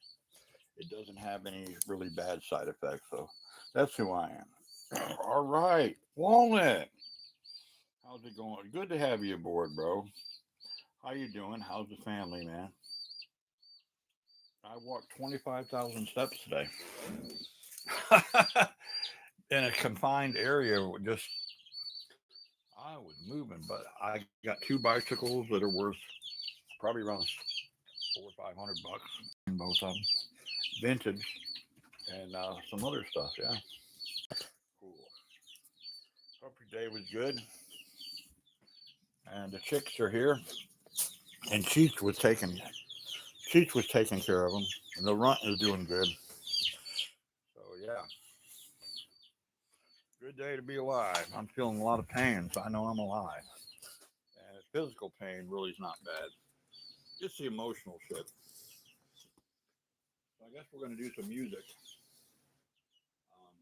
It doesn't have any really bad side effects. So that's who I am. All right, Walnut. How's it going? Good to have you aboard, bro. How you doing? How's the family, man? I walked 25,000 steps today in a confined area. Just I was moving, but I got 2 bicycles that are worth probably around 400 or 500 bucks, both of them, vintage, and some other stuff. Yeah, cool. Hope your day was good. And the chicks are here. And Cheech was taking care of him, and the runt is doing good. So yeah, good day to be alive. I'm feeling a lot of pain, so I know I'm alive. And physical pain really is not bad. Just the emotional shit. So I guess we're gonna do some music. Um,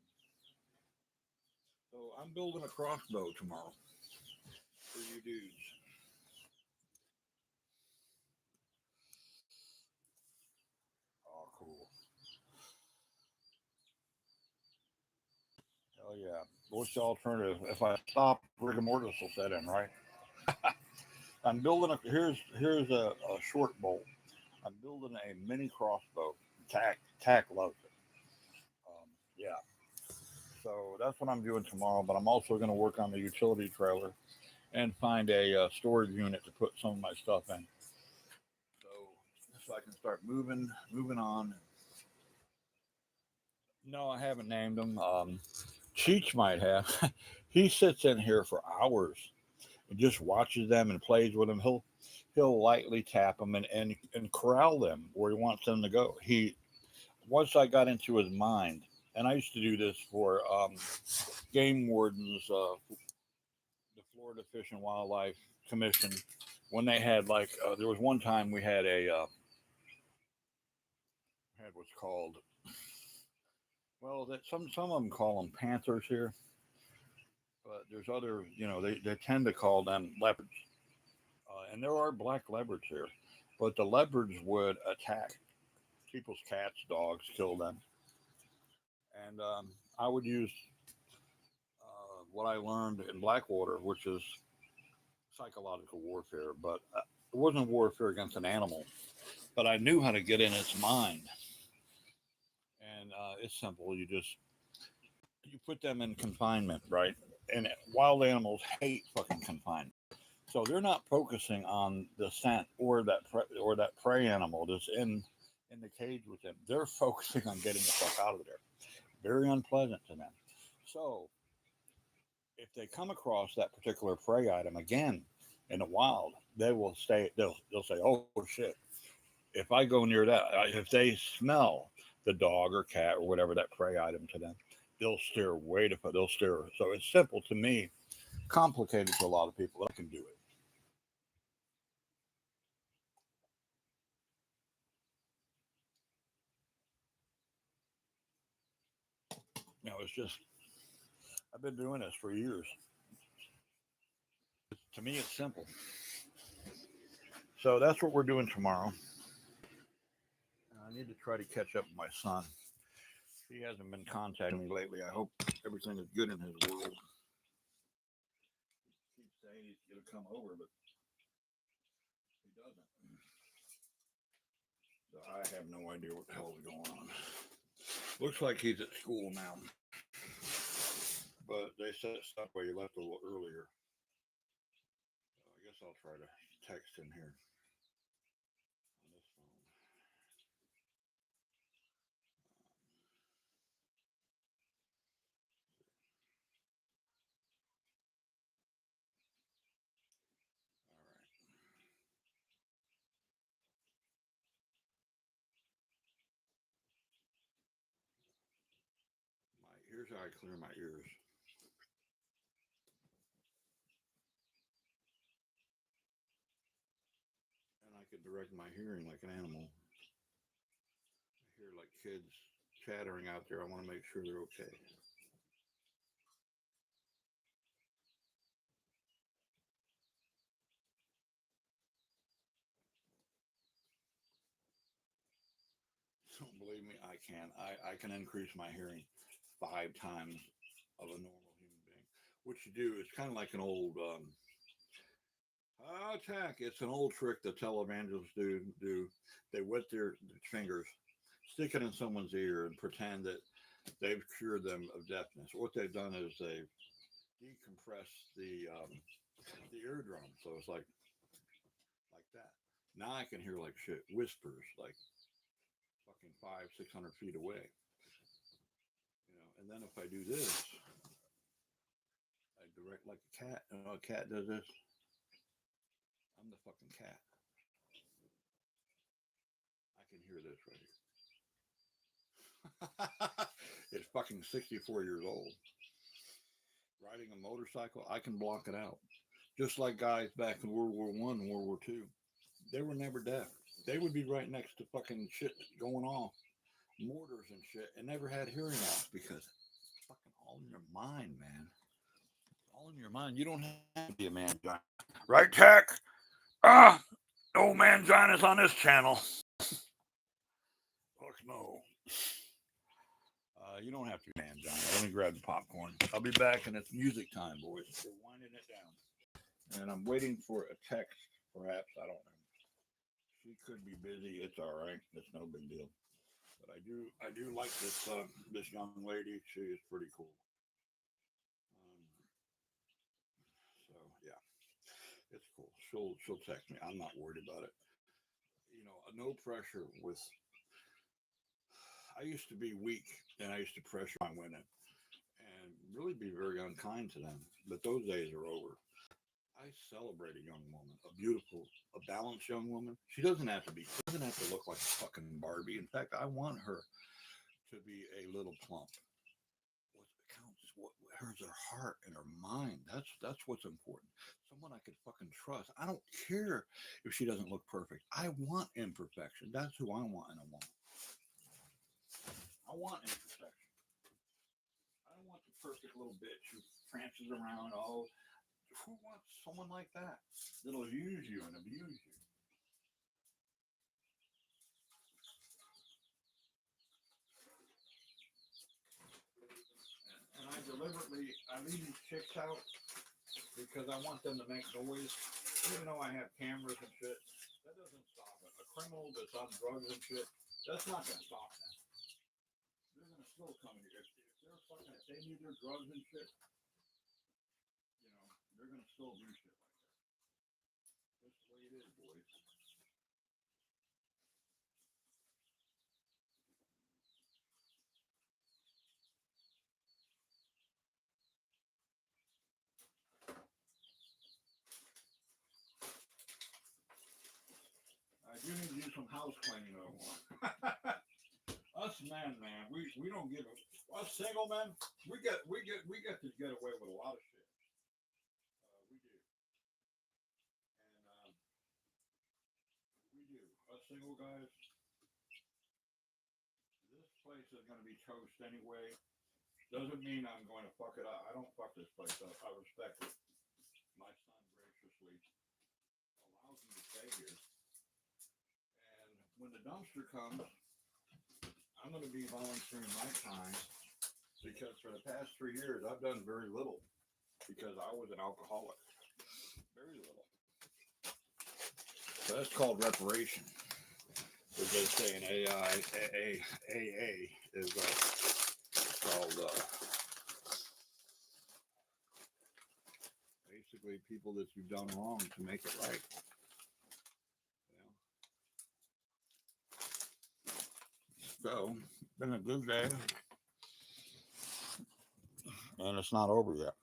so I'm building a crossbow tomorrow for you dudes. Oh, cool. Hell yeah. What's the alternative? If I stop, rigor mortis will set in, right? I'm building a here's a short bolt. I'm building a mini crossbow. Tack loves it. Yeah, so that's what I'm doing tomorrow. But I'm also going to work on the utility trailer and find a storage unit to put some of my stuff in, so I can start moving on. No, I haven't named him. Cheech might have. He sits in here for hours and just watches them and plays with them. He'll lightly tap them and corral them where he wants them to go. He Once I got into his mind, and I used to do this for game wardens, the Florida Fish and Wildlife Commission, when they had there was one time we had had what's called, well, that some of them call them panthers here, but there's other, they tend to call them leopards, and there are black leopards here, but the leopards would attack people's cats, dogs, kill them, and I would use what I learned in Blackwater, which is psychological warfare, but it wasn't warfare against an animal, but I knew how to get in its mind. And it's simple. You put them in confinement, right? And wild animals hate fucking confinement, so they're not focusing on the scent or that prey animal that's in the cage with them. They're focusing on getting the fuck out of there. Very unpleasant to them. So if they come across that particular prey item again in the wild, they will stay. They'll say, "Oh shit!" If I go near that, if they smell the dog or cat or whatever that prey item to them, they'll steer way to. They'll steer. So it's simple to me, complicated to a lot of people. I can do it. It's just I've been doing this for years. To me, it's simple. So that's what we're doing tomorrow. I need to try to catch up with my son. He hasn't been contacting me lately. I hope everything is good in his world. He keeps saying he's going to come over, but he doesn't. So I have no idea what the hell is going on. Looks like he's at school now, but they said stuff where he left a little earlier. So I guess I'll try to text him here on this phone. All right. Here's how I clear my ears, and I can direct my hearing like an animal. I hear like kids chattering out there. I want to make sure they're okay. Don't believe me, I can. I can increase my hearing 5 times of a normal human being. What you do is kind of like an old attack. It's an old trick that televangelists do. They wet their fingers, stick it in someone's ear, and pretend that they've cured them of deafness. What they've done is they've decompressed the eardrum, so it's like that. Now I can hear like shit, whispers, like fucking 500-600 feet away. And then if I do this, I direct like a cat. A cat does this. I'm the fucking cat. can hear this right here. It's fucking 64 years old. Riding a motorcycle, I can block it out. Just like guys back in World War I and World War II. They were never deaf. They would be right next to fucking shit going off, mortars and shit, and never had hearing loss because it's fucking all in your mind, man. All in your mind. You don't have to be a mangina. Right, Tech? No manginas on this channel. Fuck no. You don't have to be mangina. Let me grab the popcorn. I'll be back, and it's music time, boys. We're winding it down. And I'm waiting for a text, perhaps. I don't know. She could be busy. It's all right. It's no big deal. But I do like this this young lady. She is pretty cool. So yeah, it's cool. She'll text me. I'm not worried about it. You know, no pressure with. I used to be weak, and I used to pressure my women, and really be very unkind to them. But those days are over. I celebrate a young woman, a beautiful, a balanced young woman. She doesn't have to be, doesn't have to look like a fucking Barbie. In fact, I want her to be a little plump. What counts? Hers her heart and her mind. That's what's important. Someone I could fucking trust. I don't care if she doesn't look perfect. I want imperfection. That's who I want in a woman. I want imperfection. I don't want the perfect little bitch who prances around. Oh, who wants someone like that? That'll use you and abuse you. And I deliberately, I leave these chicks out because I want them to make noise. Even though I have cameras and shit, that doesn't stop it. A criminal that's on drugs and shit, that's not going to stop them. They're going to still come here. If they're fucking, if they need their drugs and shit, you know, they're going to still do shit like that. That's the way it is, boys. I do need to do some house cleaning though. Us men, man, we don't give a. Us single men, we get to get away with a lot of shit. We do, and we do. Us single guys, this place is going to be toast anyway. Doesn't mean I'm going to fuck it up. I don't fuck this place up. I respect it. My son graciously allows me to stay here. And when the dumpster comes, I'm going to be volunteering my time because for the past 3 years, I've done very little because I was an alcoholic. Very little. So that's called reparation. As they say in AA is called basically people that you've done wrong to make it right. So, been a good day. And it's not over yet.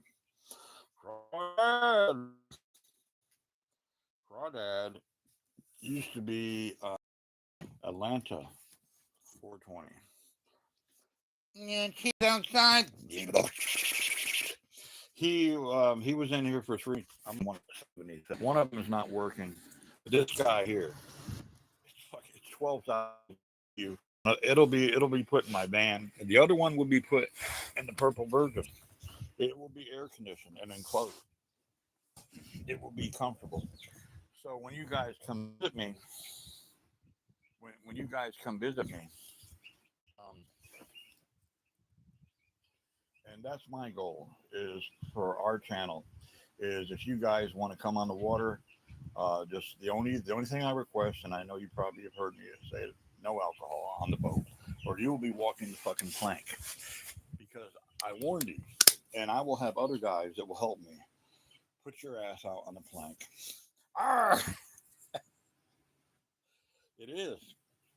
Crawdad used to be Atlanta 420. And he's outside. He was in here for 3. I'm 170. One of them is not working. But this guy here, it's 12,000. It'll be put in my van, and the other one will be put in the Purple Virgin. It will be air conditioned and enclosed. It will be comfortable. So when you guys come visit me, when you guys come visit me, um, and that's my goal is for our channel is if you guys want to come on the water, just the only thing I request, and I know you probably have heard me say it, no alcohol on the boat, or you will be walking the fucking plank. Because I warned you, and I will have other guys that will help me. Put your ass out on the plank. Ah! It is.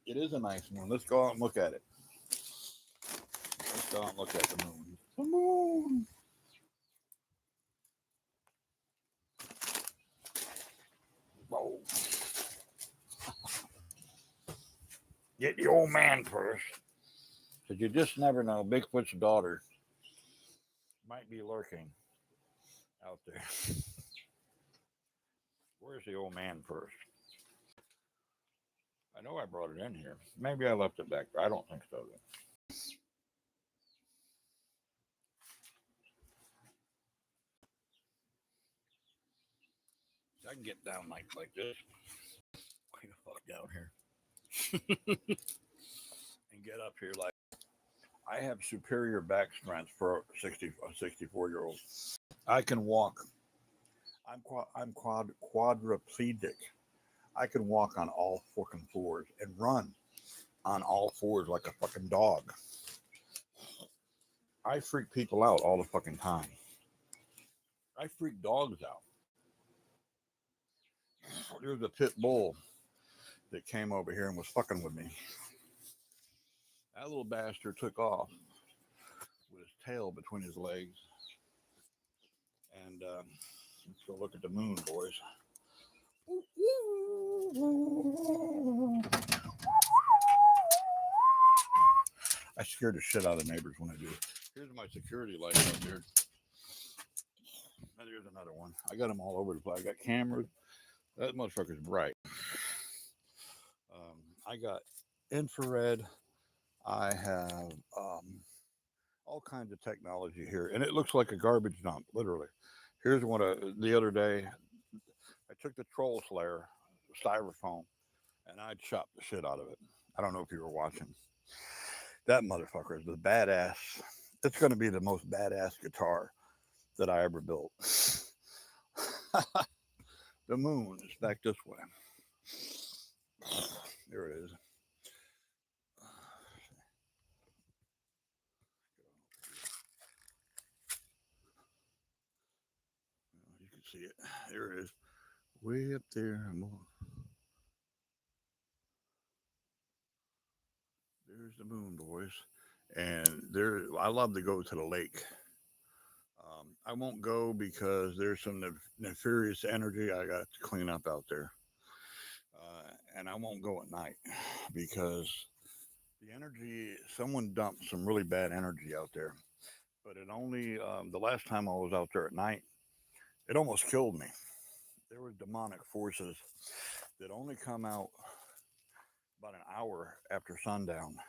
It is a nice moon. Let's go out and look at it. Let's go out and look at the moon. The moon. Whoa. Get the old man first. Because you just never know. Bigfoot's daughter might be lurking out there. Where's the old man first? I know I brought it in here. Maybe I left it back there. I don't think so. I can get down like this. Way the fuck down here. And get up here like I have superior back strength for a 64-year-old. I can walk. I'm quadriplegic. I can walk on all fucking fours and run on all fours like a fucking dog. I freak people out all the fucking time. I freak dogs out. There's a pit bull that came over here and was fucking with me. That little bastard took off with his tail between his legs. And let's go look at the moon, boys. I scared the shit out of the neighbors when I do. Here's my security light up there. There's another one. I got them all over the place. I got cameras. That motherfucker's bright. I got infrared. I have all kinds of technology here, and it looks like a garbage dump, literally. Here's one the other day. I took the troll slayer styrofoam, and I chopped the shit out of it. I don't know if you were watching. That motherfucker is the badass. It's going to be the most badass guitar that I ever built. The moon is back this way. There it is. You can see it. There it is. Way up there. There's the moon, boys. And there, I love to go to the lake. I won't go because there's some nefarious energy I got to clean up out there. And I won't go at night because the energy, someone dumped some really bad energy out there. But it only, the last time I was out there at night, it almost killed me. There were demonic forces that only come out about an hour after sundown.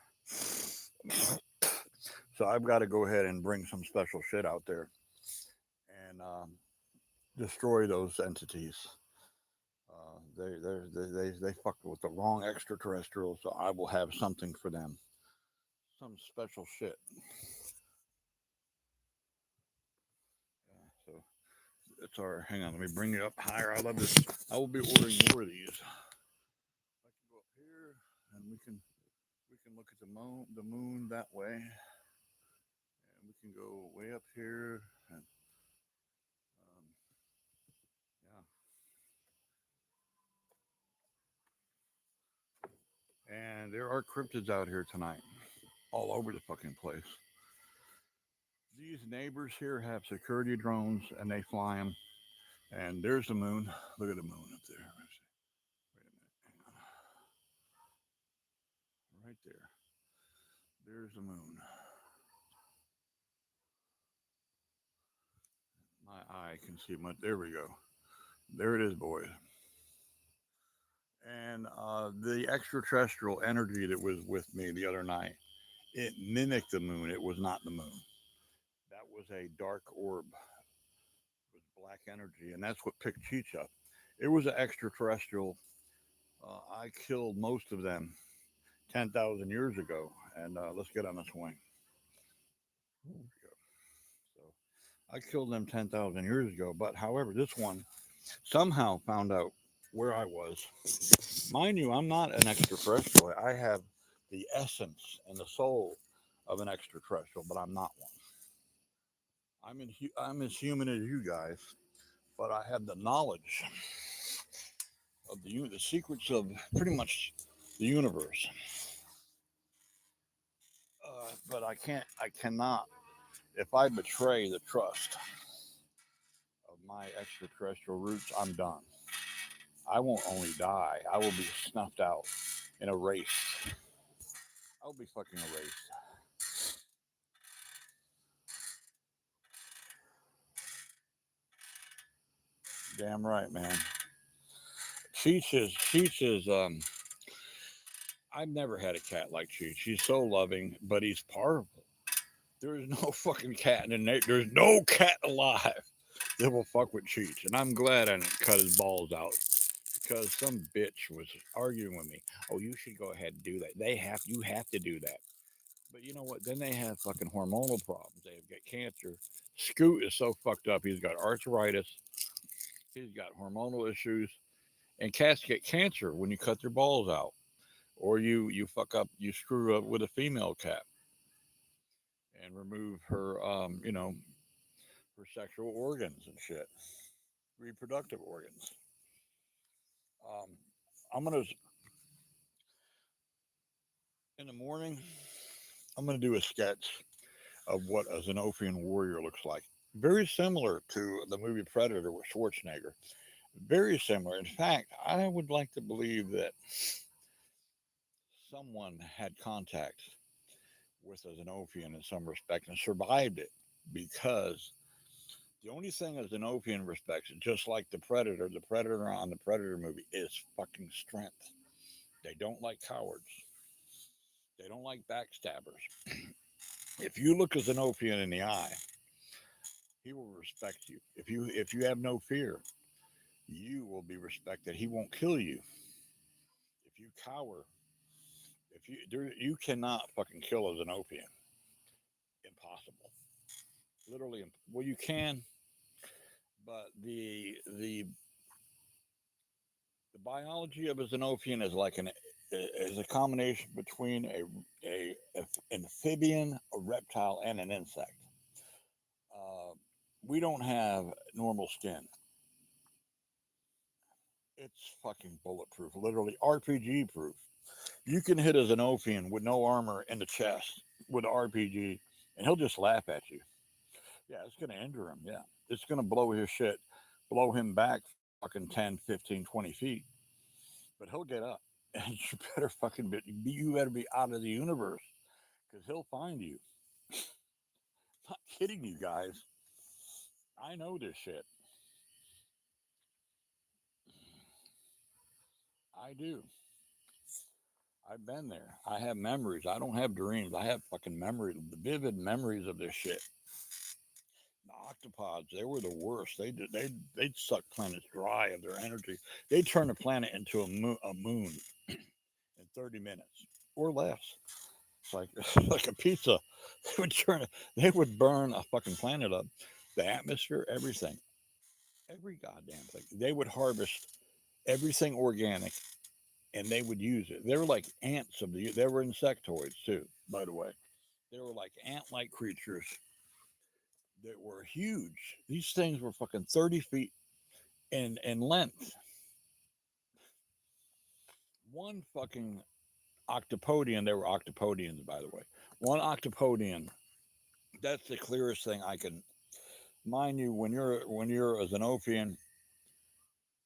So I've got to go ahead and bring some special shit out there and destroy those entities. They fucked with the wrong extraterrestrials, so I will have something for them. Some special shit. So it's our. Hang on, let me bring it up higher. I love this. I will be ordering more of these. I can go up here, and we can look at the moon that way, and we can go way up here, and yeah. And there are cryptids out here tonight, all over the fucking place. These neighbors here have security drones, and they fly them. And there's the moon. Look at the moon up there. Wait a minute. Hang on. Right there. There's the moon. My eye can see much. There we go. There it is, boys. And the extraterrestrial energy that was with me the other night, it mimicked the moon. It was not the moon. That was a dark orb with black energy, and that's what picked Cheech up. It was an extraterrestrial. I killed most of them 10,000 years ago, and let's get on this wing. There we go. So I killed them 10,000 years ago, but however, this one somehow found out where I was. Mind you, I'm not an extraterrestrial. I have the essence and the soul of an extraterrestrial, but I'm not one. I'm as human as you guys, but I have the knowledge of the secrets of pretty much the universe. But I cannot, if I betray the trust of my extraterrestrial roots, I'm done. I won't only die, I will be snuffed out and erased. I'll be fucking erased. Damn right, man. Cheech is. I've never had a cat like Cheech. He's so loving, but he's powerful. There's no fucking cat in the There's no cat alive that will fuck with Cheech, and I'm glad I didn't cut his balls out because some bitch was arguing with me. Oh, you should go ahead and do that. You have to do that. But you know what? Then they have fucking hormonal problems. They've got cancer. Scoot is so fucked up. He's got arthritis. He's got hormonal issues. And cats get cancer when you cut their balls out, or you fuck up, you screw up with a female cat and remove her, her sexual organs and shit, reproductive organs. Um, I'm gonna in the morning. I'm gonna do a sketch of what a Xenophian warrior looks like. Very similar to the movie Predator with Schwarzenegger. Very similar. In fact, I would like to believe that someone had contact with a Xenophian in some respect and survived it because the only thing a Xenophian respects, just like the Predator on the Predator movie, is fucking strength. They don't like cowards. They don't like backstabbers. If you look a Xenophian in the eye, he will respect you. If you have no fear, you will be respected. He won't kill you. If you cower, you cannot fucking kill a Xenophian. Impossible. Literally, well, you can, but the biology of a Xenophian is like an is a combination between a amphibian, a reptile, and an insect. Uh, we don't have normal skin. It's fucking bulletproof, literally RPG proof. You can hit a Xenophian with no armor in the chest with an RPG, and he'll just laugh at you. Yeah, it's going to injure him. Yeah, it's going to blow his shit, blow him back fucking 10, 15, 20 feet. But he'll get up, and you better fucking you better be out of the universe because he'll find you. Not kidding you guys. I know this shit. I do. I've been there. I have memories. I don't have dreams. I have fucking memories, vivid memories of this shit. The octopods, they were the worst. They'd suck planets dry of their energy. They'd turn a planet into a moon in 30 minutes or less. It's like like a pizza. They would burn a fucking planet up. The atmosphere, everything. Every goddamn thing. They would harvest everything organic and they would use it. They were like ants of the. They were insectoids too, by the way. They were like ant-like creatures that were huge. These things were fucking 30 feet in length. One fucking octopodian. They were octopodians, by the way. One octopodian. That's the clearest thing I can. Mind you, when you're a Xenophian,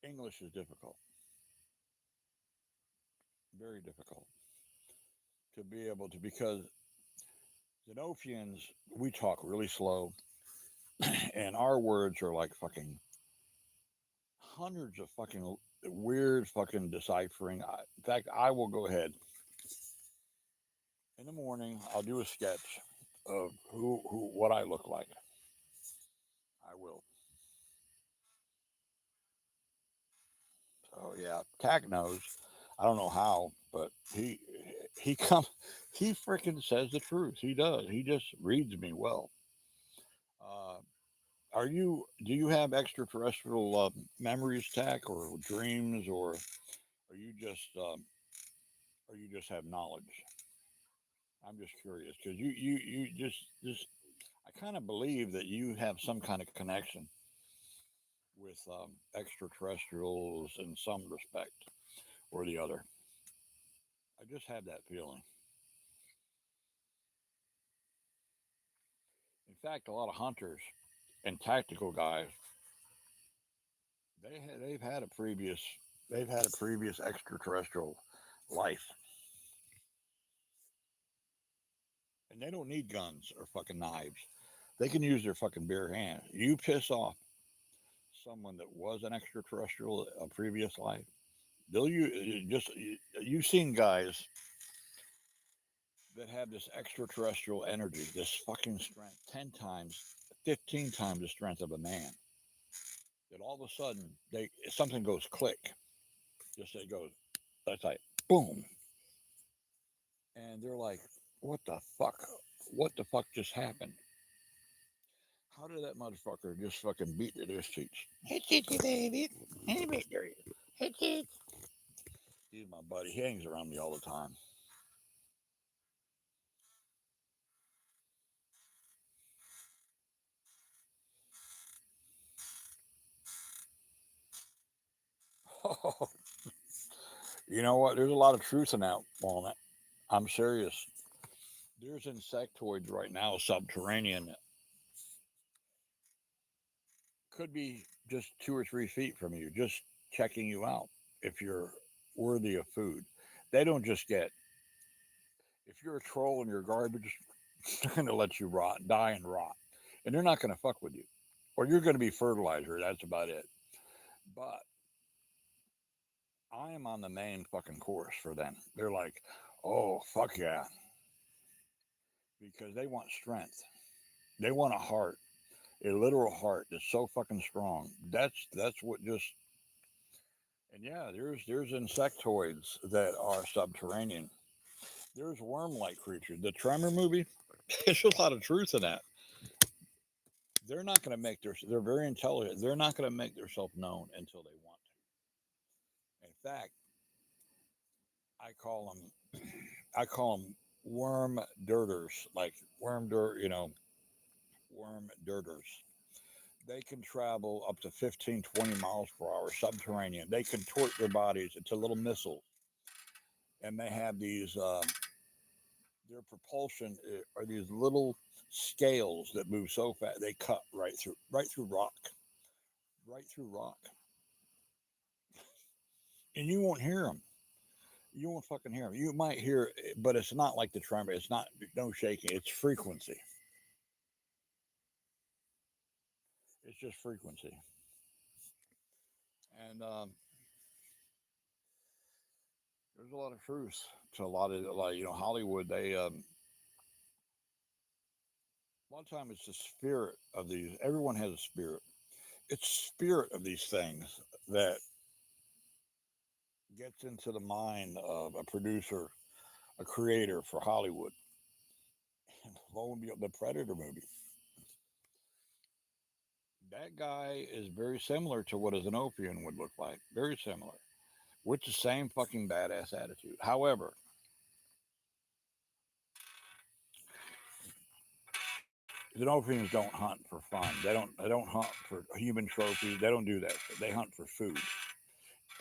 English is difficult, very difficult to be able to because Xenophians we talk really slow, and our words are like fucking hundreds of fucking weird fucking deciphering. In fact, I will go ahead in the morning. I'll do a sketch of who what I look like. I will. So yeah, Tack knows. I don't know how, but he comes. He freaking says the truth. He does. He just reads me well. Uh, Do you have extraterrestrial memories, Tack, or dreams, or are you just or you just have knowledge? I'm just curious because you just I kind of believe that you have some kind of connection with extraterrestrials in some respect or the other. I just have that feeling. In fact, a lot of hunters and tactical guys they've had a previous extraterrestrial life. And they don't need guns or fucking knives. They can use their fucking bare hands. You piss off someone that was an extraterrestrial a previous life, they'll you've seen guys that have this extraterrestrial energy, this fucking strength, 10 times, 15 times the strength of a man. That all of a sudden something goes click. Just it goes, that's like boom. And they're like, what the fuck? What the fuck just happened? How did that motherfucker just fucking beat to their cheeks? Hey, Chicky, baby. Hey, baby. Hey, Chicky. He's my buddy. He hangs around me all the time. You know what? There's a lot of truth in that, Walnut. I'm serious. There's insectoids right now, subterranean, that could be just 2 or 3 feet from you, just checking you out if you're worthy of food. They don't just get, if you're a troll and you're garbage, they're going to let you rot, die and rot. And they're not going to fuck with you. Or you're going to be fertilizer. That's about it. But I am on the main fucking course for them. They're like, oh, fuck yeah. Because they want strength. They want a heart, a literal heart that's so fucking strong. That's what just, and yeah, there's insectoids that are subterranean. There's worm-like creatures. The Tremor movie, there's a lot of truth in that. They're not going to make they're very intelligent. They're not going to make themselves known until they want to. In fact, I call them, I call them worm dirters, like worm dirt, worm dirters. They can travel up to 15, 20 miles per hour subterranean. They contort their bodies into little missiles. And they have these, their propulsion are these little scales that move so fast they cut right through rock, right through rock, and you won't hear them. You won't fucking hear them. You might hear, but it's not like the tremor. It's not no shaking. It's frequency. It's just frequency. And there's a lot of truth to a lot of Hollywood. They a lot of time it's the spirit of these. Everyone has a spirit. It's spirit of these things that gets into the mind of a producer, a creator for Hollywood. And lo and behold, the Predator movie. That guy is very similar to what a Xenopian would look like. Very similar. With the same fucking badass attitude. However, Xenopians don't hunt for fun. They don't hunt for human trophies. They don't do that. They hunt for food.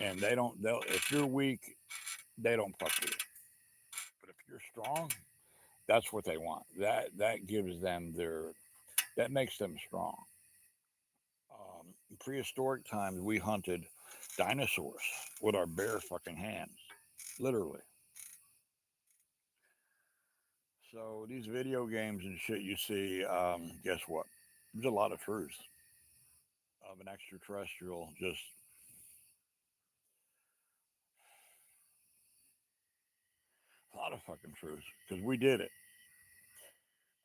And they'll if you're weak, they don't fuck with you. But if you're strong, that's what they want. That gives them that makes them strong. In prehistoric times, we hunted dinosaurs with our bare fucking hands, literally. So these video games and shit you see, guess what? There's a lot of truth of an extraterrestrial. Just a lot of fucking truth because we did it.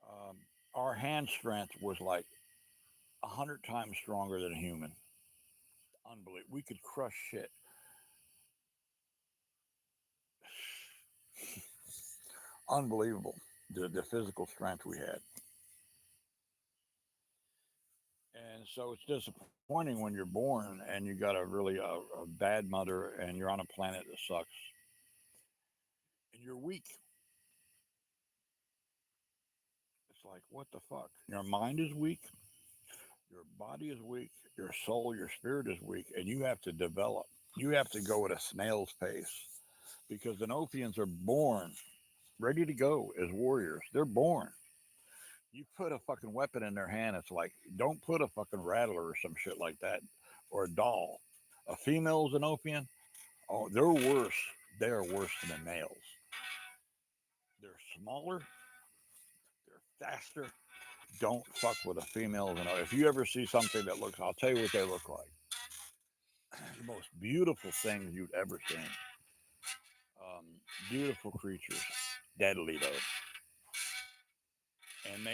Um, our hand strength was like 100 times stronger than a human. Unbelievable. We could crush shit. Unbelievable. The physical strength we had. And so it's disappointing when you're born and you got a bad mother and you're on a planet that sucks and you're weak. It's like, what the fuck? Your mind is weak, your body is weak, your soul, your spirit is weak, and you have to develop. You have to go at a snail's pace because the Nopians are born ready to go as warriors. They're born. You put a fucking weapon in their hand, it's like, don't put a fucking rattler or some shit like that or a doll. A female Xenopian, oh, they're worse. They are worse than the males. They're smaller. faster. Don't fuck with a female. If you ever see something that looks, I'll tell you what they look like. The most beautiful things you've ever seen. Um, Beautiful creatures, deadly though, and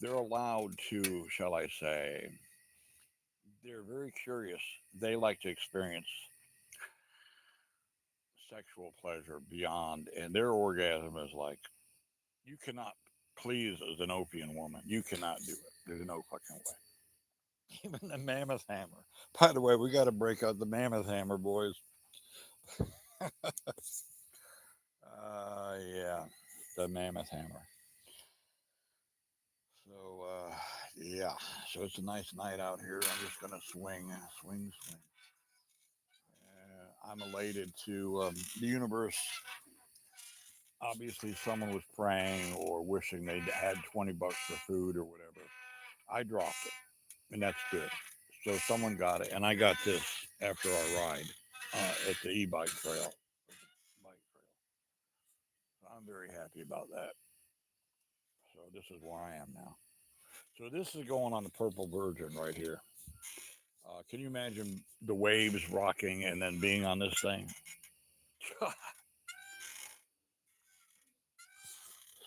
they're allowed to, shall I say, they're very curious. They like to experience sexual pleasure beyond, and their orgasm is like you cannot please as an opium woman. You cannot do it. There's no fucking way. Even the mammoth hammer. By the way, we got to break out the mammoth hammer, boys. Yeah, the mammoth hammer. So, yeah. So it's a nice night out here. I'm just gonna swing. I'm elated to the universe. Obviously, someone was praying or wishing they'd had 20 bucks for food or whatever. I dropped it, and that's good. So someone got it, and I got this after our ride at the e-bike trail. Bike trail. So I'm very happy about that. So this is where I am now. So this is going on the Purple Virgin right here. Can you imagine the waves rocking and then being on this thing?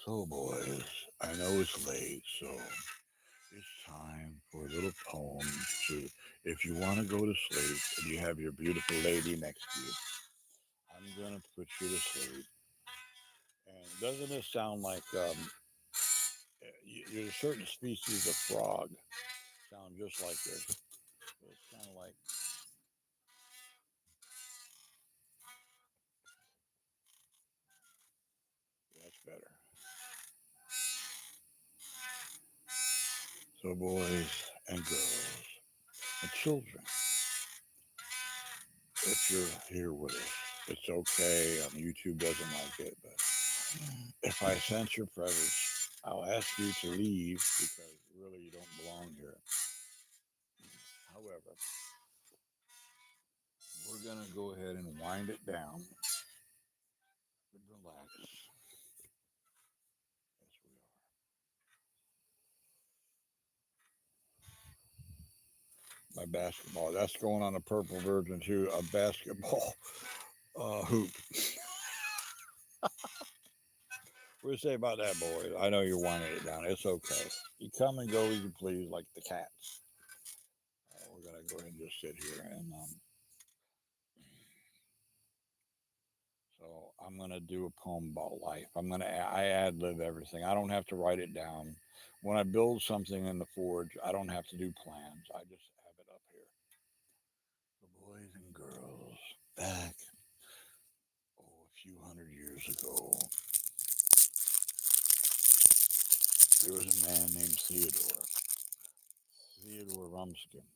So, boys, I know it's late, so it's time for a little poem. So, if you want to go to sleep and you have your beautiful lady next to you, I'm going to put you to sleep. And doesn't this sound like there's a certain species of frog sound just like this? So it's kind of like that's better. So, boys and girls and children, if you're here with us, it's okay. YouTube doesn't like it, but if I sense your presence, I'll ask you to leave because really you don't belong here. However, we're going to go ahead and wind it down and relax. Yes, we are. My basketball. That's going on a Purple Virgin too. A basketball hoop. What do you say about that, boys? I know you're winding it down. It's okay. You come and go as you please, like the cats. We're gonna go ahead and just sit here and so I'm gonna do a poem about life. I ad lib everything. I don't have to write it down. When I build something in the forge, I don't have to do plans. I just have it up here. The boys and girls back a few hundred years ago, there was a man named Theodore Rumskin.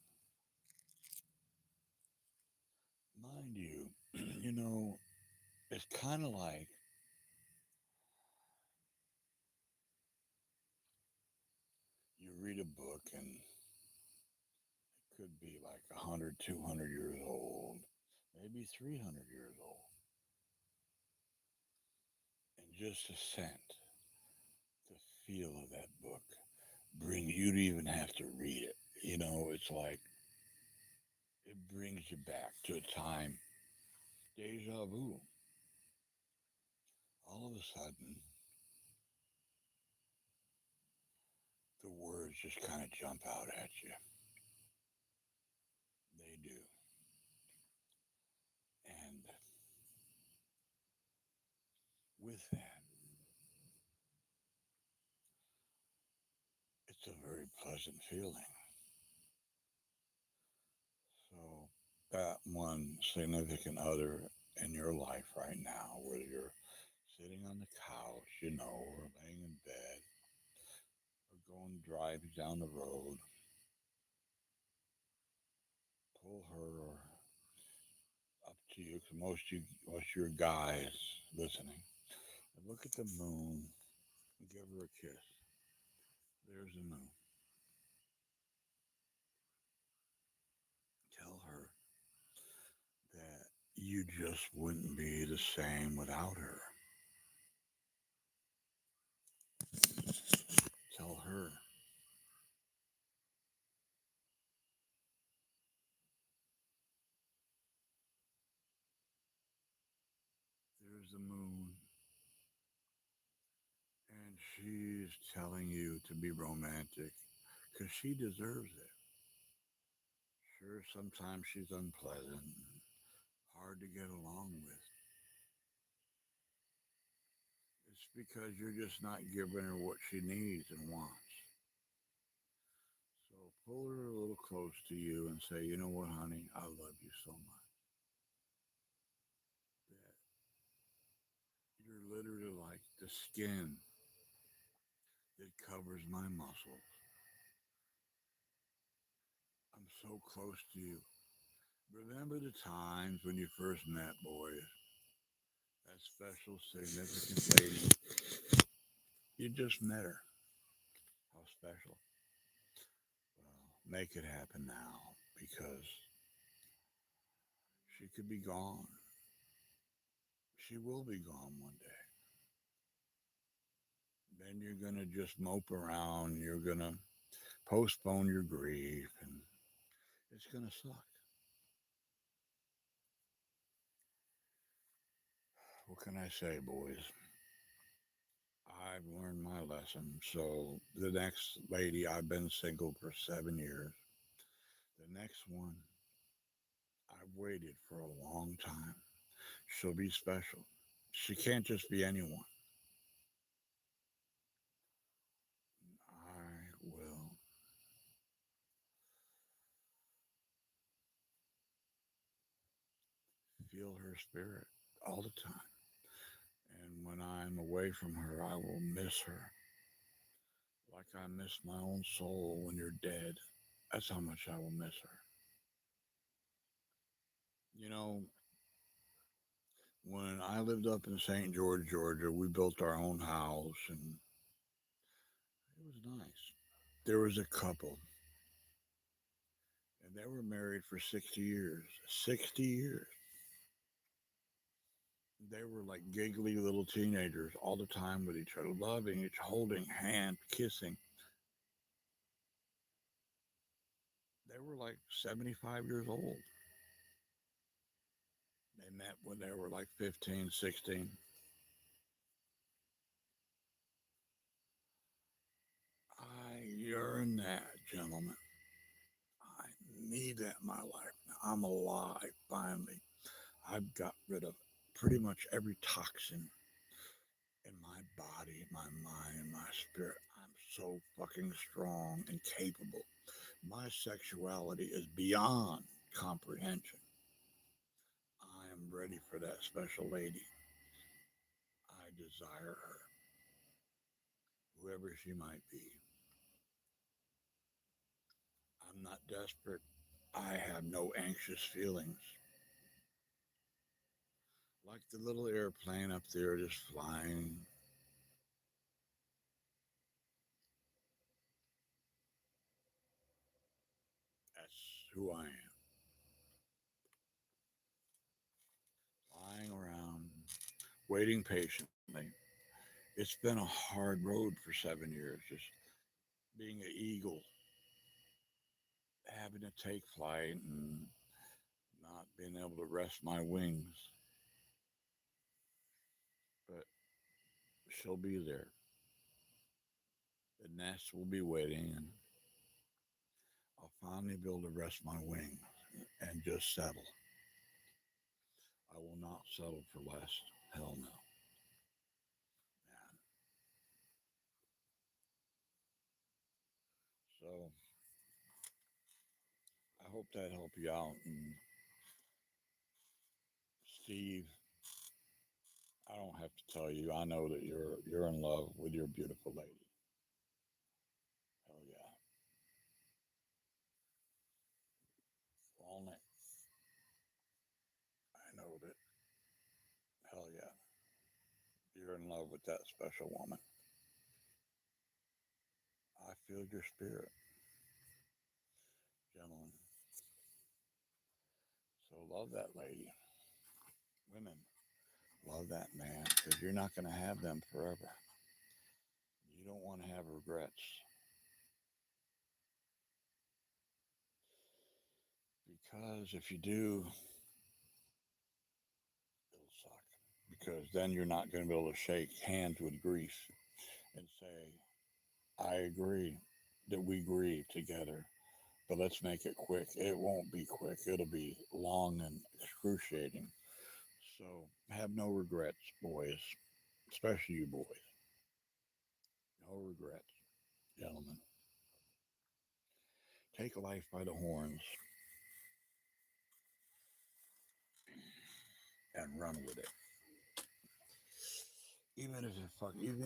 Mind you, it's kind of like you read a book and it could be like 100, 200 years old, maybe 300 years old. And just the scent, the feel of that book brings you to even have to read it. It's like it brings you back to a time, deja vu. All of a sudden, the words just kind of jump out at you. They do. And with that, it's a very pleasant feeling. So, that one significant other in your life right now, whether you're sitting on the couch, or laying in bed, or going driving down the road, pull her up to you, because most of your guys listening, and look at the moon and give her a kiss. There's the moon. Tell her that you just wouldn't be the same without her. there's the moon, and she's telling you to be romantic because she deserves it. Sure, sometimes she's unpleasant, hard to get along with. It's because you're just not giving her what she needs and wants. So pull her a little close to you and say, you know what, honey, I love you so much that you're literally like the skin that covers my muscles. I'm so close to you. Remember the times when you first met, boys? That special, significant lady. You just met her. How special. Well, make it happen now because she could be gone. She will be gone one day. Then you're going to just mope around. You're going to postpone your grief, and it's going to suck. What can I say, boys? I've learned my lesson. So the next lady, I've been single for 7 years. The next one, I've waited for a long time. She'll be special. She can't just be anyone. I will feel her spirit all the time. And when I'm away from her, I will miss her like I miss my own soul when you're dead. That's how much I will miss her. You know, when I lived up in St. George, Georgia, we built our own house and it was nice. There was a couple and they were married for 60 years. 60 years. They were like giggly little teenagers all the time with each other, loving each, holding hands, kissing. They were like 75 years old. They met when they were like 15, 16. I yearn that, gentlemen. I need that in my life. I'm alive, finally. I've got rid of pretty much every toxin in my body, my mind, my spirit. I'm so fucking strong and capable. My sexuality is beyond comprehension. I am ready for that special lady. I desire her, whoever she might be. I'm not desperate. I have no anxious feelings. Like the little airplane up there just flying. That's who I am. Flying around, waiting patiently. It's been a hard road for 7 years, just being an eagle, having to take flight and not being able to rest my wings. But she'll be there. The nest will be waiting, and I'll finally be able to rest my wings and just settle. I will not settle for less. Hell no. Man. So I hope that helped you out. And Steve, I don't have to tell you. I know that you're in love with your beautiful lady. Hell yeah. Walnut, I know that. Hell yeah. You're in love with that special woman. I feel your spirit, gentlemen. So love that lady. Women, love that man because you're not going to have them forever. You don't want to have regrets because if you do, it'll suck because then you're not going to be able to shake hands with grief and say, I agree that we grieve together, but let's make it quick. It won't be quick, it'll be long and excruciating. So have no regrets, boys, especially you boys. No regrets, gentlemen. Take life by the horns and run with it. Even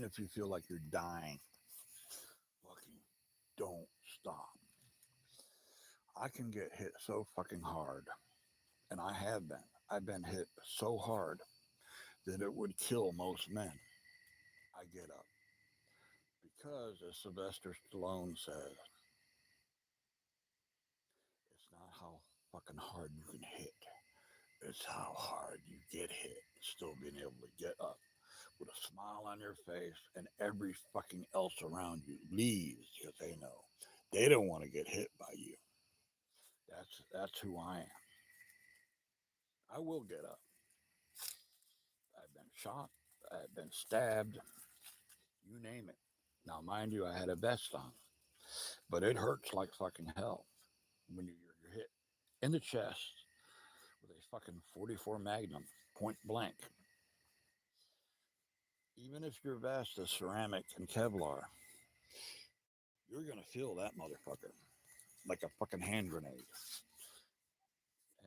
if you feel like you're dying, fucking don't stop. I can get hit so fucking hard, and I have been. I've been hit so hard that it would kill most men. I get up because, as Sylvester Stallone says, it's not how fucking hard you can hit; it's how hard you get hit, still being able to get up with a smile on your face, and every fucking else around you leaves because they know they don't want to get hit by you. That's who I am. I will get up. I've been shot. I've been stabbed. You name it. Now, mind you, I had a vest on, but it hurts like fucking hell when you're hit in the chest with a fucking 44 Magnum, point blank. Even if your vest is ceramic and Kevlar, you're gonna feel that motherfucker like a fucking hand grenade,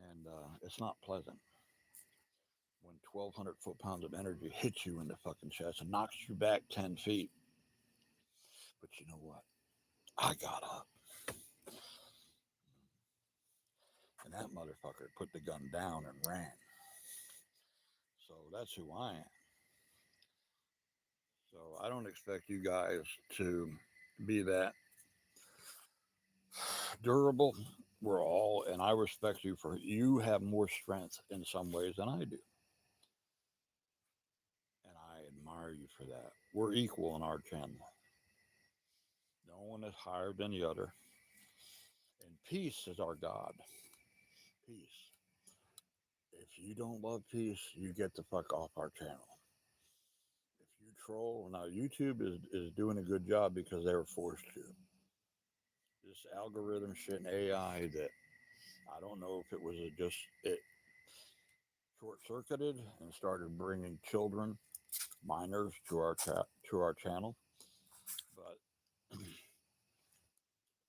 and it's not pleasant when 1,200 foot-pounds of energy hits you in the fucking chest and knocks you back 10 feet. But you know what? I got up. And that motherfucker put the gun down and ran. So that's who I am. So I don't expect you guys to be that durable. We're all, and I respect you for you have more strength in some ways than I do. And I admire you for that. We're equal in our channel. No one is higher than the other. And peace is our God. Peace. If you don't love peace, you get the fuck off our channel. If you troll, now YouTube is doing a good job because they were forced to. This algorithm shit and AI that I don't know if it was just it short circuited and started bringing children, minors to our channel, but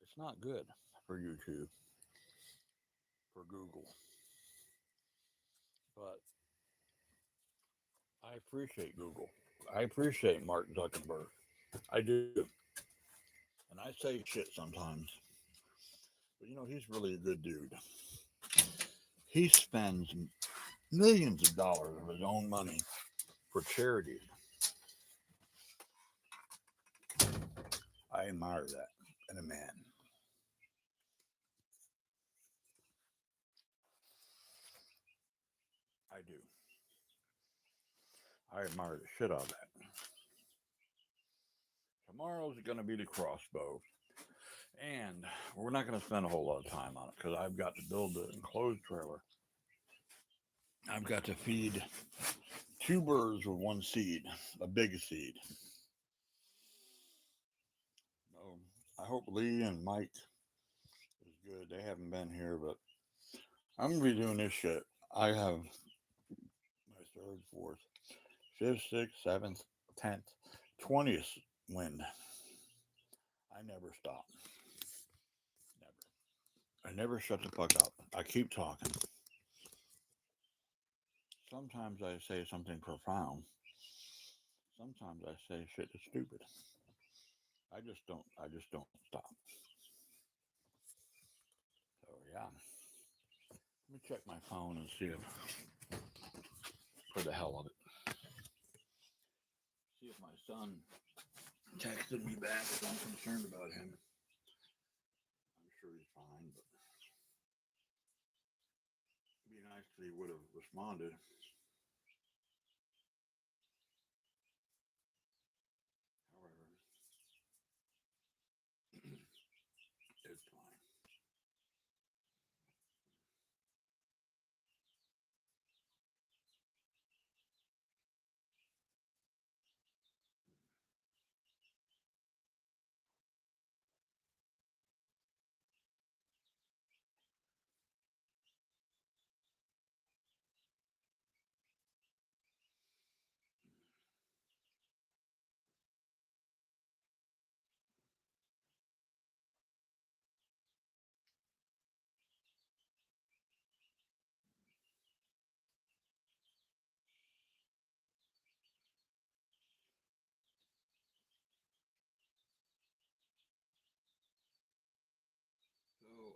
it's not good for YouTube, for Google. But I appreciate Google. I appreciate Mark Zuckerberg. I do. And I say shit sometimes. But you know, he's really a good dude. He spends millions of dollars of his own money for charities. I admire that in a man. I do. I admire the shit out of that. Tomorrow's going to be the crossbow. And we're not going to spend a whole lot of time on it because I've got to build an enclosed trailer. I've got to feed two birds with one seed, a big seed. So I hope Lee and Mike is good. They haven't been here, but I'm going to be doing this shit. I have my third, fourth, fifth, sixth, seventh, 10th, 20th wind. I never stop. Never. I never shut the fuck up. I keep talking. Sometimes I say something profound. Sometimes I say shit that's stupid. I just don't stop. So yeah. Let me check my phone and see if for the hell of it. See if my son texted me back if I'm concerned about him. I'm sure he's fine, but it'd be nice if he would have responded. However, it's fine.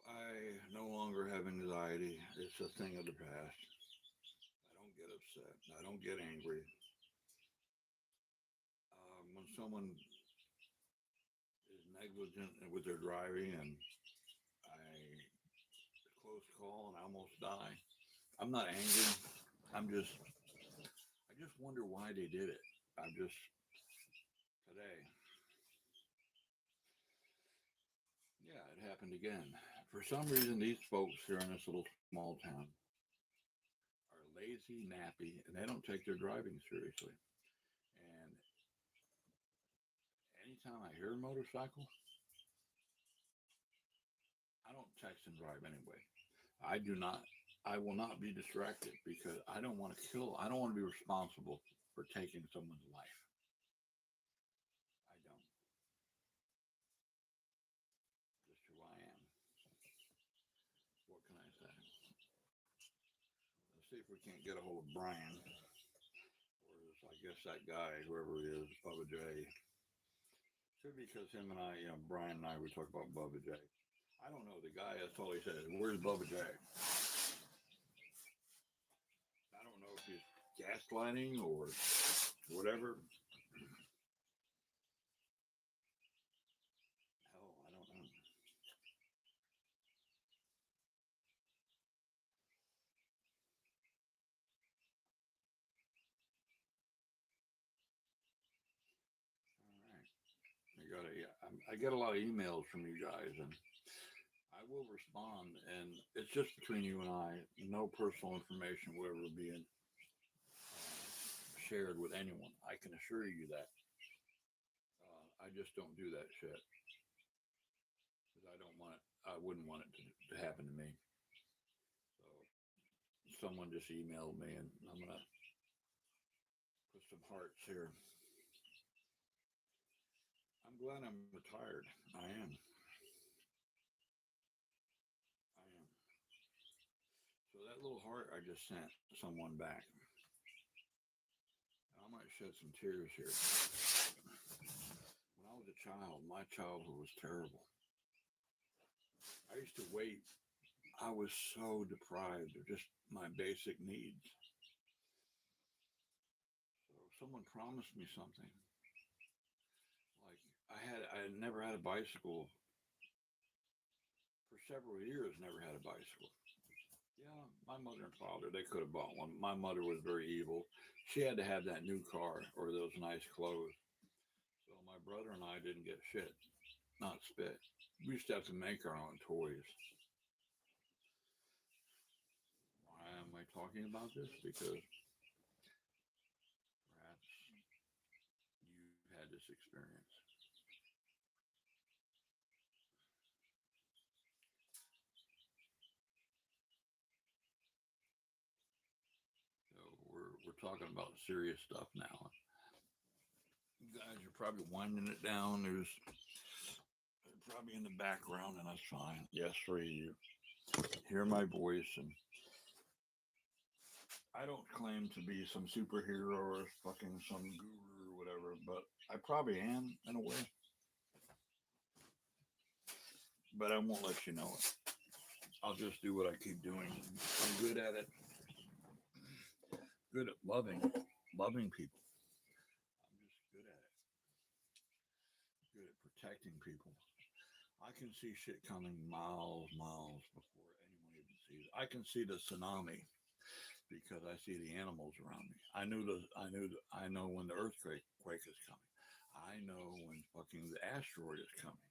I no longer have anxiety. It's a thing of the past. I don't get upset. I don't get angry. When someone is negligent with their driving and I close call and I almost die, I'm not angry. I just wonder why they did it. I'm just today. Yeah, it happened again. For some reason, these folks here in this little small town are lazy, nappy, and they don't take their driving seriously. And anytime I hear a motorcycle, I don't text and drive anyway. I do not. I will not be distracted because I don't want to kill. I don't want to be responsible for taking someone's life. I don't. Just who I am. What can I say? Let's see if we can't get a hold of Brian, or is, I guess that guy, whoever he is, Bubba J. Should be because him and I, Brian and I, we talk about Bubba J. I don't know. The guy, that's all he says. Where's Bubba J? I don't know if he's gaslighting or whatever. Hell, I don't know. All right. I get a lot of emails from you guys, and I will respond. And it's just between you and I. No personal information will ever be shared with anyone. I can assure you that. I just don't do that shit because I don't want it. I wouldn't want it to happen to me. So someone just emailed me, and I'm gonna put some hearts here. I'm glad I'm retired. I am. I am. So that little heart I just sent someone back. I might shed some tears here. When I was a child, my childhood was terrible. I used to wait. I was so deprived of just my basic needs. So if someone promised me something, like I had never had a bicycle for several years. Never had a bicycle. Yeah, my mother and father, they could have bought one. My mother was very evil. She had to have that new car or those nice clothes. So my brother and I didn't get shit, not spit. We used to have to make our own toys. Why am I talking about this? Because perhaps you've had this experience. So we're talking about serious stuff now. You guys are probably winding it down. There's probably in the background, and that's fine. Yes, three of you hear my voice, and I don't claim to be some superhero or fucking some guru or whatever, but I probably am in a way. But I won't let you know it. I'll just do what I keep doing. I'm good at it. Good at loving people. I'm just good at it. Good at protecting people. I can see shit coming miles before anyone even sees it. I can see the tsunami because I see the animals around me. I know when the earthquake is coming. I know when fucking the asteroid is coming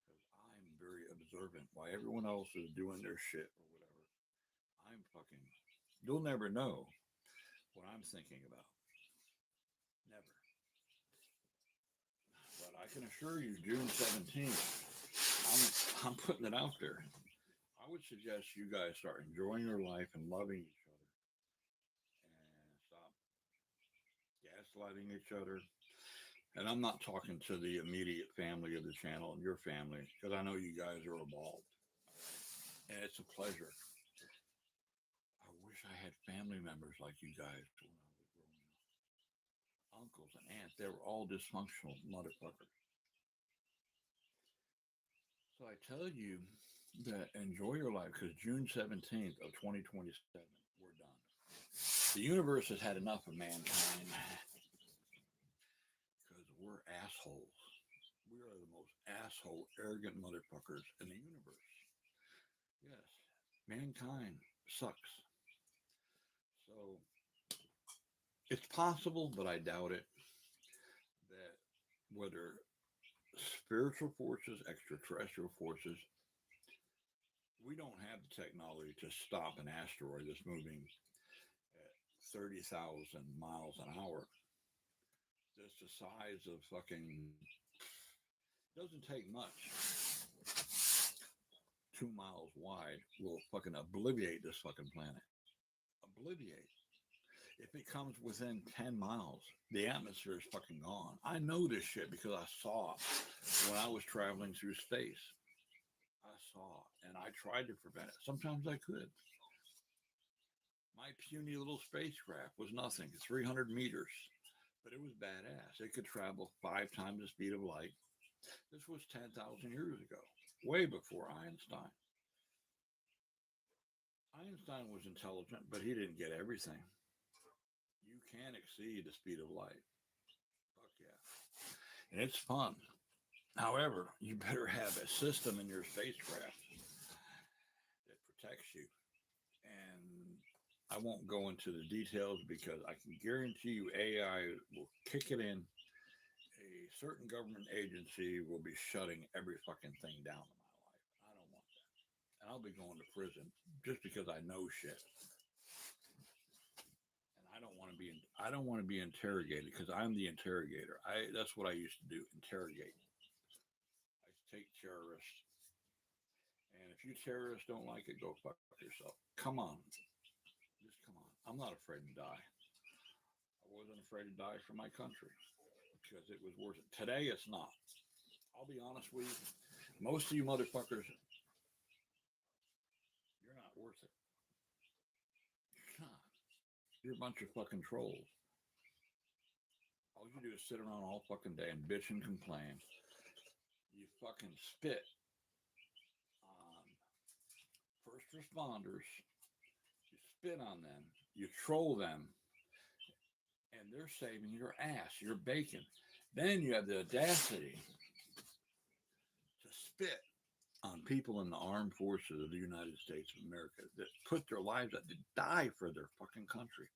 because I'm very observant. While everyone else is doing their shit or whatever, I'm fucking. You'll never know what I'm thinking about. Never. But I can assure you, June 17th, I'm putting it out there. I would suggest you guys start enjoying your life and loving each other and stop gaslighting each other. And I'm not talking to the immediate family of the channel and your family because I know you guys are evolved. And it's a pleasure. I wish I had family members like you guys when I was growing up. Uncles and aunts, they were all dysfunctional motherfuckers. So I tell you, that enjoy your life because June 17th of 2027, we're done. The universe has had enough of mankind because we're assholes. We are the most asshole, arrogant motherfuckers in the universe. Yes, mankind sucks. So it's possible, but I doubt it, that whether spiritual forces, extraterrestrial forces, we don't have the technology to stop an asteroid that's moving at 30,000 miles an hour. That's the size of fucking, doesn't take much. 2 miles wide will fucking obliviate this fucking planet. Obliviate. If it comes within 10 miles, the atmosphere is fucking gone. I know this shit because I saw it when I was traveling through space. I saw it and I tried to prevent it. Sometimes I could. My puny little spacecraft was nothing, 300 meters, but it was badass. It could travel 5 times the speed of light. This was 10,000 years ago, way before Einstein. Einstein was intelligent, but he didn't get everything. You can exceed the speed of light. Fuck yeah. And it's fun. However, you better have a system in your spacecraft that protects you. And I won't go into the details because I can guarantee you AI will kick it in. A certain government agency will be shutting every fucking thing down in my life. I don't want that. And I'll be going to prison just because I know shit. And I don't want to be interrogated because I'm the interrogator. That's what I used to do, interrogate. I take terrorists. And if you terrorists don't like it, go fuck yourself. Come on. Just come on. I'm not afraid to die. I wasn't afraid to die for my country because it was worth it. Today, it's not. I'll be honest with you. Most of you motherfuckers, you're not worth it. You're not. You're a bunch of fucking trolls. All you do is sit around all fucking day and bitch and complain. You fucking spit on first responders. You spit on them. You troll them. And they're saving your ass, your bacon. Then you have the audacity to spit on people in the armed forces of the United States of America that put their lives out to die for their fucking country.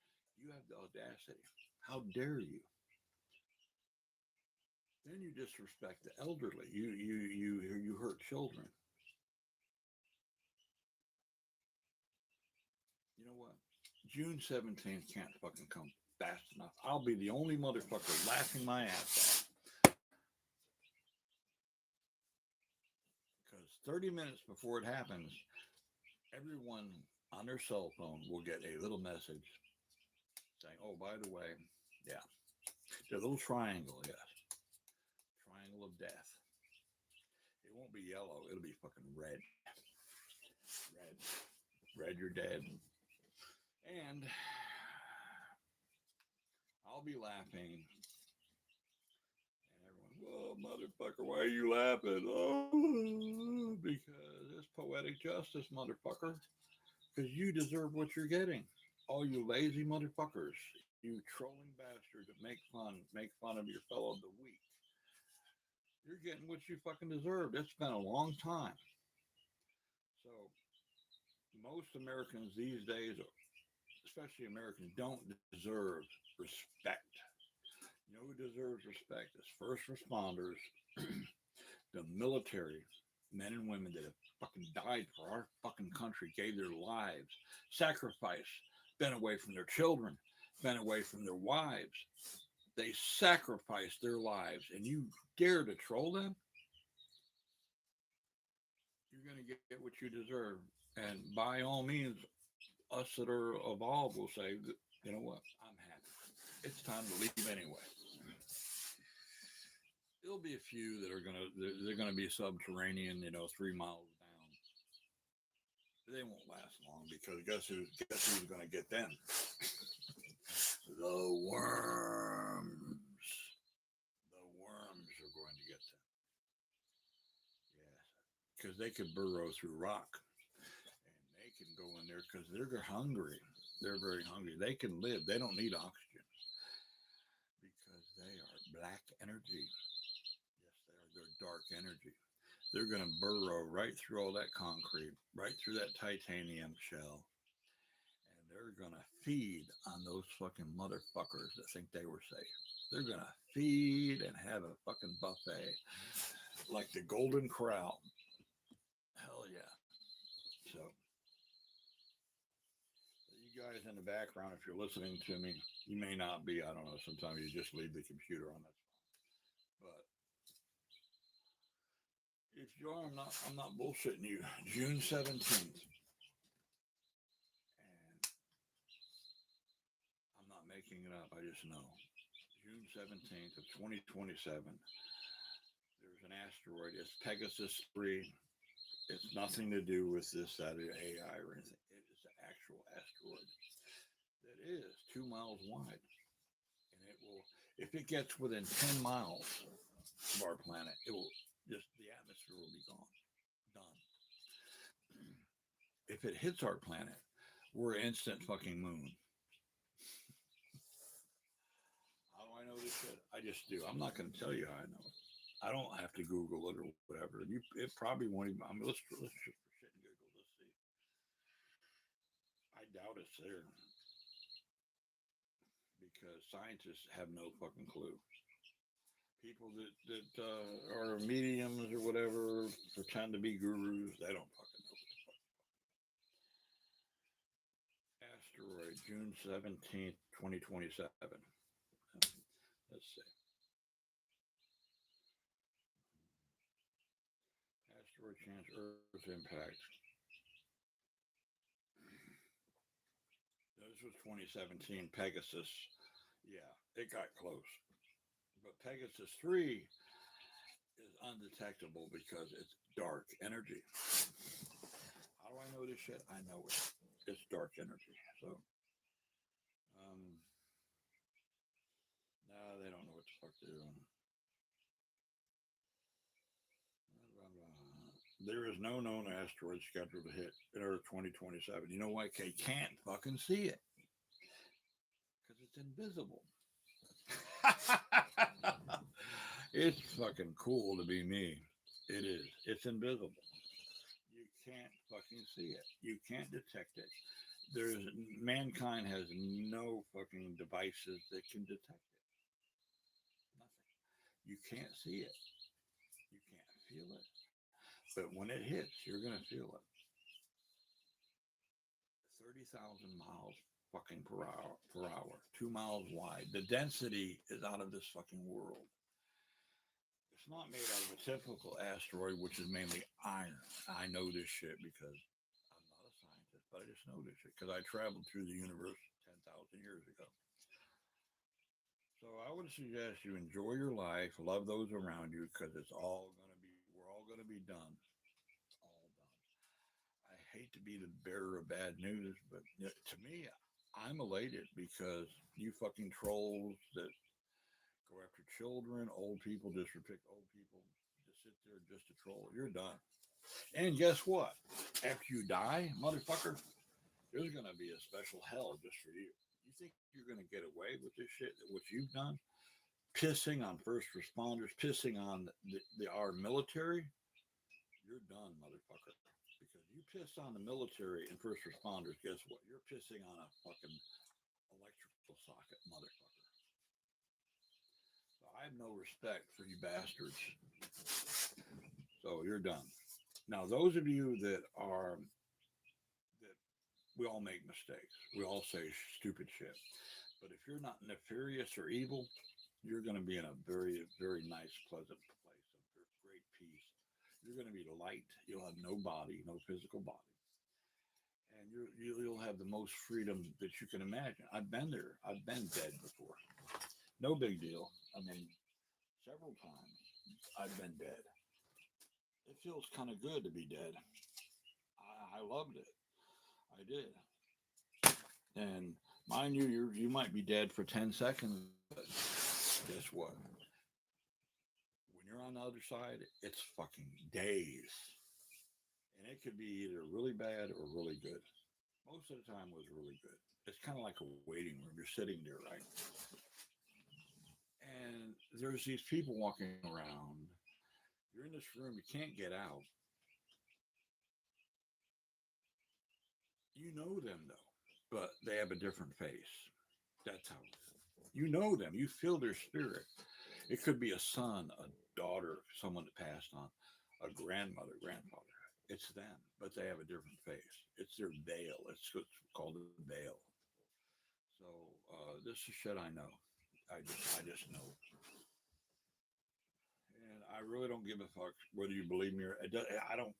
You have the audacity. How dare you? Then you disrespect the elderly. You hurt children. You know what? June 17th can't fucking come fast enough. I'll be the only motherfucker laughing my ass off. Because 30 minutes before it happens, everyone on their cell phone will get a little message saying, oh, by the way, yeah, the little triangle, yes, triangle of death. It won't be yellow, it'll be fucking red. Red. Red, you're dead. And I'll be laughing. And everyone, whoa, motherfucker, why are you laughing? Oh, because it's poetic justice, motherfucker. Because you deserve what you're getting. All you lazy motherfuckers, you trolling bastards that make fun of your fellow of the weak. You're getting what you fucking deserve. It's been a long time. So most Americans these days, especially Americans, don't deserve respect. You know who deserves respect? Is first responders, the military, men and women that have fucking died for our fucking country, gave their lives, sacrificed, been away from their children, been away from their wives. They sacrificed their lives, and you dare to troll them? You're going to get what you deserve. And by all means, us that are evolved will say, you know what? I'm happy. It's time to leave anyway. There'll be a few that are they're gonna be subterranean, 3 miles down. But they won't last long because guess who's gonna get them? The worms. The worms are going to get them. Yes. because they could burrow through rock and they can go in there because they're hungry. They're very hungry. They can live. They don't need oxygen because they are black energy. Yes, they are. They're dark energy. They're going to burrow right through all that concrete, right through that titanium shell, and they're going to feed on those fucking motherfuckers that think they were safe. They're going to feed and have a fucking buffet like the Golden Corral. Hell yeah. So, you guys in the background, if you're listening to me, you may not be. I don't know. Sometimes you just leave the computer on. That's fine. But if you are, I'm not bullshitting you. June 17th, and I'm not making it up. I just know. June 17th of 2027. There's an asteroid. It's Pegasus 3. It's nothing to do with this, that, or AI or anything. It is an actual asteroid that is 2 miles wide. And it will, if it gets within 10 miles of our planet, it will just, the atmosphere will be gone. Done. If it hits our planet, we're an instant fucking moon. How do I know this shit? I just do. I'm not going to tell you how I know it. I don't have to Google it or whatever. It probably won't even. I mean, let's just for shit and Google. Let's see. I doubt it's there because scientists have no fucking clue. People that are mediums or whatever pretend to be gurus. They don't fucking know what the fuck. Asteroid, June 17th, 2027. Let's see. Asteroid chance Earth impact. This was 2017 Pegasus. Yeah, it got close. But Pegasus 3 is undetectable because it's dark energy. How do I know this shit? I know it. It's dark energy. So, no, they don't know what the fuck they're doing. There is no known asteroid scheduled to hit Earth 2027. You know why? They can't fucking see it because it's invisible. It's fucking cool to be me. It is. It's invisible. You can't fucking see it. You can't detect it. There's mankind has no fucking devices that can detect it. Nothing. You can't see it. You can't feel it. But when it hits, you're gonna feel it. 30,000 miles fucking per hour, 2 miles wide. The density is out of this fucking world. It's not made out of a typical asteroid, which is mainly iron. I know this shit because I'm not a scientist, but I just know this shit because I traveled through the universe 10,000 years ago. So I would suggest you enjoy your life, love those around you, because we're all gonna be done, all done. I hate to be the bearer of bad news, but to me, I'm elated because you fucking trolls that go after children, old people, just pick old people, just sit there just to troll. You're done. And guess what? After you die, motherfucker, there's gonna be a special hell just for you. You think you're gonna get away with this shit? What you've done? Pissing on first responders, pissing on our military. You're done, motherfucker. Because you piss on the military and first responders, guess what? You're pissing on a fucking electrical socket, motherfucker. So I have no respect for you bastards. So you're done. Now, those of you that we all make mistakes. We all say stupid shit. But if you're not nefarious or evil, you're going to be in a very, very nice, pleasant place of great peace. You're going to be light. You'll have no body, no physical body. And you'll have the most freedom that you can imagine. I've been there. I've been dead before. No big deal. I mean, several times I've been dead. It feels kind of good to be dead. I loved it. I did. And mind you, you might be dead for 10 seconds, but guess what? When you're on the other side, it's fucking days. And it could be either really bad or really good. Most of the time it was really good. It's kind of like a waiting room. You're sitting there, right? And there's these people walking around. You're in this room, you can't get out. You know them though, but they have a different face. That's how you know them. You feel their spirit. It could be a son, a daughter, someone that passed on, a grandmother, grandfather. It's them, but they have a different face. It's their veil. It's what's called a veil. So this is shit I know. I just know, and I really don't give a fuck whether you believe me or I don't.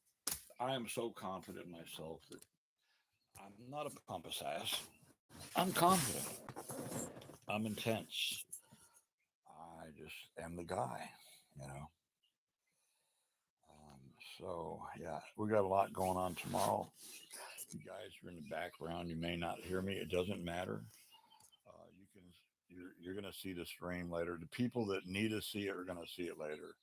I am so confident in myself that I'm not a pompous ass. I'm confident. I'm intense. I just am the guy, you know. Um, so yeah, we got a lot going on tomorrow. You guys are in the background. You may not hear me. It doesn't matter. You can. You're going to see the stream later. The people that need to see it are going to see it later.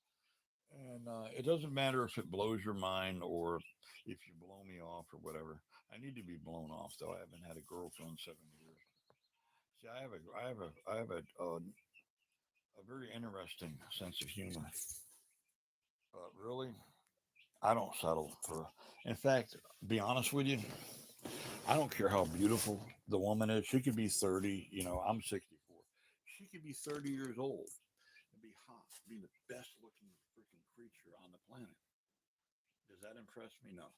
And it doesn't matter if it blows your mind or if you blow me off or whatever. I need to be blown off though. I haven't had a girlfriend in 7 years. See, I have a very interesting sense of humor. But really, I don't settle for. In fact, be honest with you, I don't care how beautiful the woman is. She could be 30. You know, I'm 64. She could be 30 years old and be hot, be the best looking freaking creature on the planet. Does that impress me? No.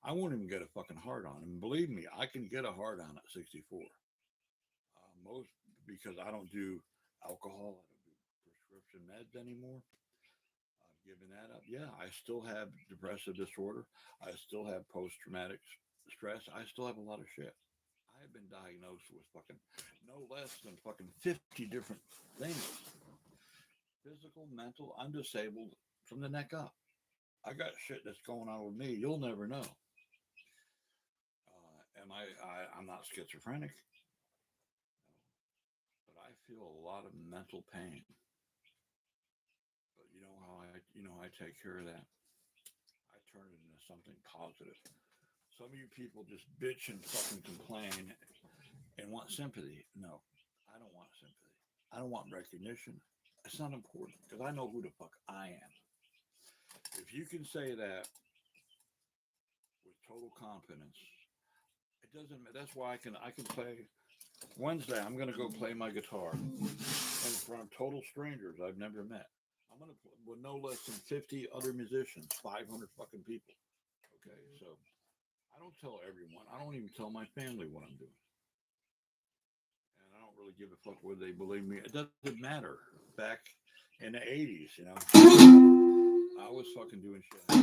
I won't even get a fucking hard on. And believe me, I can get a hard on at 64. Most because I don't do alcohol. I don't do prescription meds anymore. I've given that up. Yeah, I still have depressive disorder. I still have post traumatic stress. I still have a lot of shit. I have been diagnosed with fucking no less than fucking 50 different things, physical, mental. I'm disabled from the neck up. I got shit that's going on with me. You'll never know. Am I'm not schizophrenic, but I feel a lot of mental pain. But you know how I take care of that. I turn it into something positive. Some of you people just bitch and fucking complain and want sympathy. No, I don't want sympathy. I don't want recognition. It's not important because I know who the fuck I am. If you can say that with total confidence, it doesn't. That's why I can play Wednesday. I'm gonna go play my guitar in front of total strangers I've never met. I'm gonna play with no less than 50 other musicians, 500 fucking people. Okay, so I don't tell everyone. I don't even tell my family what I'm doing, and I don't really give a fuck whether they believe me. It doesn't matter. Back in the '80s, I was fucking doing shit. I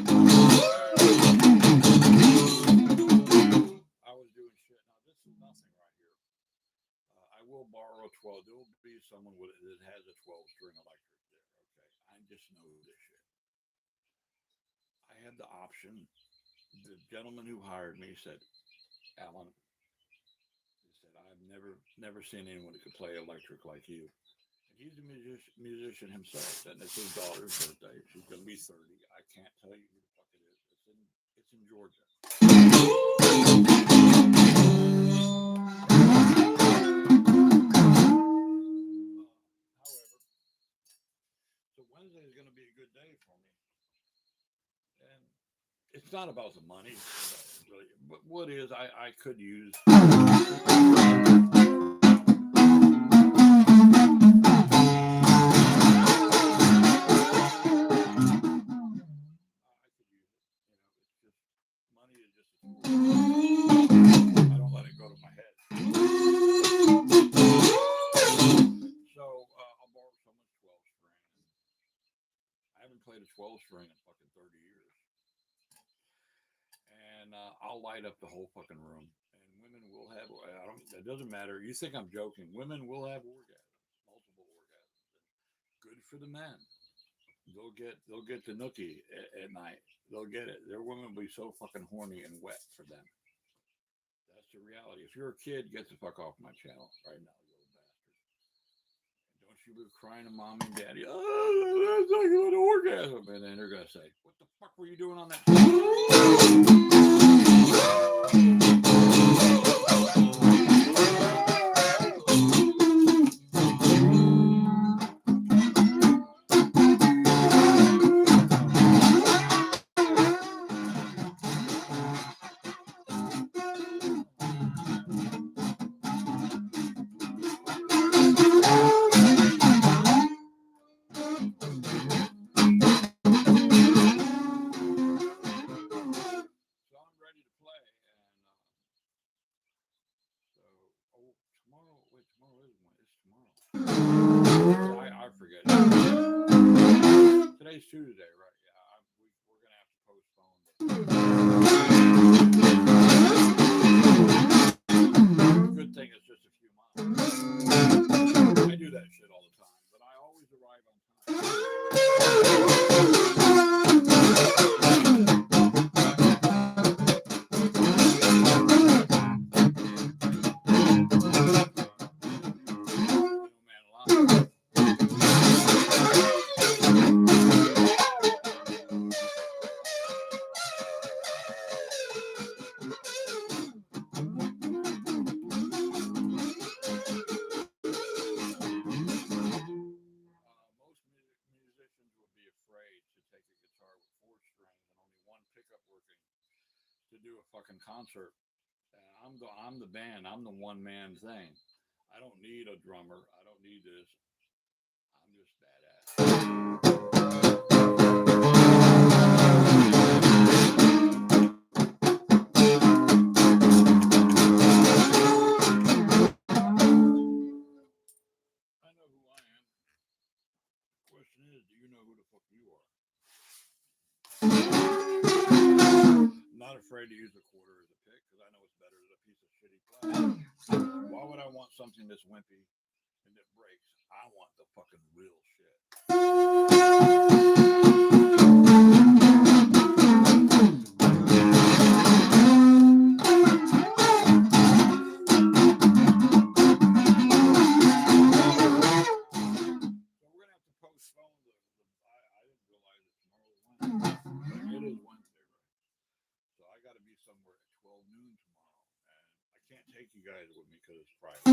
was doing shit. Now this is nothing right here. I will borrow a 12. There will be someone that has a 12 string electric there. Okay, I just know this shit. I had the option. The gentleman who hired me said, "Alan," he said, "I've never seen anyone that could play electric like you." And he's a musician himself, and it's his daughter's birthday. She's gonna be 30. I can't tell you who the fuck it is. It's in Georgia. However, so Wednesday is gonna be a good day for me, and it's not about the money, really. But what is I could use. I could use it. It's just money is just a tool. I don't let it go to my head. So I'll borrow someone's 12 string. I haven't played a 12 string in fucking 30 years. And I'll light up the whole fucking room. And women will have, I don't, it doesn't matter. You think I'm joking. Women will have orgasms, multiple orgasms. Good for the men. They'll get the nookie at night. They'll get it. Their women will be so fucking horny and wet for them. That's the reality. If you're a kid, get the fuck off my channel right now, you little bastard. And don't you be crying to mom and daddy. Oh, that's like an orgasm, and then they're gonna gotta say? What the fuck were you doing on that? I forget. Today's Tuesday, right? Yeah, we're gonna have to postpone. Good thing it's just a few miles. I do that shit all the time, but I always arrive on do a fucking concert. I'm the band. I'm the one man thing. I don't need a drummer. I don't need this. I'm just badass. I know who I am. The question is, do you know who the fuck you are? Not afraid to use a quarter as a pick because I know it's better than a piece of shitty plastic. Why would I want something that's wimpy and that breaks? I want the fucking real shit. So we're gonna have to postpone the I didn't realize it tomorrow was Wednesday. It is Wednesday, right? So I got to be somewhere at 12 noon tomorrow, and I can't take you guys with me because it's private.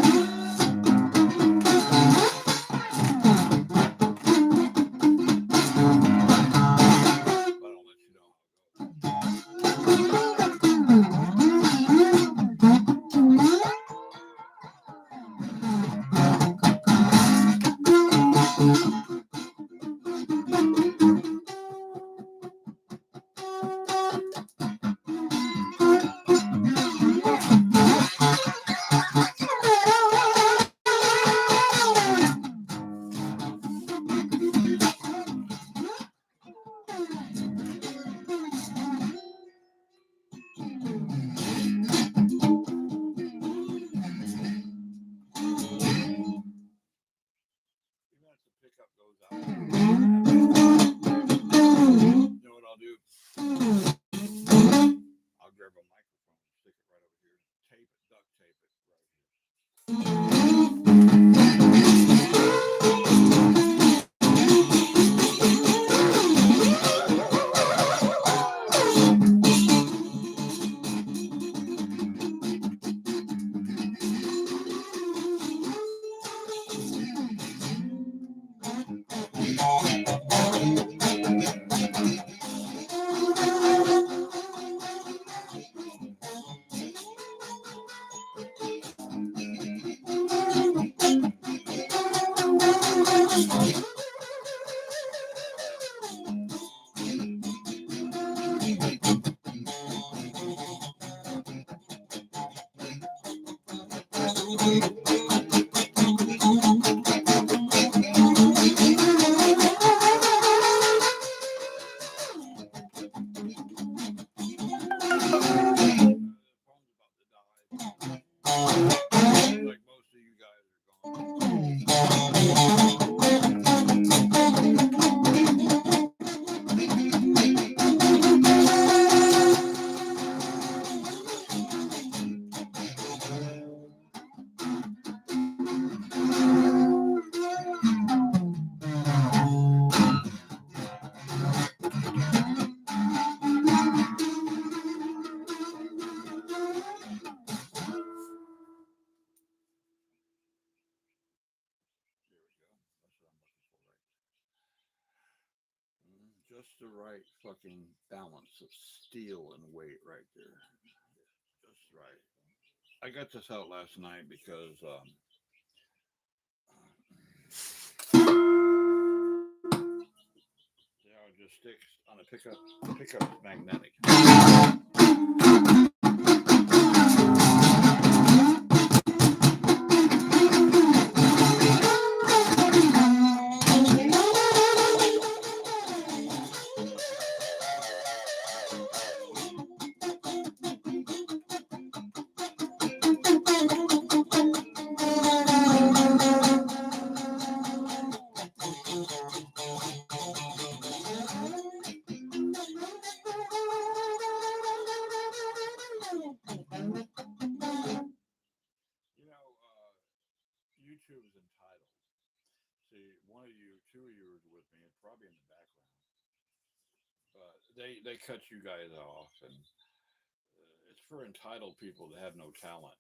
But I'll let you know how it pickup goes out. You know what I'll do? I'll grab a microphone, stick it right over here, tape it, duct tape it right here. Like most of you guys are gone. just the right fucking balance of steel and weight right there. Just right. I got this out last night because you know, it just sticks on a pickup. The pickup's magnetic. You know, YouTube's entitled. See, one of you, two of you are with me, and probably in the background. But they cut you guys off, and it's for entitled people that have no talent.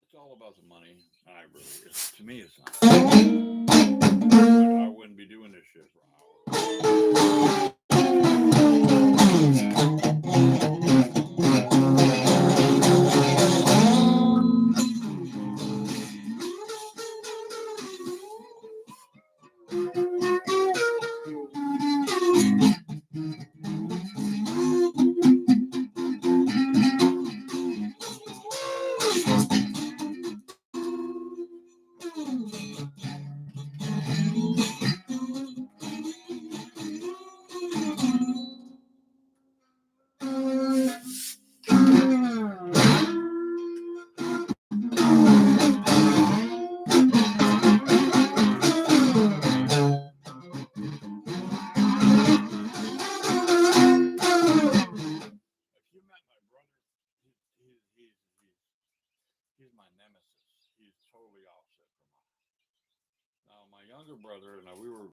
It's all about the money. I really, to me, it's not. I wouldn't be doing this shit for hours. If you met my brother, he's my nemesis. He's totally opposite from mine. Now, my younger brother and I, we were